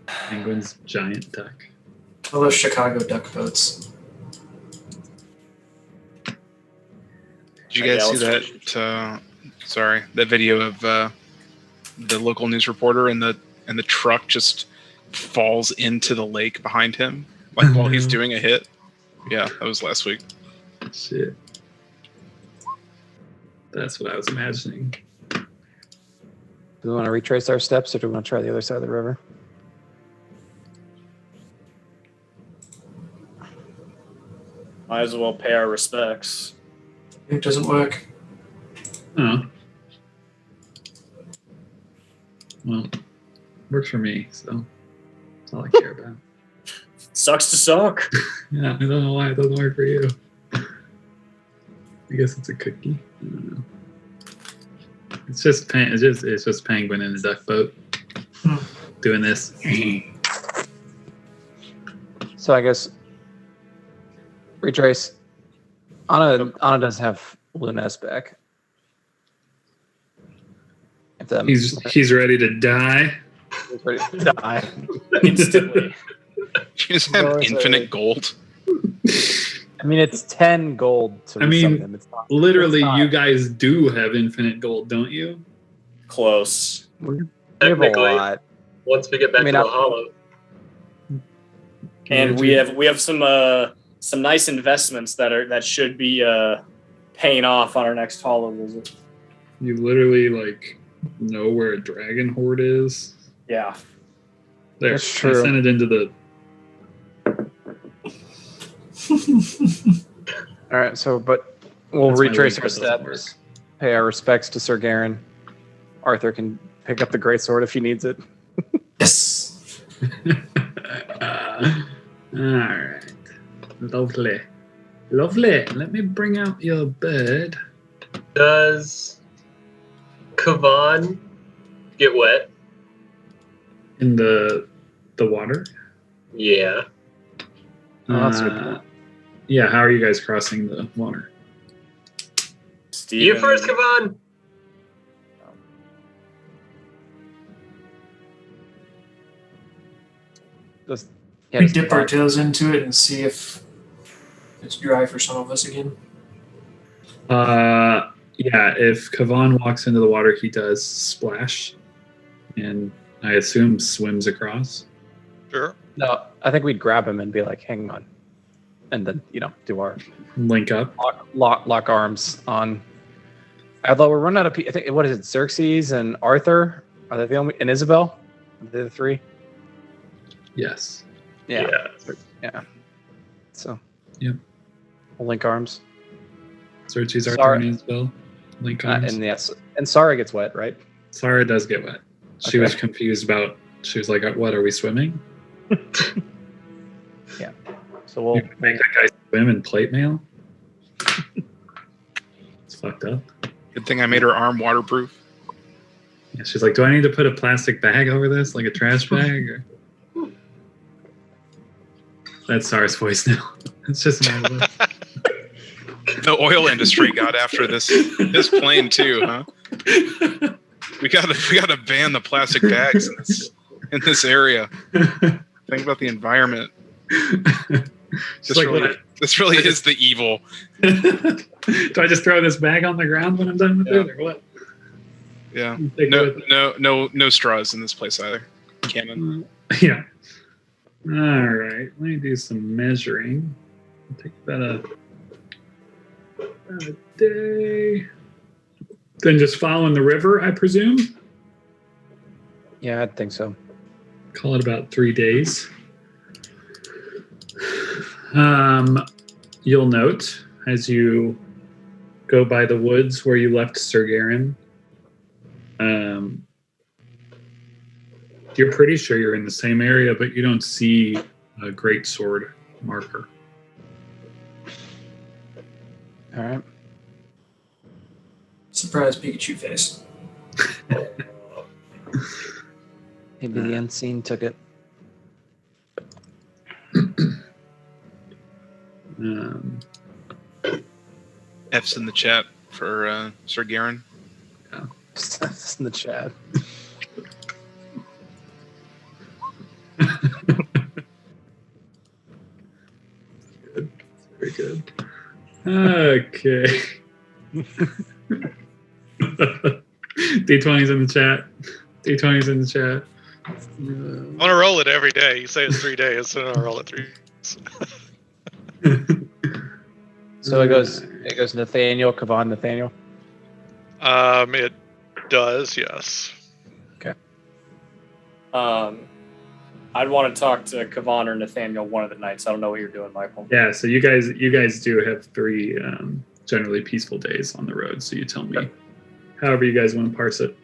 Penguin's giant duck. All those Chicago duck boats. Did you guys see that? That video of the local news reporter and the truck just falls into the lake behind him, like while he's doing a hit. Yeah, that was last week. Shit. That's what I was imagining. Do we want to retrace our steps, or do we want to try the other side of the river? Might as well pay our respects. It doesn't work. Oh. Well, works for me, so that's all I care about. Sucks to suck. Yeah, I don't know why it doesn't work for you. I guess it's a cookie. I don't know. It's just Penguin in a duck boat doing this. So I guess retrace. Anna does have Lunes back. If that He's ready to die. he's ready to die. Instantly. You just have infinite gold. I mean, it's 10 gold to resummon him. It's not, Literally, it's not, you guys do have infinite gold, don't you? Close. we have a Technically. lot. Once we get back I mean, to the hollow. And we have some nice investments that should be paying off on our next hollow visit. You literally know where a dragon horde is. Yeah. There, That's true. I sent it into the. All right, so but we'll That's my retrace link, our that doesn't steps. Pay our respects to Sir Garen. Arthur can pick up the greatsword if he needs it. Yes. All right. Lovely. Let me bring out your bird. Does Kavan get wet? In the water. Yeah. Oh, that's a good point. Yeah. How are you guys crossing the water? Steven, You first, Kavan. Does, We dip our toes into it and see if it's dry for some of us again. Yeah. If Kavan walks into the water, he does splash, and I assume swims across. Sure. No, I think we'd grab him and be like, "Hang on," and then do our Link up. lock arms on. Although we're running out of people. I think what is it? Xerxes and Arthur are they the only? And Isabel, are they the three? Yes. Yeah. So. Yep. We'll link arms. Xerxes, Arthur, Sorry. and Isabel. Link arms. And yes, and Sarah gets wet, right? Sarah does get wet. She Okay. was confused about. She was like, "What are we swimming?" Yeah. So we'll You can make that guy swim in plate mail. It's fucked up. Good thing I made her arm waterproof. Yeah, she's like, "Do I need to put a plastic bag over this, like a trash bag?" Or... That's Sarah's voice now. It's just my voice. The oil industry got after this plane too, huh? We gotta ban the plastic bags in this area. Think about the environment. She's like, This really is the evil. Do I just throw this bag on the ground when I'm done with it, or what? Yeah. Take it with me. No straws in this place either. Canon. Yeah. All right. Let me do some measuring. It'll take about a day. Then just following the river, I presume. Yeah, I think so. Call it about 3 days. You'll note as you go by the woods where you left Sir Garen, you're pretty sure you're in the same area, but you don't see a great sword marker. All right. Surprise Pikachu face. Maybe the unseen took it. F's in the chat for Sir Garen. It's in the chat. Good. Very good. Okay. D20's in the chat. D20's in the chat. I'm gonna roll it every day. You say it's 3 days, so I'll roll it 3 days. So it goes Nathaniel, Kavan, Nathaniel. It does, yes. Okay. I'd want to talk to Kavan or Nathaniel one of the nights. I don't know what you're doing, Michael. Yeah, so you guys do have 3 generally peaceful days on the road. So you tell me, however you guys want to parse it.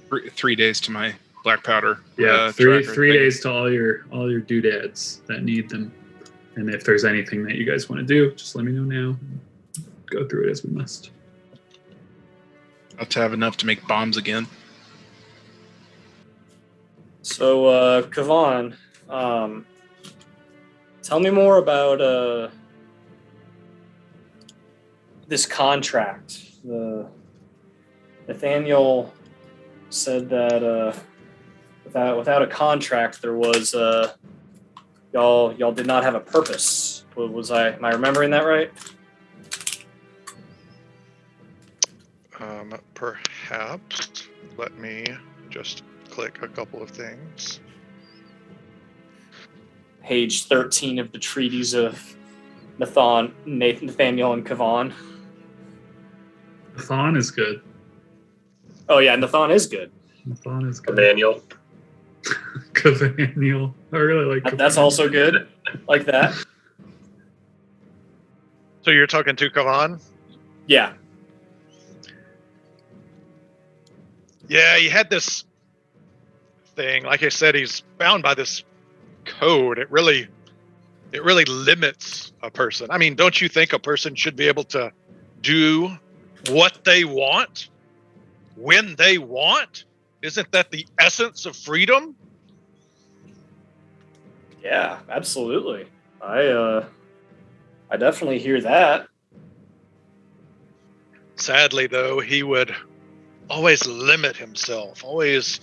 3 days to my black powder. Yeah, tracker three thing. days to all your doodads that need them. And if there's anything that you guys want to do, just let me know now. Go through it as we must. I'll have to have enough to make bombs again. So, Kavan, tell me more about this contract. Nathaniel said that without a contract, there was y'all did not have a purpose. Am I remembering that right? Perhaps. Let me just click a couple of things. Page 13 of the treaties of Nathaniel and Kavan. Nathan is good. Oh yeah, Nathan is good. Nathan is good. Manual. Cavaniel. I really like That's Cavaniel. also good. Like that. So you're talking to Kavan? Yeah. Yeah, he had this thing. Like I said, he's bound by this code. It really limits a person. I mean, don't you think a person should be able to do what they want when they want? Isn't that the essence of freedom? Yeah, absolutely. I definitely hear that. Sadly, though, he would always limit himself, always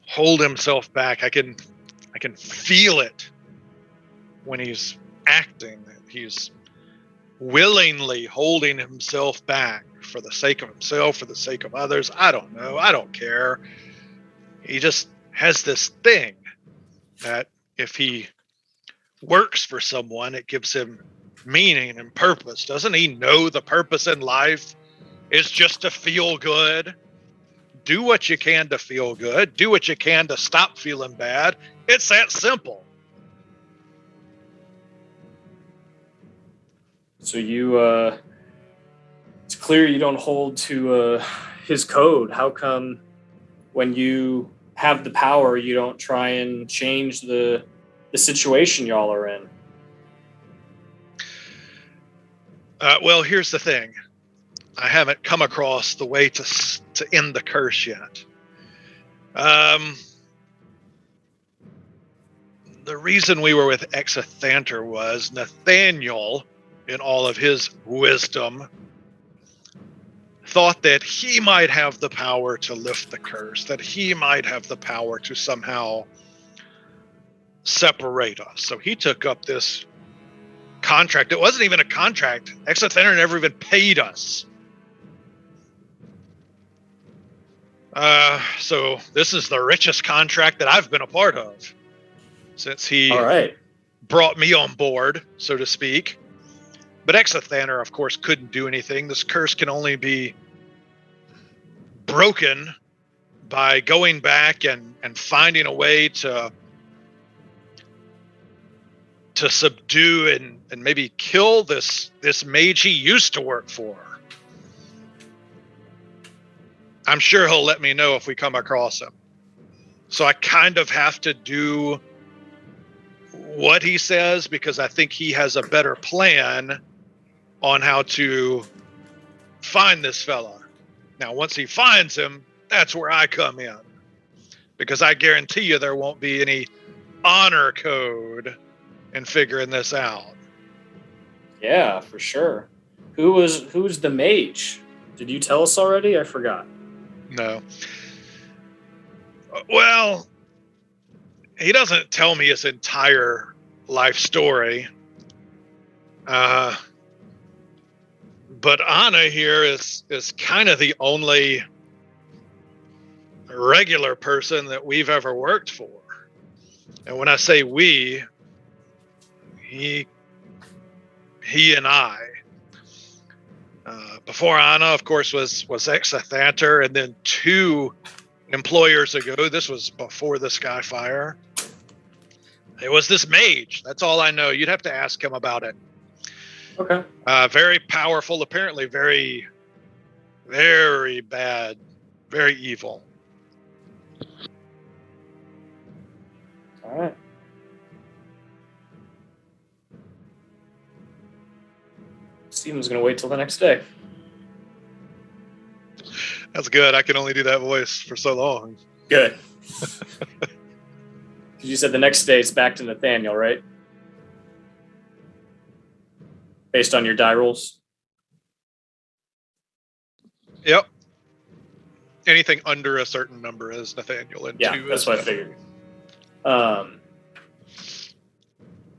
hold himself back. I can feel it when he's acting. He's willingly holding himself back for the sake of himself, for the sake of others. I don't know. I don't care. He just has this thing that if he works for someone, it gives him meaning and purpose. Doesn't he know the purpose in life is just to feel good? Do what you can to feel good. Do what you can to stop feeling bad. It's that simple. So it's clear you don't hold to his code. How come when you have the power, you don't try and change the situation y'all are in? Well, here's the thing. I haven't come across the way to end the curse yet. The reason we were with Exathanter was Nathaniel, in all of his wisdom, thought that he might have the power to lift the curse, that he might have the power to somehow separate us. So he took up this contract. It wasn't even a contract. Exathanter never even paid us. So this is the richest contract that I've been a part of since he brought me on board, so to speak. But Exathanter, of course, couldn't do anything. This curse can only be broken by going back and finding a way to subdue and maybe kill this mage he used to work for. I'm sure he'll let me know if we come across him. So I kind of have to do what he says because I think he has a better plan on how to find this fella. Now, once he finds him, that's where I come in. Because I guarantee you there won't be any honor code in figuring this out. Yeah, for sure. Who's the mage? Did you tell us already? I forgot. No. Well, he doesn't tell me his entire life story. But Anna here is kind of the only regular person that we've ever worked for. And when I say we, he and I. Before Anna, of course, was Exathanter, and then 2 employers ago, this was before the Skyfire, It was this mage. That's all I know. You'd have to ask him about it. Okay. Very powerful, apparently very, very bad, very evil. All right. Steven's gonna wait till the next day. That's good. I can only do that voice for so long. Good. Because you said the next day it's back to Nathaniel, right? Based on your die rolls? Yep. Anything under a certain number is Nathaniel, and Yeah, 2 that's is what I Nathaniel. figured.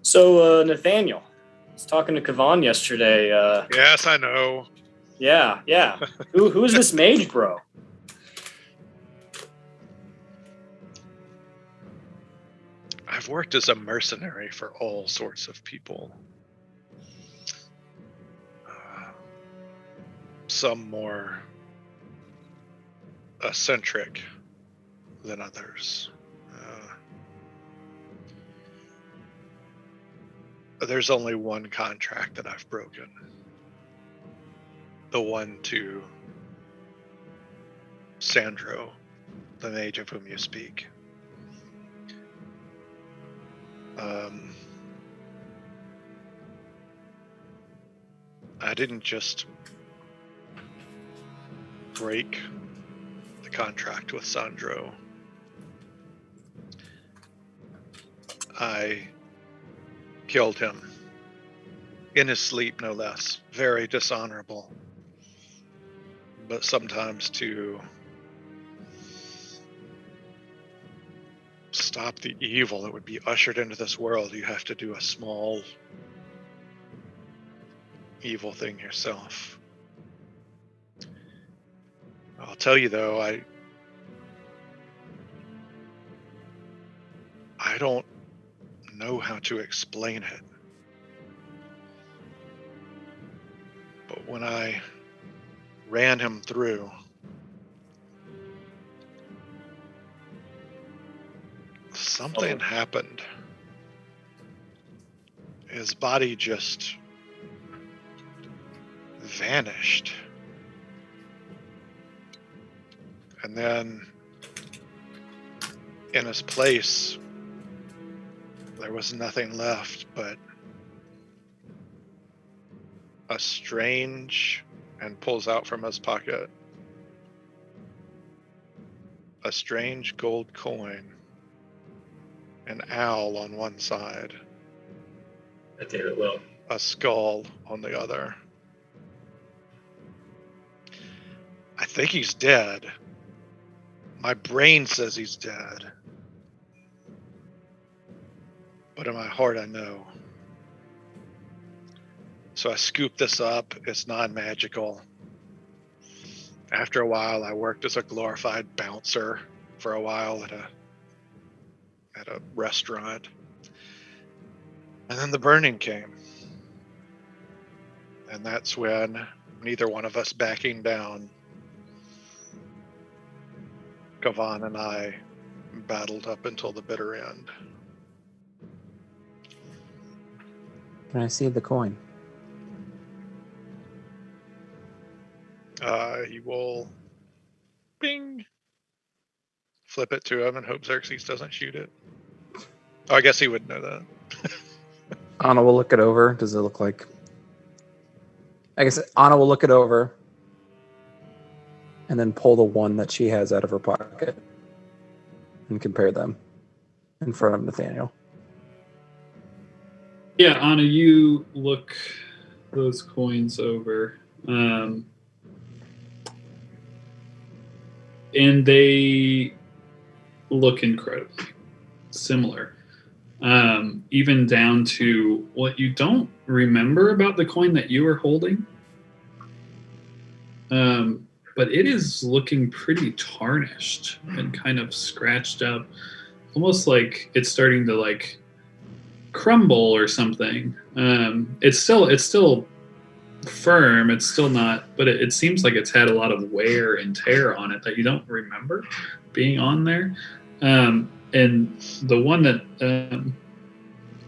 So Nathaniel, I was talking to Kavan yesterday. Yes, I know. Yeah. Who is this mage bro? I've worked as a mercenary for all sorts of people. Some more eccentric than others. There's only one contract that I've broken. The one to Sandro, the mage of whom you speak. I didn't just break the contract with Sandro. I killed him in his sleep, no less. Very dishonorable. But sometimes to stop the evil that would be ushered into this world, you have to do a small evil thing yourself. I'll tell you though, I don't know how to explain it. But when I ran him through, something happened. His body just vanished. And then in his place, there was nothing left but a strange, and pulls out from his pocket a strange gold coin, an owl on one side, I take it well. a skull on the other. I think he's dead. My brain says he's dead. But in my heart, I know. So I scoop this up. It's non-magical. After a while, I worked as a glorified bouncer for a while at a restaurant. And then the burning came. And that's when neither one of us backing down, Kavan and I battled up until the bitter end. Can I see the coin? He will bing, flip it to him and hope Xerxes doesn't shoot it. Oh, I guess he would know that. Anna will look it over. Does it look like... I guess Anna will look it over and then pull the one that she has out of her pocket and compare them in front of Nathaniel. Yeah, Anna, you look those coins over. And they look incredibly similar. Even down to what you don't remember about the coin that you were holding. But it is looking pretty tarnished and kind of scratched up. Almost like it's starting to like crumble or something. It's still firm. It's still not, but it seems like it's had a lot of wear and tear on it that you don't remember being on there. And the one that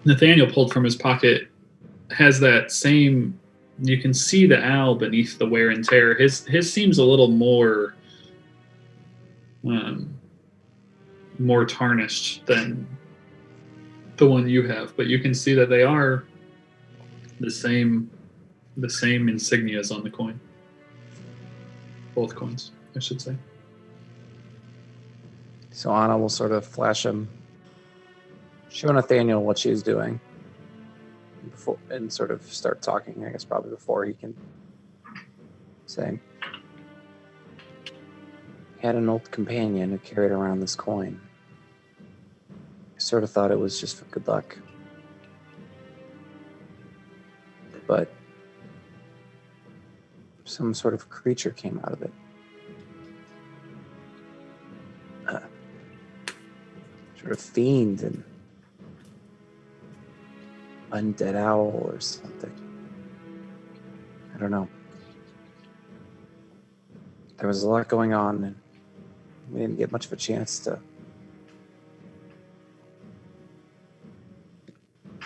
Nathaniel pulled from his pocket has that same. You can see the owl beneath the wear and tear. His seems a little more more tarnished than the one you have, but you can see that they are the same insignias on the coin. Both coins, I should say. So Anna will sort of flash him, show Nathaniel what she's doing, and sort of start talking, I guess probably before he can say. He had an old companion who carried around this coin. I sort of thought it was just for good luck. But some sort of creature came out of it. Sort of fiend and undead owl or something. I don't know. There was a lot going on, and we didn't get much of a chance to.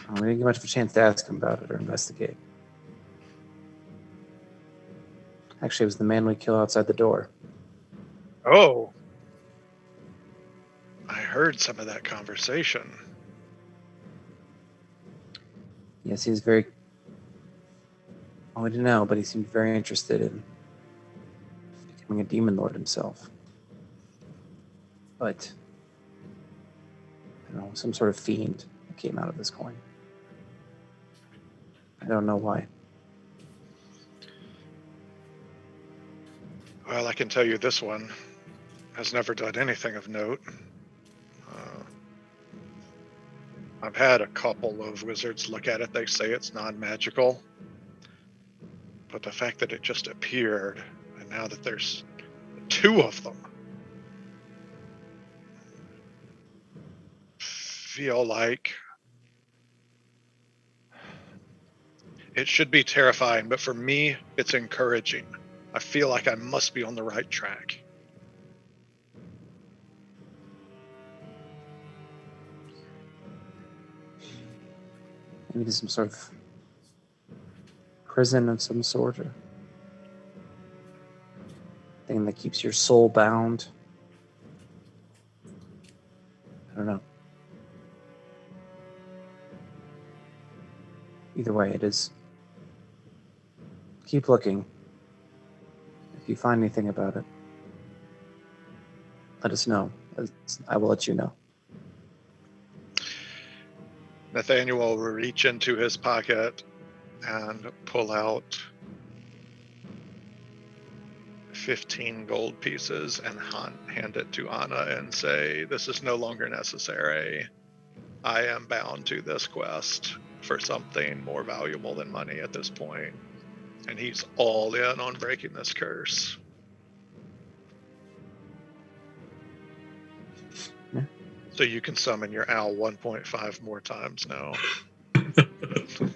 We didn't get much of a chance to ask him about it or investigate. Actually, it was the man we killed outside the door. Oh. I heard some of that conversation. Yes, he was very. Oh, I didn't know, but he seemed very interested in becoming a demon lord himself. But I don't know, some sort of fiend that came out of this coin. I don't know why. Well, I can tell you this one has never done anything of note. I've had a couple of wizards look at it. They say it's non-magical. But the fact that it just appeared, and now that there's 2 of them, feel like it should be terrifying, but for me, it's encouraging. I feel like I must be on the right track. Maybe some sort of prison of some sort, or thing that keeps your soul bound. I don't know. Either way, it is. Keep looking. If you find anything about it, let us know. I will let you know. Nathaniel will reach into his pocket and pull out 15 gold pieces and hand it to Anna and say, "This is no longer necessary. I am bound to this quest for something more valuable than money at this point." And he's all in on breaking this curse. Yeah. So you can summon your owl 1.5 more times now.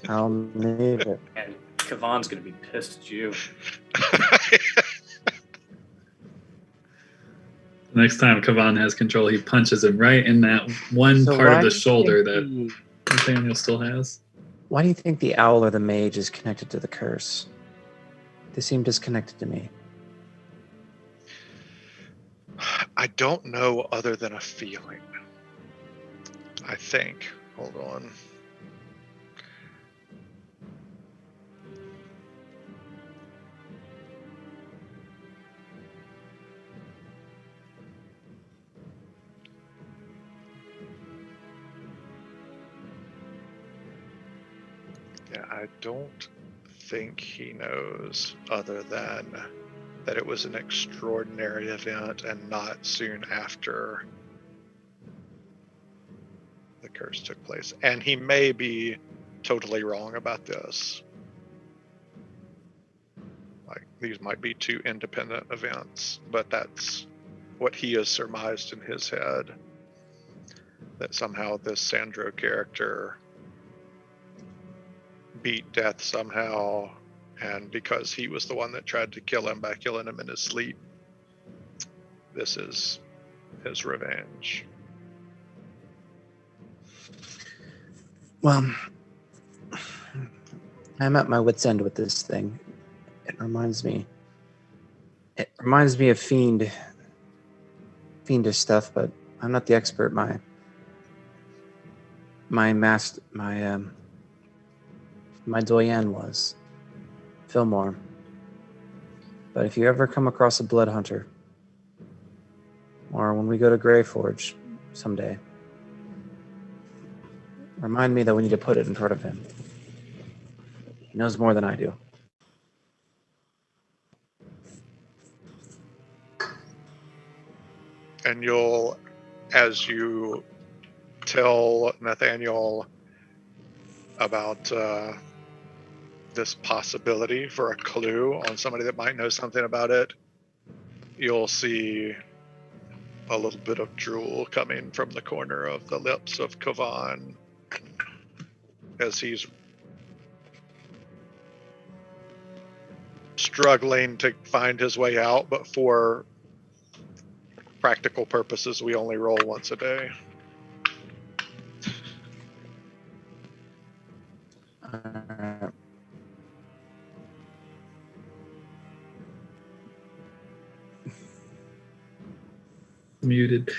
I'll need it. And Kavan's gonna be pissed at you. Next time Kavan has control, he punches him right in that one So part of why the do you shoulder think that Nathaniel still has. Why do you think the owl or the mage is connected to the curse? They seem disconnected to me. I don't know other than a feeling. I think. Hold on. Yeah, I don't think he knows other than that it was an extraordinary event and not soon after the curse took place. And he may be totally wrong about this. Like, these might be 2 independent events, but that's what he has surmised in his head. That somehow this Sandro character beat death somehow, and because he was the one that tried to kill him by killing him in his sleep, this is his revenge. Well, I'm at my wit's end with this thing. It reminds me of fiendish stuff, but I'm not the expert. My doyen was Fillmore. But if you ever come across a blood hunter, or when we go to Greyforge someday, remind me that we need to put it in front of him. He knows more than I do. And you'll, as you tell Nathaniel about this possibility for a clue on somebody that might know something about it, you'll see a little bit of drool coming from the corner of the lips of Kavan as he's struggling to find his way out, but for practical purposes, we only roll once a day. Muted.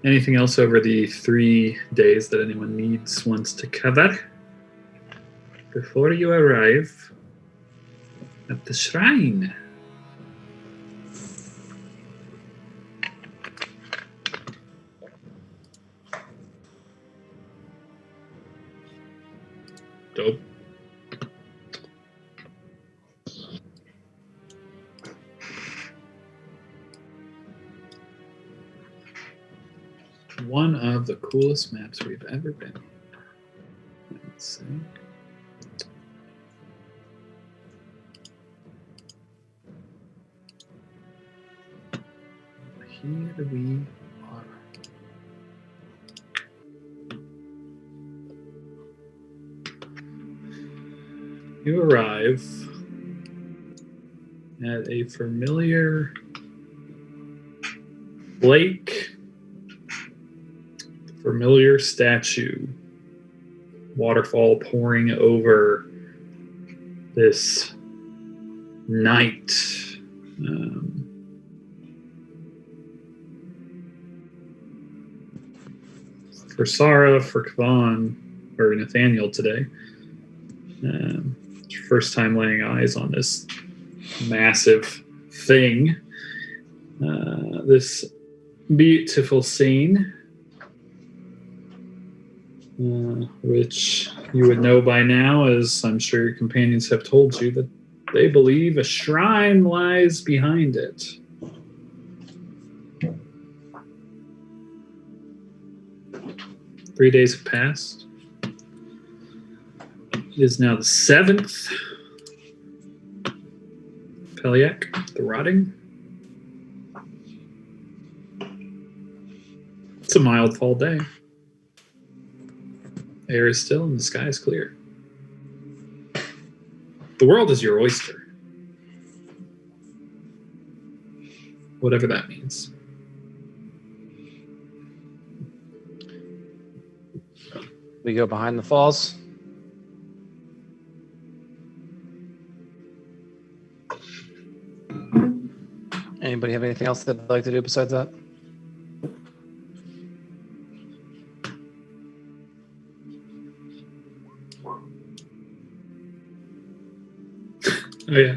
Anything else over the 3 days that anyone wants to cover before you arrive at the shrine? Dope. One of the coolest maps we've ever been. Let's see. Here we are. You arrive at a familiar lake. Familiar statue, waterfall pouring over this night. For Sarah, for Kavan, or Nathaniel today, it's your first time laying eyes on this massive thing, this beautiful scene. Which you would know by now, as I'm sure your companions have told you, that they believe a shrine lies behind it. Three days have passed. It is now the 7th. Peliak, the Rotting. It's a mild fall day. Air is still and the sky is clear. The world is your oyster. Whatever that means. We go behind the falls. Anybody have anything else they'd like to do besides that? Oh yeah.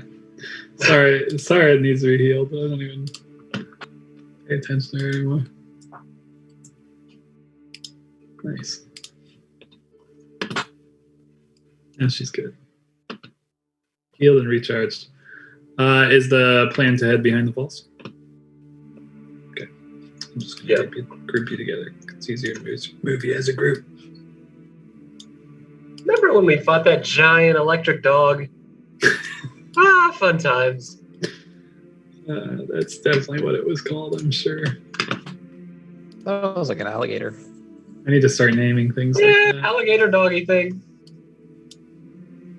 Sorry it needs to be healed, but I don't even pay attention to her anymore. Nice. Now she's good. Healed and recharged. Is the plan to head behind the falls? Okay. I'm just going to group you together. It's easier to move you as a group. Remember when we fought that giant electric dog? Fun times. That's definitely what it was called, I'm sure. That was like an alligator. I need to start naming things like that. Alligator doggy thing.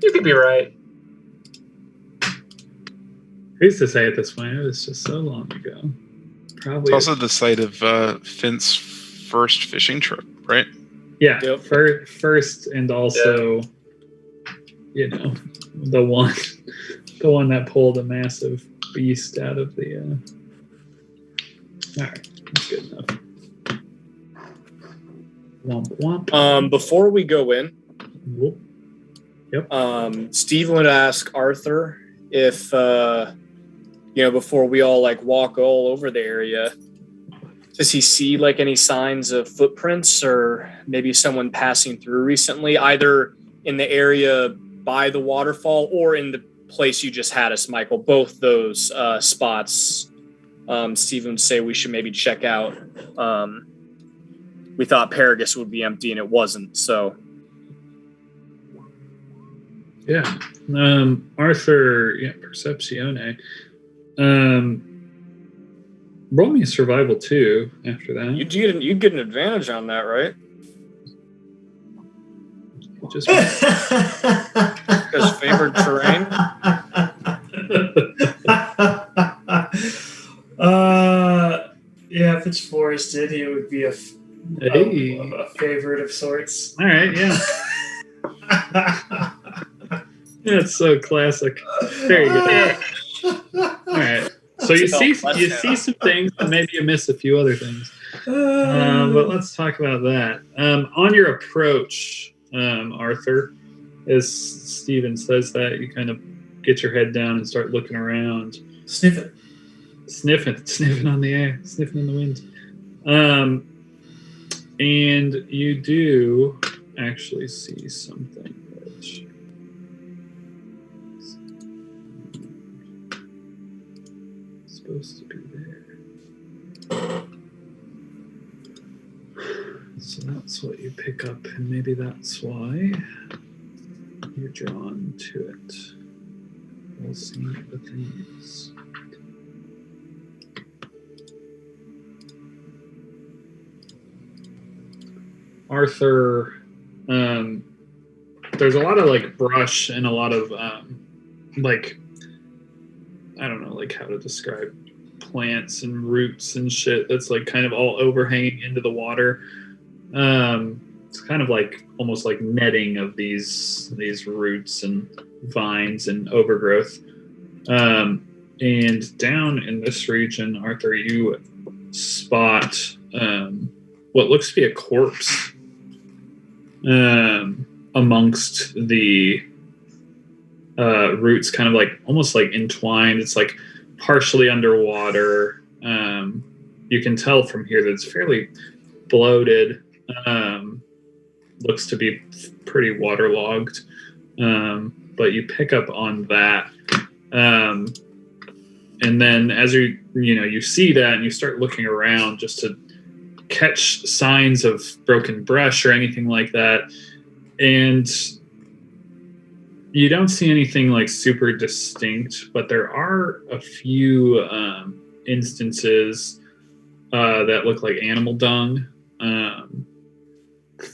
You could be right. I used to say it this way. It was just so long ago. Probably. It's also the site of Finn's first fishing trip, right? Yeah, Yep. first and also, you know, the one that pulled a massive beast out of the. All right, that's good enough. Womp womp. Before we go in, Whoop. Yep. Steve would ask Arthur if before we all like walk all over the area, does he see like any signs of footprints or maybe someone passing through recently, either in the area by the waterfall or in the place you just had us, Michael? Both those spots, Stephen would say we should maybe check out. We thought Paragus would be empty and it wasn't, so. Yeah. Arthur, Perceptione. Roll me a survival too after that. You'd get an advantage on that, right? Just because favored terrain. Yeah, if it's forested, it would be a favorite of sorts. All right, yeah. That's so classic. There you go. All right. So you see some things, and maybe you miss a few other things. But let's talk about that. On your approach, Arthur, as Steven says that, you kind of get your head down and start looking around. Sniffing on the air, sniffing in the wind. And you do actually see something which is supposed to be there. So that's what you pick up, and maybe that's why you're drawn to it. We'll see what the thing is. Arthur, there's a lot of like brush and a lot of like, I don't know, like how to describe plants and roots and shit that's like kind of all overhanging into the water. It's kind of like almost like netting of these roots and vines and overgrowth. And down in this region, Arthur, you spot what looks to be a corpse amongst the roots, kind of like almost like entwined. It's like partially underwater. You can tell from here that it's fairly bloated. Looks to be pretty waterlogged. But you pick up on that. And then as you see that and you start looking around just to catch signs of broken brush or anything like that, and you don't see anything like super distinct, but there are a few instances that look like animal dung,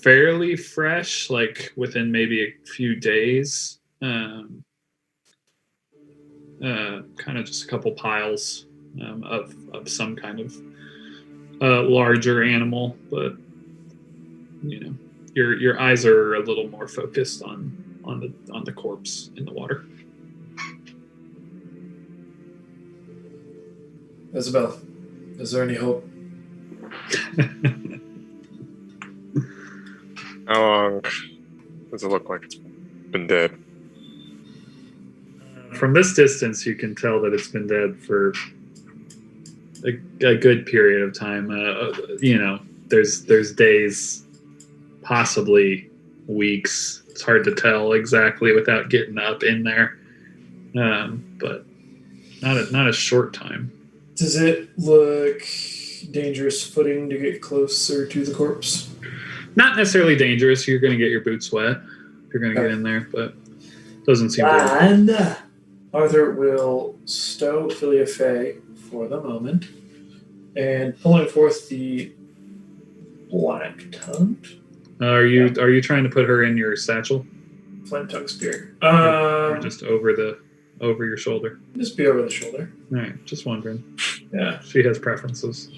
fairly fresh, like within maybe a few days. Kind of just a couple piles of some kind of larger animal, but your eyes are a little more focused on the corpse in the water. Isabel, is there any hope? How long does it look like it's been dead? From this distance, you can tell that it's been dead for a good period of time. There's days, possibly weeks. It's hard to tell exactly without getting up in there, but not a short time. Does it look dangerous footing to get closer to the corpse? Not necessarily dangerous. You're going to get your boots wet if you're going to get in there, but doesn't seem. And Arthur will stow Philia Faye for the moment, and pulling forth the black tongue. Are you trying to put her in your satchel? Flame tongue spear. Or just over your shoulder? Just be over the shoulder. All right, just wondering. Yeah, she has preferences.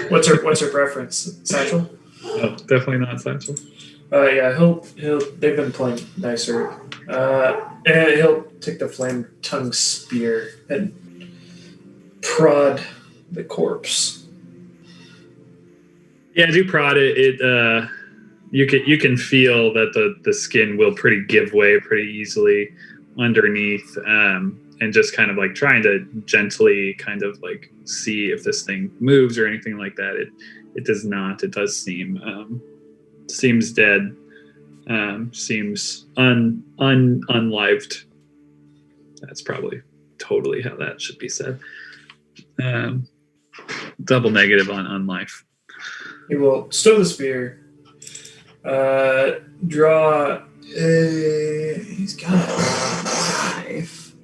What's her preference? Satchel. Oh, definitely not Satchel. Yeah, he'll. They've been playing nicer. And he'll take the flame tongue spear and prod the corpse. Yeah, do prod it. You can feel that the skin will pretty give way pretty easily underneath, and just kind of like trying to gently kind of like see if this thing moves or anything like that. It does not. It does seems dead. Seems unlived. That's probably totally how that should be said. Double negative on unlife. He will stow the spear. Draw. He's got a knife.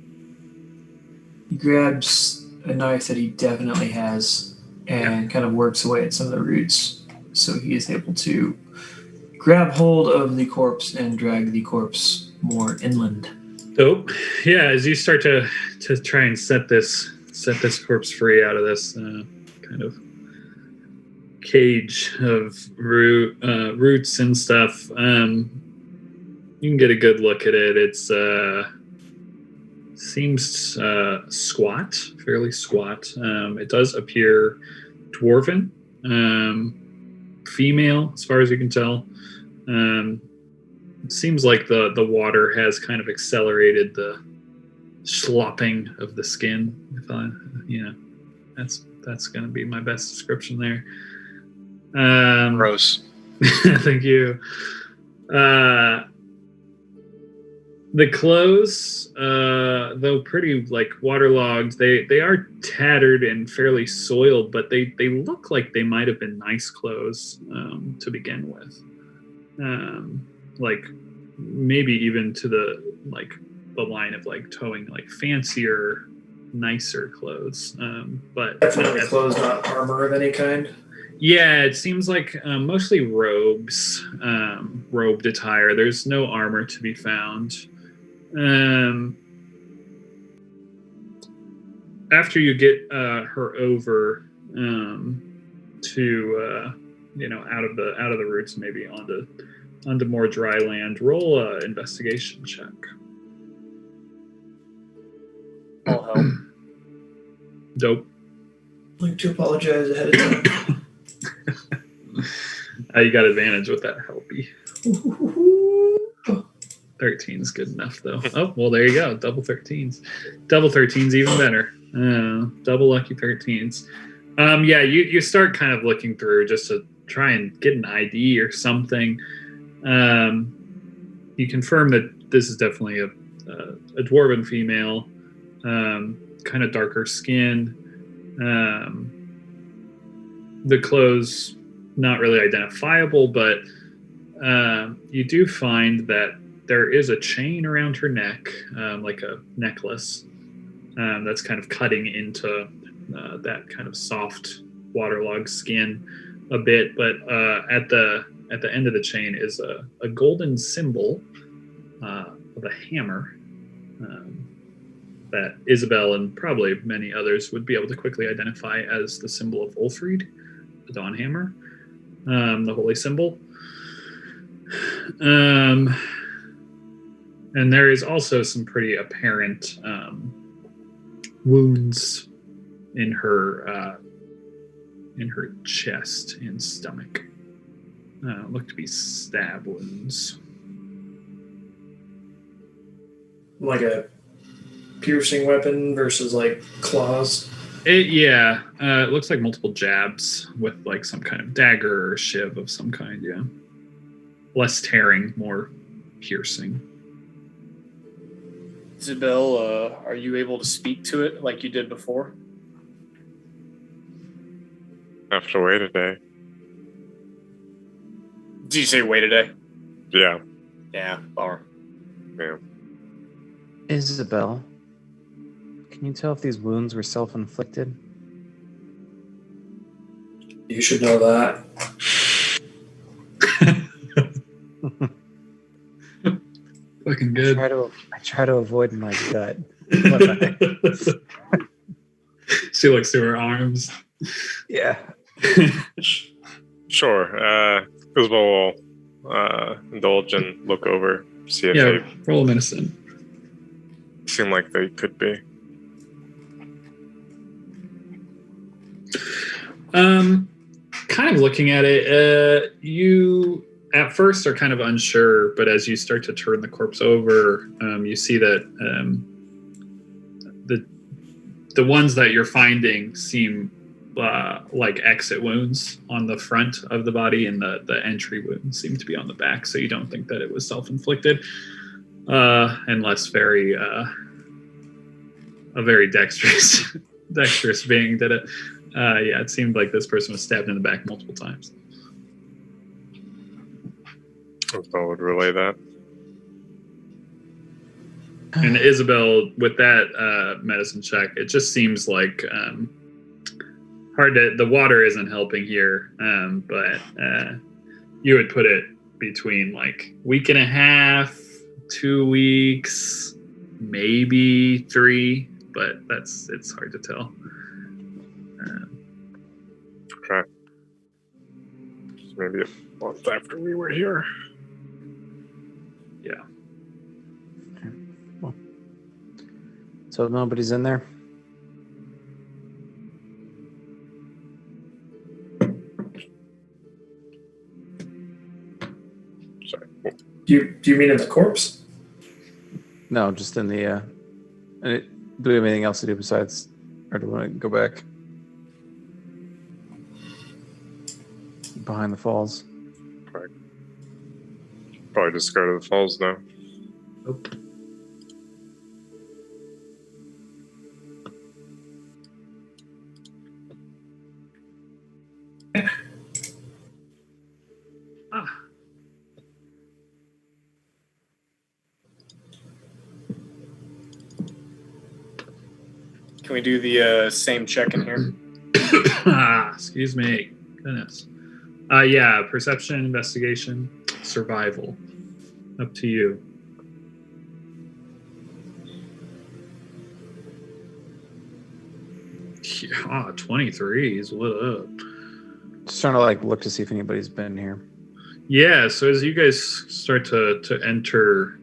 He grabs a knife that he definitely has and kind of works away at some of the roots, so he is able to grab hold of the corpse and drag the corpse more inland. Dope. Yeah, as you start to try and set this corpse free out of this kind of cage of roots and stuff, you can get a good look at it. It's seems squat, fairly squat. It does appear dwarven, female as far as you can tell. It seems like the water has kind of accelerated the slopping of the skin. If I, that's going to be my best description there. Gross. Thank you. The clothes, though pretty like waterlogged, they are tattered and fairly soiled, but they look like they might have been nice clothes to begin with. Like maybe even to the line of like towing like fancier, nicer clothes. But Definitely clothes, not armor of any kind. Yeah, it seems like mostly robes, robed attire. There's no armor to be found. After you get her over to out of the roots, maybe onto more dry land, roll a investigation check. I'll help. Dope. I'd like to apologize ahead of time. You got advantage with that helpy. 13 is good enough, though. Oh, well, there you go. Double 13s. Double 13s, even better. Double lucky 13s. Yeah, you start kind of looking through just to try and get an ID or something. You confirm that this is definitely a dwarven female, kind of darker skin. The clothes, not really identifiable, but you do find that there is a chain around her neck, like a necklace, that's kind of cutting into that kind of soft waterlogged skin a bit. But at the end of the chain is a golden symbol of a hammer that Isabel and probably many others would be able to quickly identify as the symbol of Ulfried, the Dawn Hammer, the holy symbol. And there is also some pretty apparent wounds in her chest and stomach. Look to be stab wounds. Like a piercing weapon versus like claws. It looks like multiple jabs with like some kind of dagger or shiv of some kind. Yeah, less tearing, more piercing. Isabel, are you able to speak to it like you did before? Have to wait a day. Did you say wait a day? Yeah. Yeah, bummer. Yeah. Isabel, can you tell if these wounds were self-inflicted? You should know that. Fucking good. I try to avoid my gut. She looks to her arms. Yeah. Sure. Isabel will indulge and look over, see if Yeah, they roll a medicine. seem like they could be. Kind of looking at it, you at first are kind of unsure, but as you start to turn the corpse over, you see that the ones that you're finding seem like exit wounds on the front of the body, and the entry wounds seem to be on the back. So you don't think that it was self-inflicted, unless a very dexterous being did it. Yeah, it seemed like this person was stabbed in the back multiple times. Isabel would relay that. And Isabel, with that medicine check, it just seems like hard to. The water isn't helping here, but you would put it between like week and a half, 2 weeks, maybe 3, but it's hard to tell. Okay. Maybe a month after we were here. Yeah. Well, so nobody's in there? Sorry. Do you mean in the corpse? No, just in the... do we have anything else to do besides... Or do we want to go back? Behind the falls. Probably just go to the falls now. Nope. Can we do the same check in here? Excuse me. Goodness. Yeah, perception, investigation, survival. Up to you. Yeah, 23s. What up? Just trying to like look to see if anybody's been here. Yeah, so as you guys start to enter,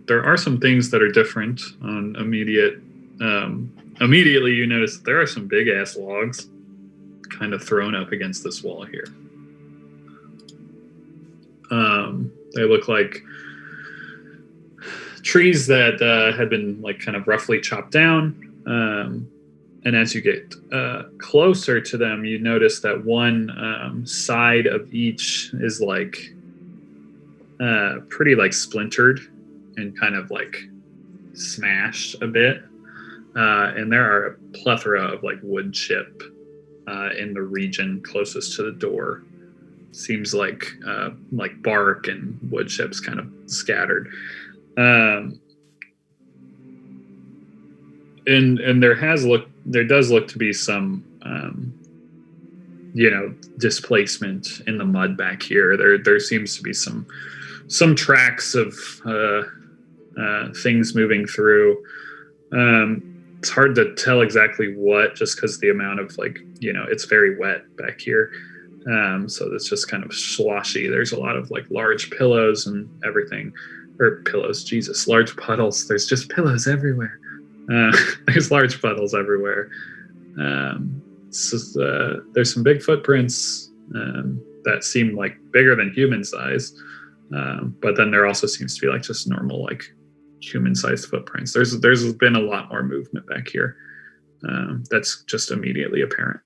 there are some things that are different on immediate. Immediately you notice that there are some big ass logs kind of thrown up against this wall here. They look like trees that had been like kind of roughly chopped down. And as you get closer to them, you notice that one side of each is like pretty like splintered and kind of like smashed a bit. And there are a plethora of like wood chip in the region closest to the door. Seems like bark and wood chips kind of scattered. And there does look to be some displacement in the mud back here. There seems to be some tracks of things moving through. It's hard to tell exactly what, just because the amount of it's very wet back here. So it's just kind of sloshy. There's a lot of like large pillows and everything, or pillows, Jesus, large puddles. There's just pillows everywhere. There's large puddles everywhere. There's some big footprints that seem like bigger than human size. But then there also seems to be like just normal like human-sized footprints. There's been a lot more movement back here. That's just immediately apparent.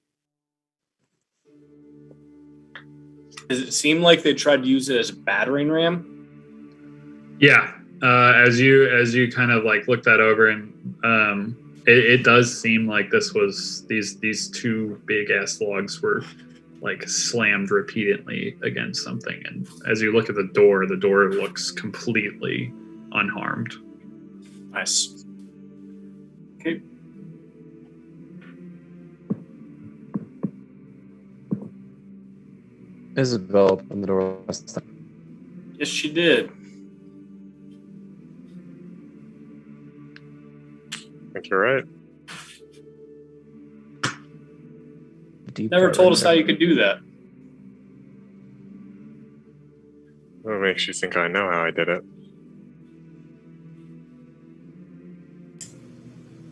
Does it seem like they tried to use it as a battering ram? Yeah. As you kind of like look that over, and it does seem like this was these two big ass logs were like slammed repeatedly against something. And as you look at the door looks completely unharmed. Nice. Okay. Isabel opened the door last time. Yes, she did. I think you're right. Deep Never told us how you could do that. What makes you think I know how I did it?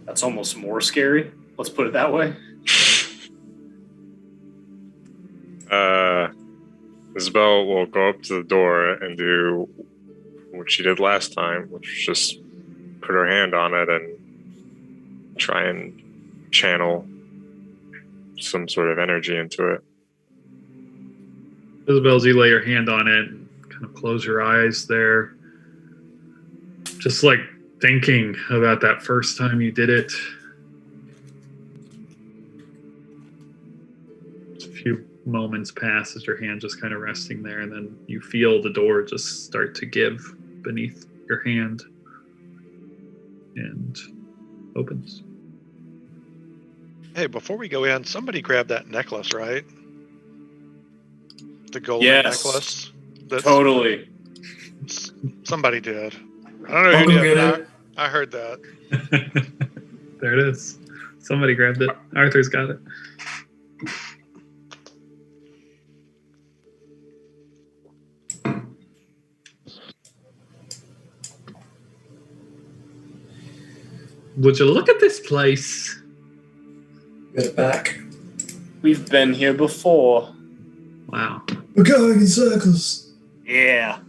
That's almost more scary. Let's put it that way. Isabel will go up to the door and do what she did last time, which was just put her hand on it and try and channel some sort of energy into it. Isabel, as you lay your hand on it, kind of close your eyes there. Just like thinking about that first time you did it. Just a few moments pass as your hand just kind of resting there, and then you feel the door just start to give beneath your hand and opens. Hey, before we go in, somebody grabbed that necklace, right? The golden Yes. necklace. Totally. Somebody did. I don't know I'll who go did. get it. I heard that. There it is. Somebody grabbed it. Arthur's got it. Would you look at this place? Get it back. We've been here before. Wow. We're going in circles. Yeah.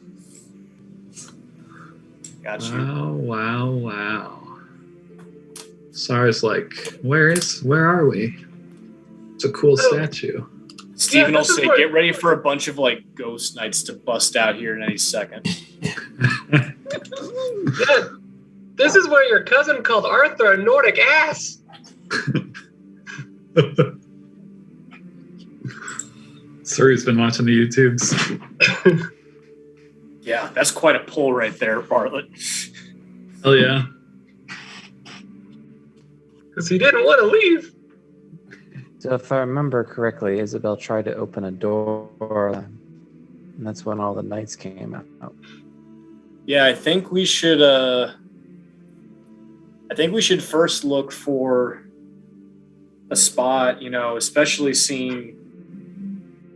Got you. Wow. Sarah's like, where are we? It's a cool statue. Steven Yeah, will this is say, what- get ready for a bunch of like ghost knights to bust out here in any second. Yeah. This is where your cousin called Arthur a Nordic ass. Suri's been watching the YouTubes. Yeah, that's quite a pull right there, Bartlett. Oh yeah. Because he didn't want to leave. So if I remember correctly, Isabel tried to open a door, and that's when all the knights came out. Yeah, I think we should first look for a spot, especially seeing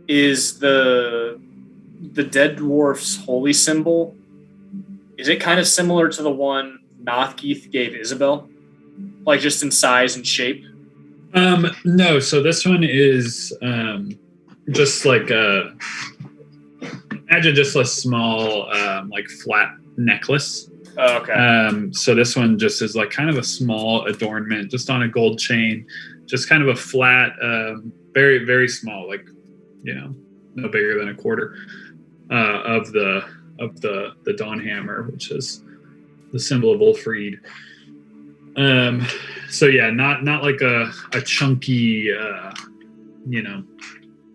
is the dead dwarf's holy symbol, is it kind of similar to the one Nothgeith gave Isabel? Like just in size and shape? No, so this one is just like imagine just a small like flat necklace. Oh, okay. So this one just is like kind of a small adornment, just on a gold chain, just kind of a flat, very, very small, like, no bigger than a quarter of the Dawn Hammer, which is the symbol of Ulfried. So yeah, not like a chunky,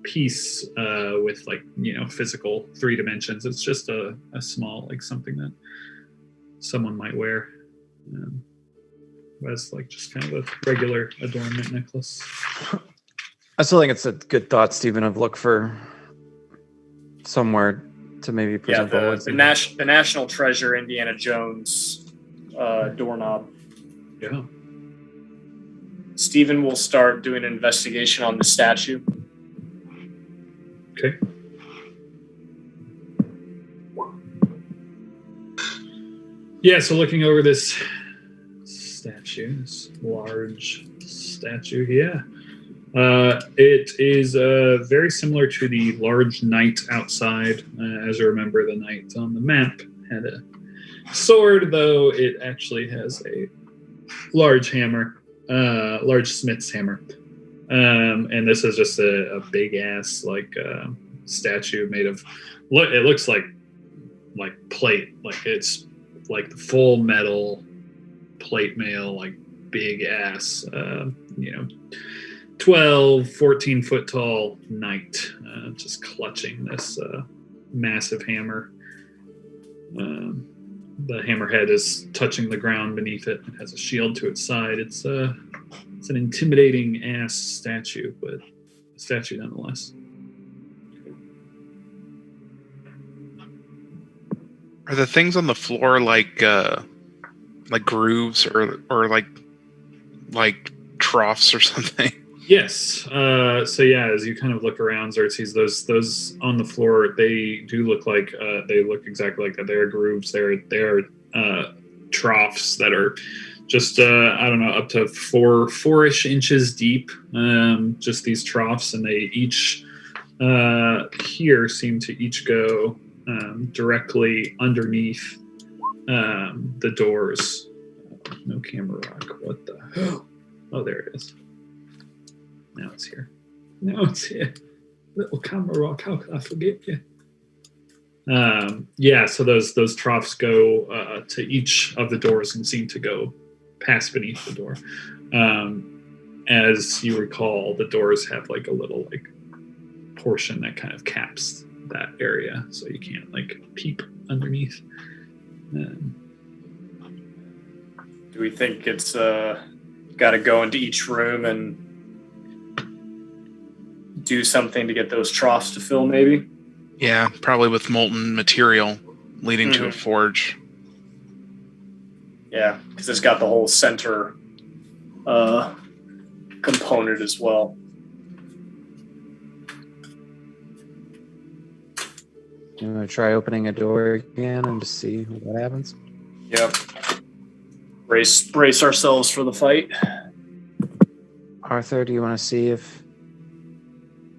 piece with like, physical 3 dimensions. It's just a small, like something that someone might wear as like just kind of a regular adornment necklace. I still think it's a good thought, Stephen, of look for somewhere to maybe present the National Treasure Indiana Jones doorknob. Yeah. Steven will start doing an investigation on the statue. Okay. Yeah, so looking over this statue, this large statue, yeah. It is very similar to the large knight outside. As you remember, the knight on the map had a sword, though it actually has a large hammer, large smith's hammer. And this is just a big ass like statue made of. It looks like plate, like it's like the full metal plate mail, like big ass, 12, 14 foot tall knight, just clutching this massive hammer. The hammerhead is touching the ground beneath it. It has a shield to its side. It's an intimidating ass statue, but a statue nonetheless. Are the things on the floor like grooves or like troughs or something? Yes. So yeah, as you kind of look around, Xerxes, those on the floor, they do look like they look exactly like that. They are grooves. They're troughs that are just I don't know, up to four-ish inches deep. Just these troughs, and they each here seem to each go directly underneath the doors. No camera rock. What the? Oh, there it is. Now it's here. Now it's here. Little camera rock. How could I forget you? Yeah. So those troughs go to each of the doors and seem to go past beneath the door. As you recall, the doors have like a little like portion that kind of caps that area, so you can't like peep underneath. Do we think it's got to go into each room and do something to get those troughs to fill, maybe? Yeah, probably with molten material leading to a forge. Yeah, because it's got the whole center component as well. You want to try opening a door again and just see what happens? Yep. Brace ourselves for the fight. Arthur, do you want to see if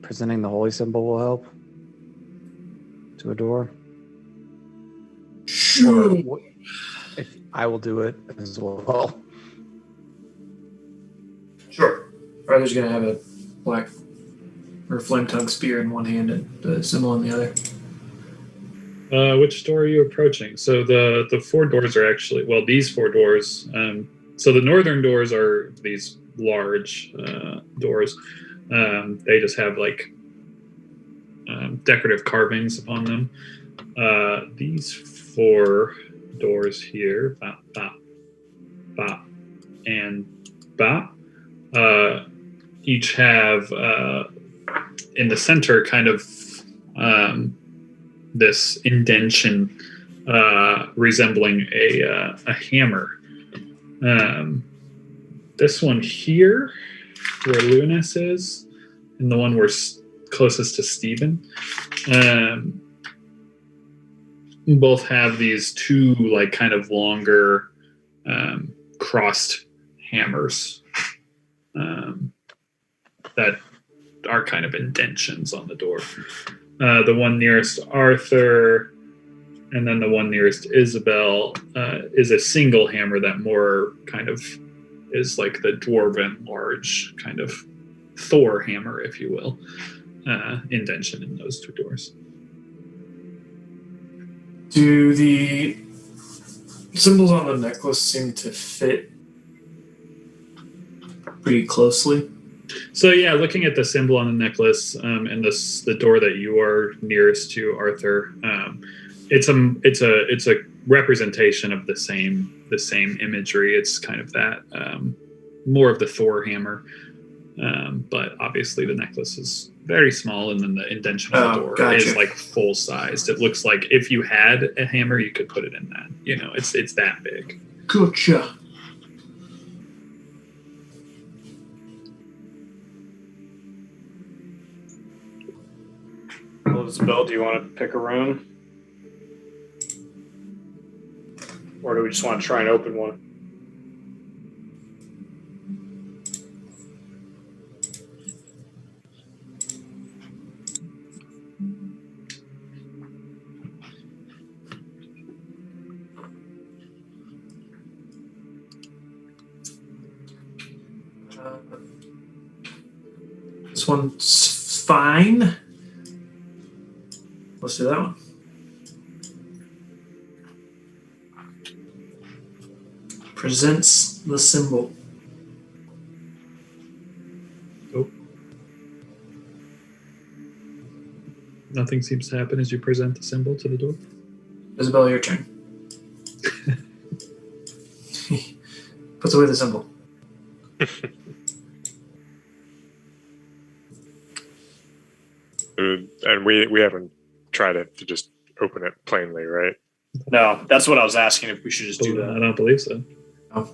presenting the holy symbol will help to a door? Sure. Or if I will do it as well. Sure. Arthur's gonna have a black or flame tongue spear in one hand and the symbol in the other. Which door are you approaching? So the four doors are actually, well, these four doors. So the northern doors are these large doors. They just have like decorative carvings upon them. These four doors here, bop, bop, bop, and bop, each have in the center kind of this indention resembling a hammer. This one here, where Lunas is, and the one we're closest to Stephen, both have these two like kind of longer crossed hammers that are kind of indentions on the door. The one nearest Arthur and then the one nearest Isabel is a single hammer that more kind of is like the dwarven large kind of Thor hammer, if you will, indention in those two doors. Do the symbols on the necklace seem to fit pretty closely? So yeah, looking at the symbol on the necklace and the door that you are nearest to, Arthur, it's a representation of the same imagery. It's kind of that more of the Thor hammer, but obviously the necklace is very small, and then the indention of the door is like full sized. It looks like if you had a hammer, you could put it in that. You know, it's that big. Gotcha. Isabel, do you want to pick a room? Or do we just want to try and open one? This one's fine. Let's do that one. Presents the symbol. Oh. Nothing seems to happen as you present the symbol to the door. Isabel, your turn. Puts away the symbol. And we haven't tried it to just open it plainly, right? No, that's what I was asking, if we should just do I that. don't believe so. Oh.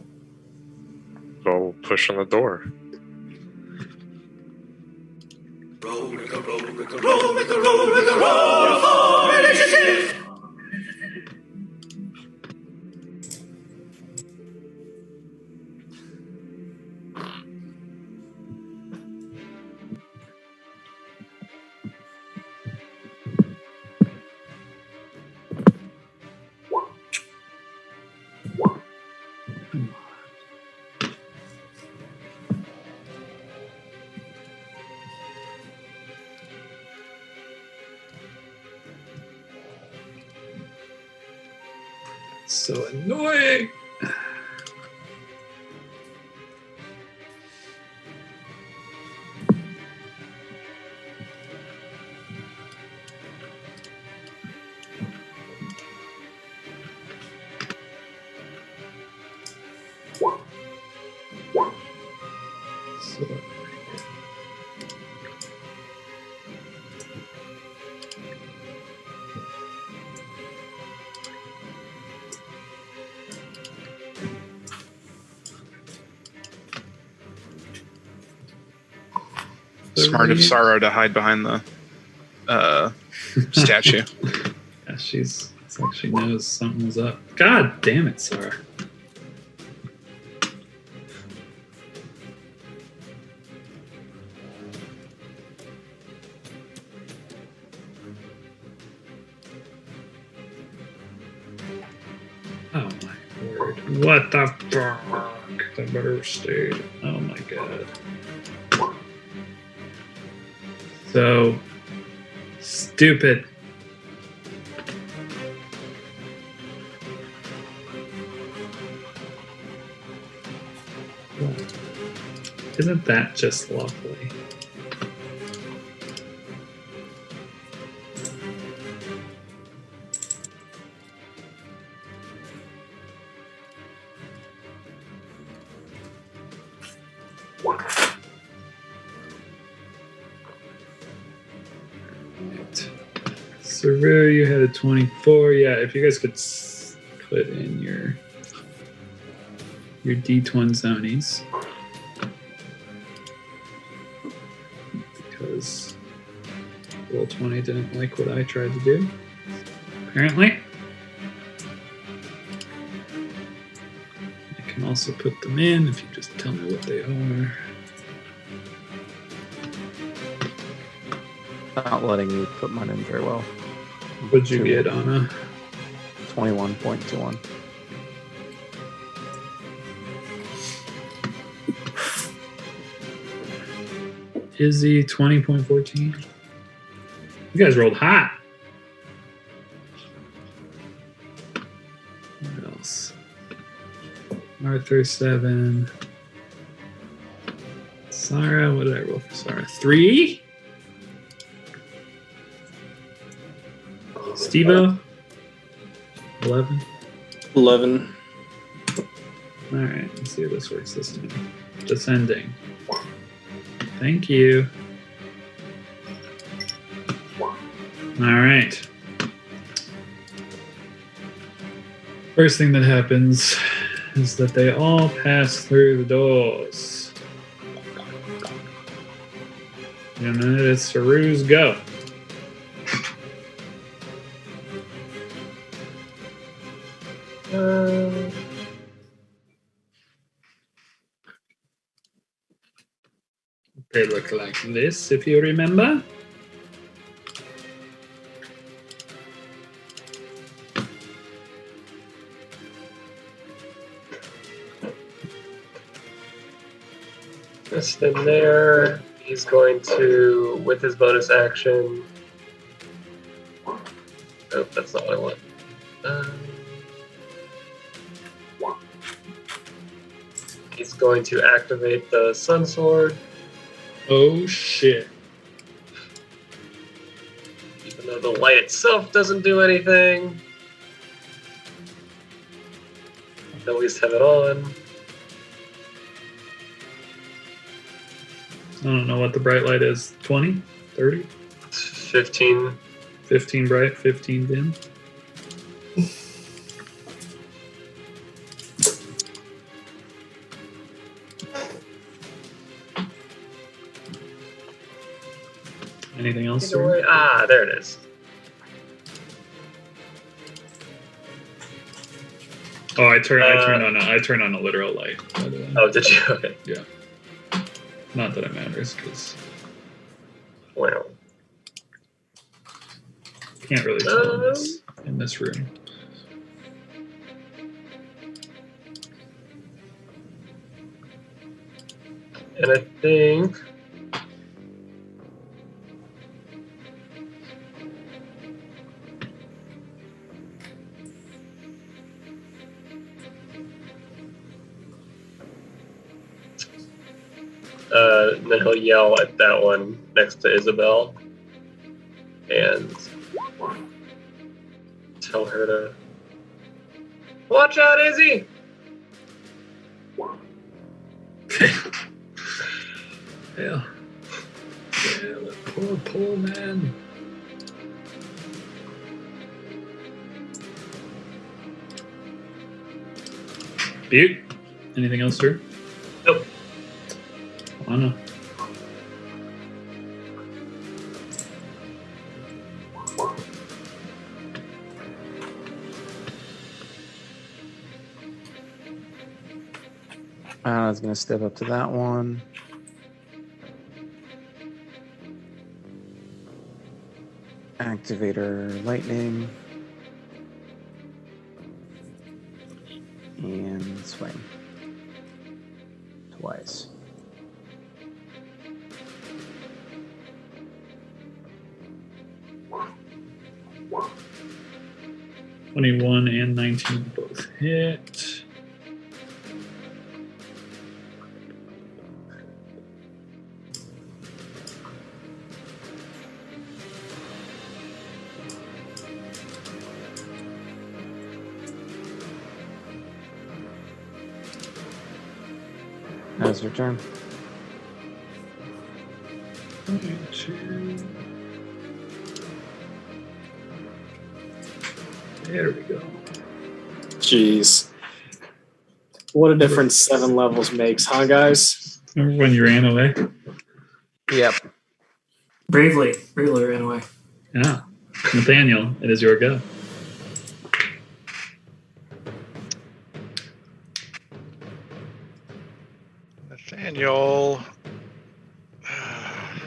So we'll push on the door. Roll, make a roll, make a roll, make a roll, make a roll for initiative! So annoying. So, Smart of Sarah to hide behind the statue. Yeah, it's like she knows something was up. God damn it, Sarah. Oh my word. What the fuck? I better have stayed. Oh my god. So stupid. Isn't that just lovely? Right. Saru, you had a 24. Yeah, if you guys could put in your D20 zonies. Because Roll20 didn't like what I tried to do, apparently. I can also put them in if you just tell me what they are. Not letting you put mine in very well. What'd you get, Anna? 21.21. Izzy, 20.14. You guys rolled hot. What else? Arthur, 7. Sarah, what did I roll for Sarah? 3? Steve-O? 11? 11. All right, let's see if this works this time. Descending. Thank you. All right. First thing that happens is that they all pass through the doors. And then it's Saru's go. They look like this, if you remember. Just in there, he's going to, with his bonus action. Oh, that's not what I want. He's going to activate the Sun Sword. Oh shit. Even though the light itself doesn't do anything. At least have it on. I don't know what the bright light is. 20? 30? 15. 15 bright, 15 dim. Anything else, Either way- sir? there it is. Oh, I turned on a literal light, by the way. Oh, did you? Okay. Yeah. Not that it matters, because Well. can't really tell in this room. And I think then he'll yell at that one next to Isabel and tell her to watch out, Izzy. Yeah. Yeah, that poor man. Butte, anything else, sir? Nope. Anna. Anna's gonna step up to that one. Activator lightning. And swing. Twice. Wow. 21 and 19 both hit. Now's your turn. 22. There we go. Jeez. What a difference 7 levels makes, huh, guys? Remember when you ran away? Yep. Bravely ran away. Yeah. Nathaniel, it is your go. Nathaniel. I'm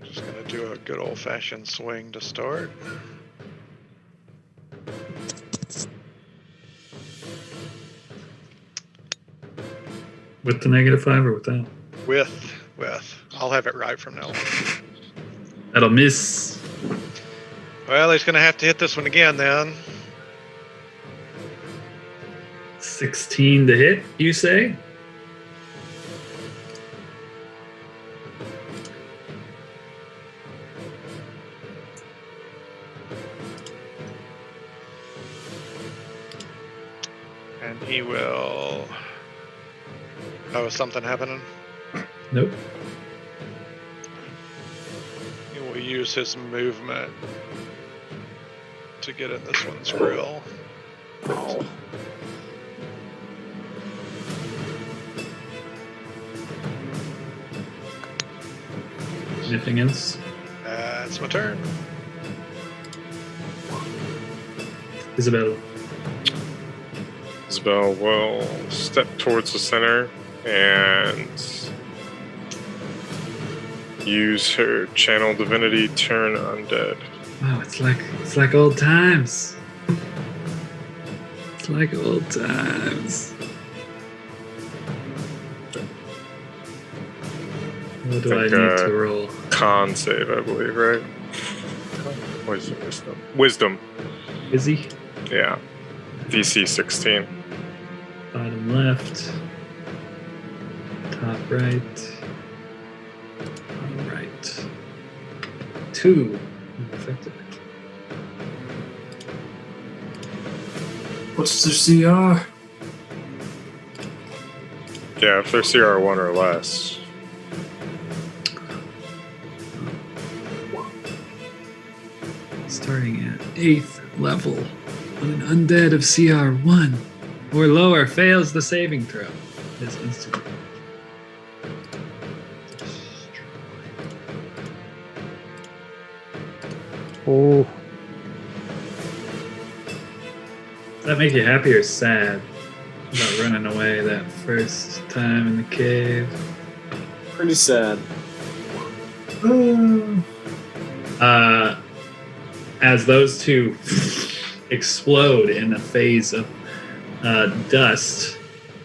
just going to do a good old-fashioned swing to start. With the -5 or without? With. I'll have it right from now on. That'll miss. Well, he's going to have to hit this one again then. 16 to hit, you say? And he will... Oh, is something happening? Nope. He will use his movement to get in this one's grill. Anything else? That's my turn. Isabel. Isabel will step towards the center and use her channel divinity, turn undead. Wow, it's like old times. It's like old times. What do I need to roll? Con save, I believe, right? Or is it wisdom? Wisdom. Is he? Yeah. DC 16. Bottom left. Top right. Bottom right. 2. Effective. What's the CR? Yeah, if they're CR1 or less. Starting at 8th level. on an undead of CR1 or lower fails the saving throw is instantly. Oh, Does that make you happy or sad about running away that first time in the cave? Pretty sad. As those two explode in a phase of dust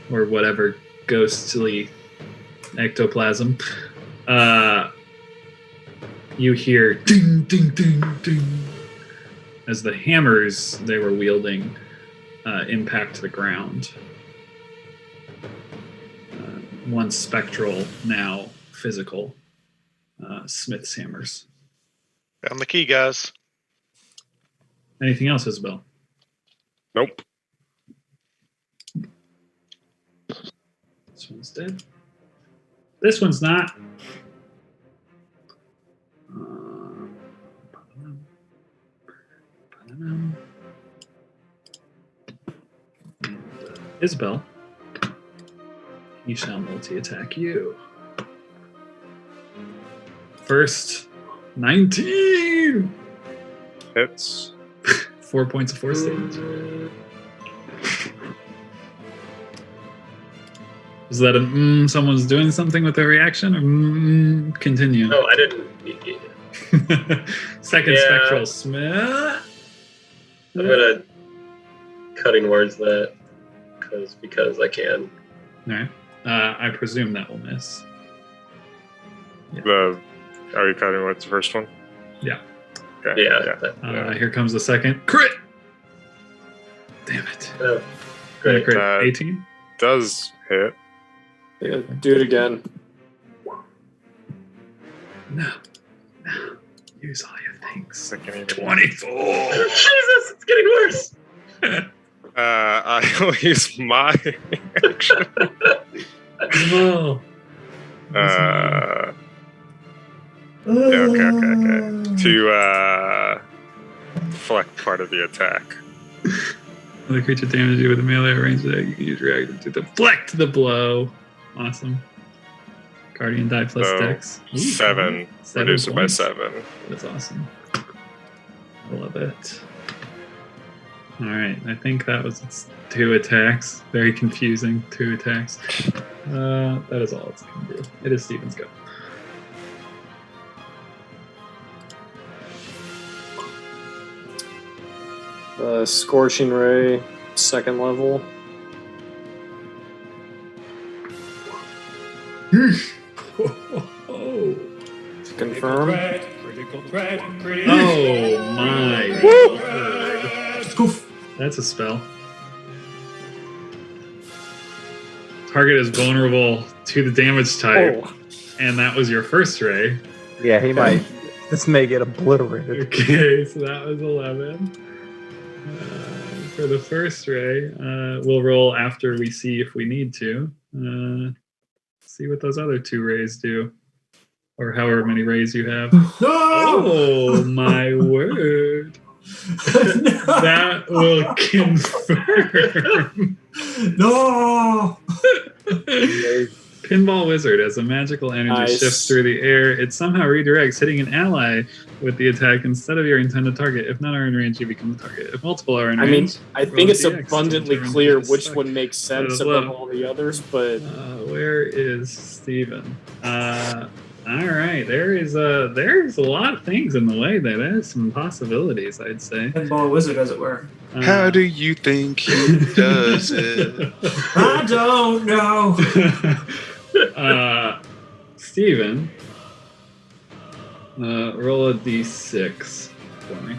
or whatever ghostly ectoplasm, you hear ding, ding, ding, ding as the hammers they were wielding impact the ground. Once spectral, now physical. Smith's hammers. Found the key, guys. Anything else, Isabel? Nope. This one's dead. This one's not. Isabel, he shall multi-attack you. First, 19! Hits. 4 points of force damage. Is that a someone's doing something with their reaction, or continue? No, I didn't. Second spectral Smith. I'm gonna cutting words that because I can. All right. I presume that will miss. Are you cutting what's the first one? Yeah. Okay. Yeah. Here comes the second crit. Damn it. Oh, great. Crit. 18. Does hit. Yeah, do it again. No. Use all your things. 24. Jesus, it's getting worse. I'll use my action. No. Okay. To deflect part of the attack. Other creature damages you with a melee range attack. You can use your action to deflect the blow. Awesome. Guardian die plus dex. 7. Reduce it by 7. That's awesome. I love it. Alright, I think that was its 2 attacks. Very confusing. 2 attacks. That is all it's going to do. It is Steven's go. Scorching Ray, 2nd level. Confirm. Critical threat. Oh my word. That's a spell. Target is vulnerable to the damage type. And that was your first ray. Yeah, he might. This may get obliterated. Okay, so that was 11. For the first ray, we'll roll after we see if we need to. See what those other 2 rays do. Or however many rays you have. Oh my word. That will confirm. No! Pinball Wizard, as a magical energy shifts through the air, it somehow redirects, hitting an ally with the attack instead of your intended target. If none are in range, you become the target. If multiple are in range, I think it's abundantly clear which one makes sense above all the others, but where is Steven? All right, there's a lot of things in the way there. There's some possibilities, I'd say. Pinball Wizard, as it were. How do you think he does it? I don't know. Steven, roll a d6 for me.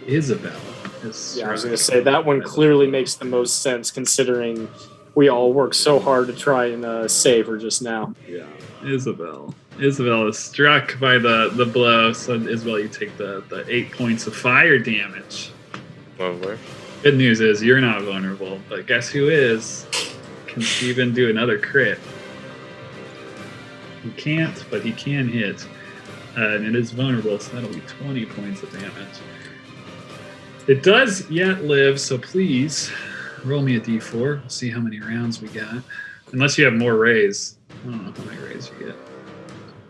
Isabel is. Yeah, I was going to say that one clearly makes the most sense considering we all worked so hard to try and save her just now. Yeah, Isabel. Isabel is struck by the blow, so Isabel, you take the 8 points of fire damage. Lovely. Good news is you're not vulnerable, but guess who is? Can Steven do another crit? He can't, but he can hit. And it is vulnerable, so that'll be 20 points of damage. It does yet live, so please roll me a d4. We'll see how many rounds we got. Unless you have more rays. I don't know how many rays you get.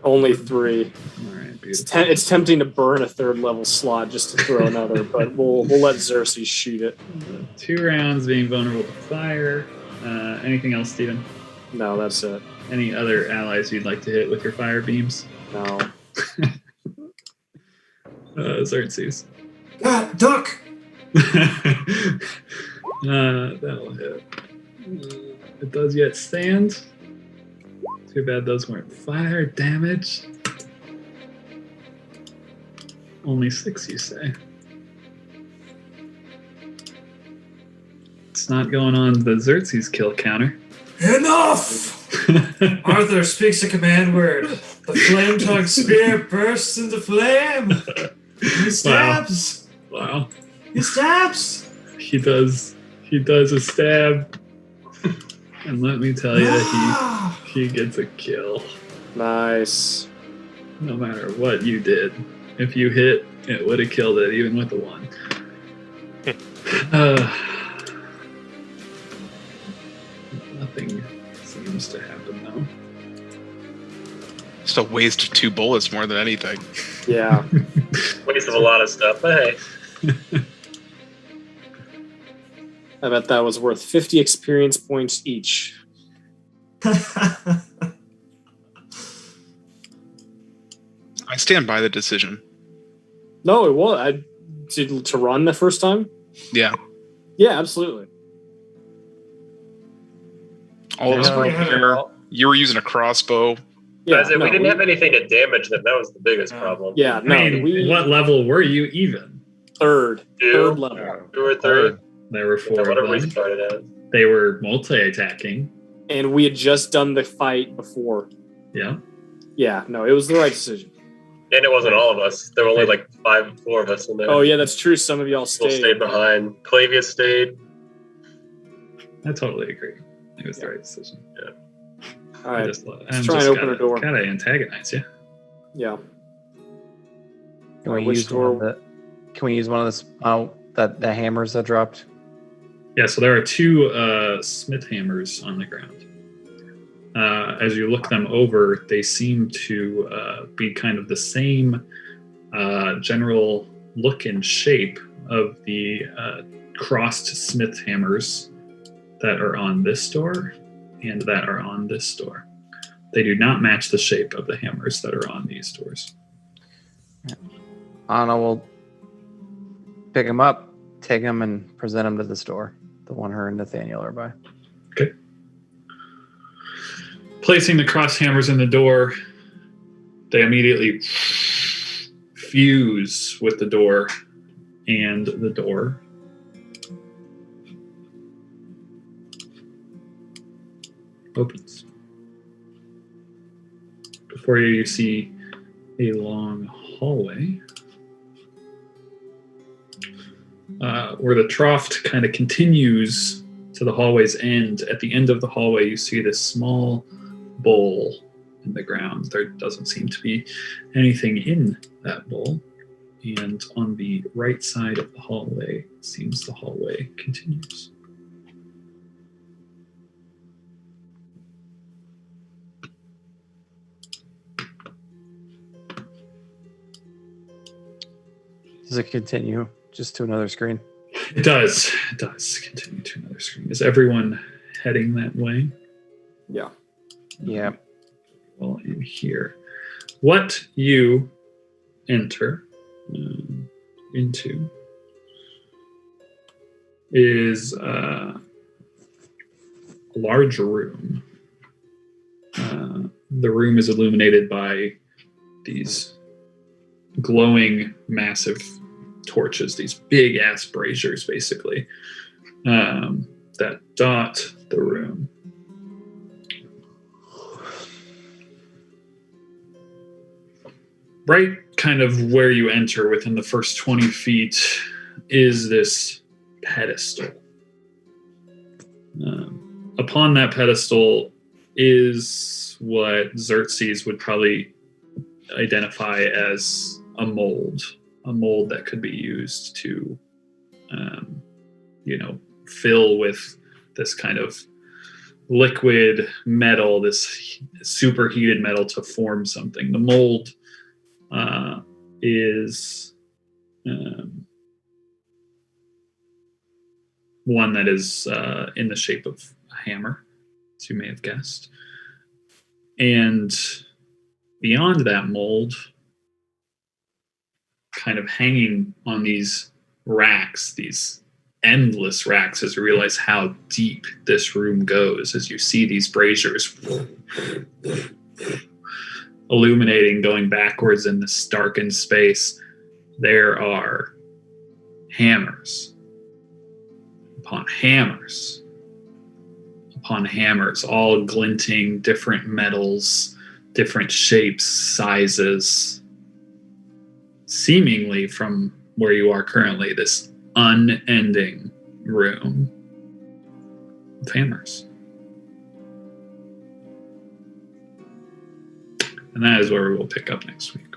Only 3. All right, beautiful. It's tempting to burn a 3rd level slot just to throw another, but we'll let Xerxes shoot it. 2 rounds being vulnerable to fire. Anything else, Steven? No, that's it. Any other allies you'd like to hit with your fire beams? No. Xerxes. God, duck! That'll hit. It does yet stand. Too bad those weren't fire damage. Only 6, you say? It's not going on the Xerxes kill counter. Enough! Arthur speaks a command word. The flame-tongued spear bursts into flame. He stabs. Wow. He stabs. He does a stab. And let me tell you, he gets a kill. Nice. No matter what you did. If you hit, it would have killed it, even with the 1. Nothing seems to happen, though. Just a waste of 2 bullets more than anything. Yeah. Waste of a lot of stuff, but hey. I bet that was worth 50 experience points each. I stand by the decision. No, it was. To run the first time? Yeah. Yeah, absolutely. All of us were there. You were using a crossbow. Yeah, we didn't have anything to damage them. That was the biggest problem. Yeah, no. I mean, what level were you even? Third level. 2 or 3. There were 4 Whatever of we them. started at. They were multi-attacking. And we had just done the fight before. Yeah. Yeah, no, it was the right decision. And it wasn't all of us. There were only like 4 of us in there. Oh, yeah, that's true. Some of y'all People stayed. stayed behind. Clavius stayed. I totally agree. It was the right decision. Yeah. All right. Let's try and open a door. Gotta antagonize you. Yeah. Can we Which use door? one of the? Can we use one of the hammers that dropped? Yeah, so there are 2 smith hammers on the ground. As you look them over, they seem to be kind of the same general look and shape of the crossed smith hammers that are on this door and that are on this door. They do not match the shape of the hammers that are on these doors. Anna will pick him up, take him, and present him to the store. The one her and Nathaniel are by. Okay. Placing the cross hammers in the door, they immediately fuse with the door, and the door opens. Before you, you see a long hallway where the trough kind of continues to the hallway's end. At the end of the hallway, you see this small bowl in the ground. There doesn't seem to be anything in that bowl. And on the right side of the hallway, it seems the hallway continues. Does it continue just to another screen? It does. It does continue to another screen. Is everyone heading that way? Yeah. Yeah. Well, in here. What you enter into is a large room. The room is illuminated by these glowing, massive torches, these big ass braziers, basically, that dot the room. Right kind of where you enter within the first 20 feet is this pedestal. Upon that pedestal is what Xerxes would probably identify as a mold that could be used to fill with this kind of liquid metal, this superheated metal to form something. The mold is one that is in the shape of a hammer, as you may have guessed. And beyond that mold, kind of hanging on these racks, these endless racks, as you realize how deep this room goes, as you see these braziers illuminating, going backwards in this darkened space, there are hammers upon hammers upon hammers, all glinting, different metals, different shapes, sizes, seemingly from where you are currently, this unending room of hammers. And that is where we will pick up next week.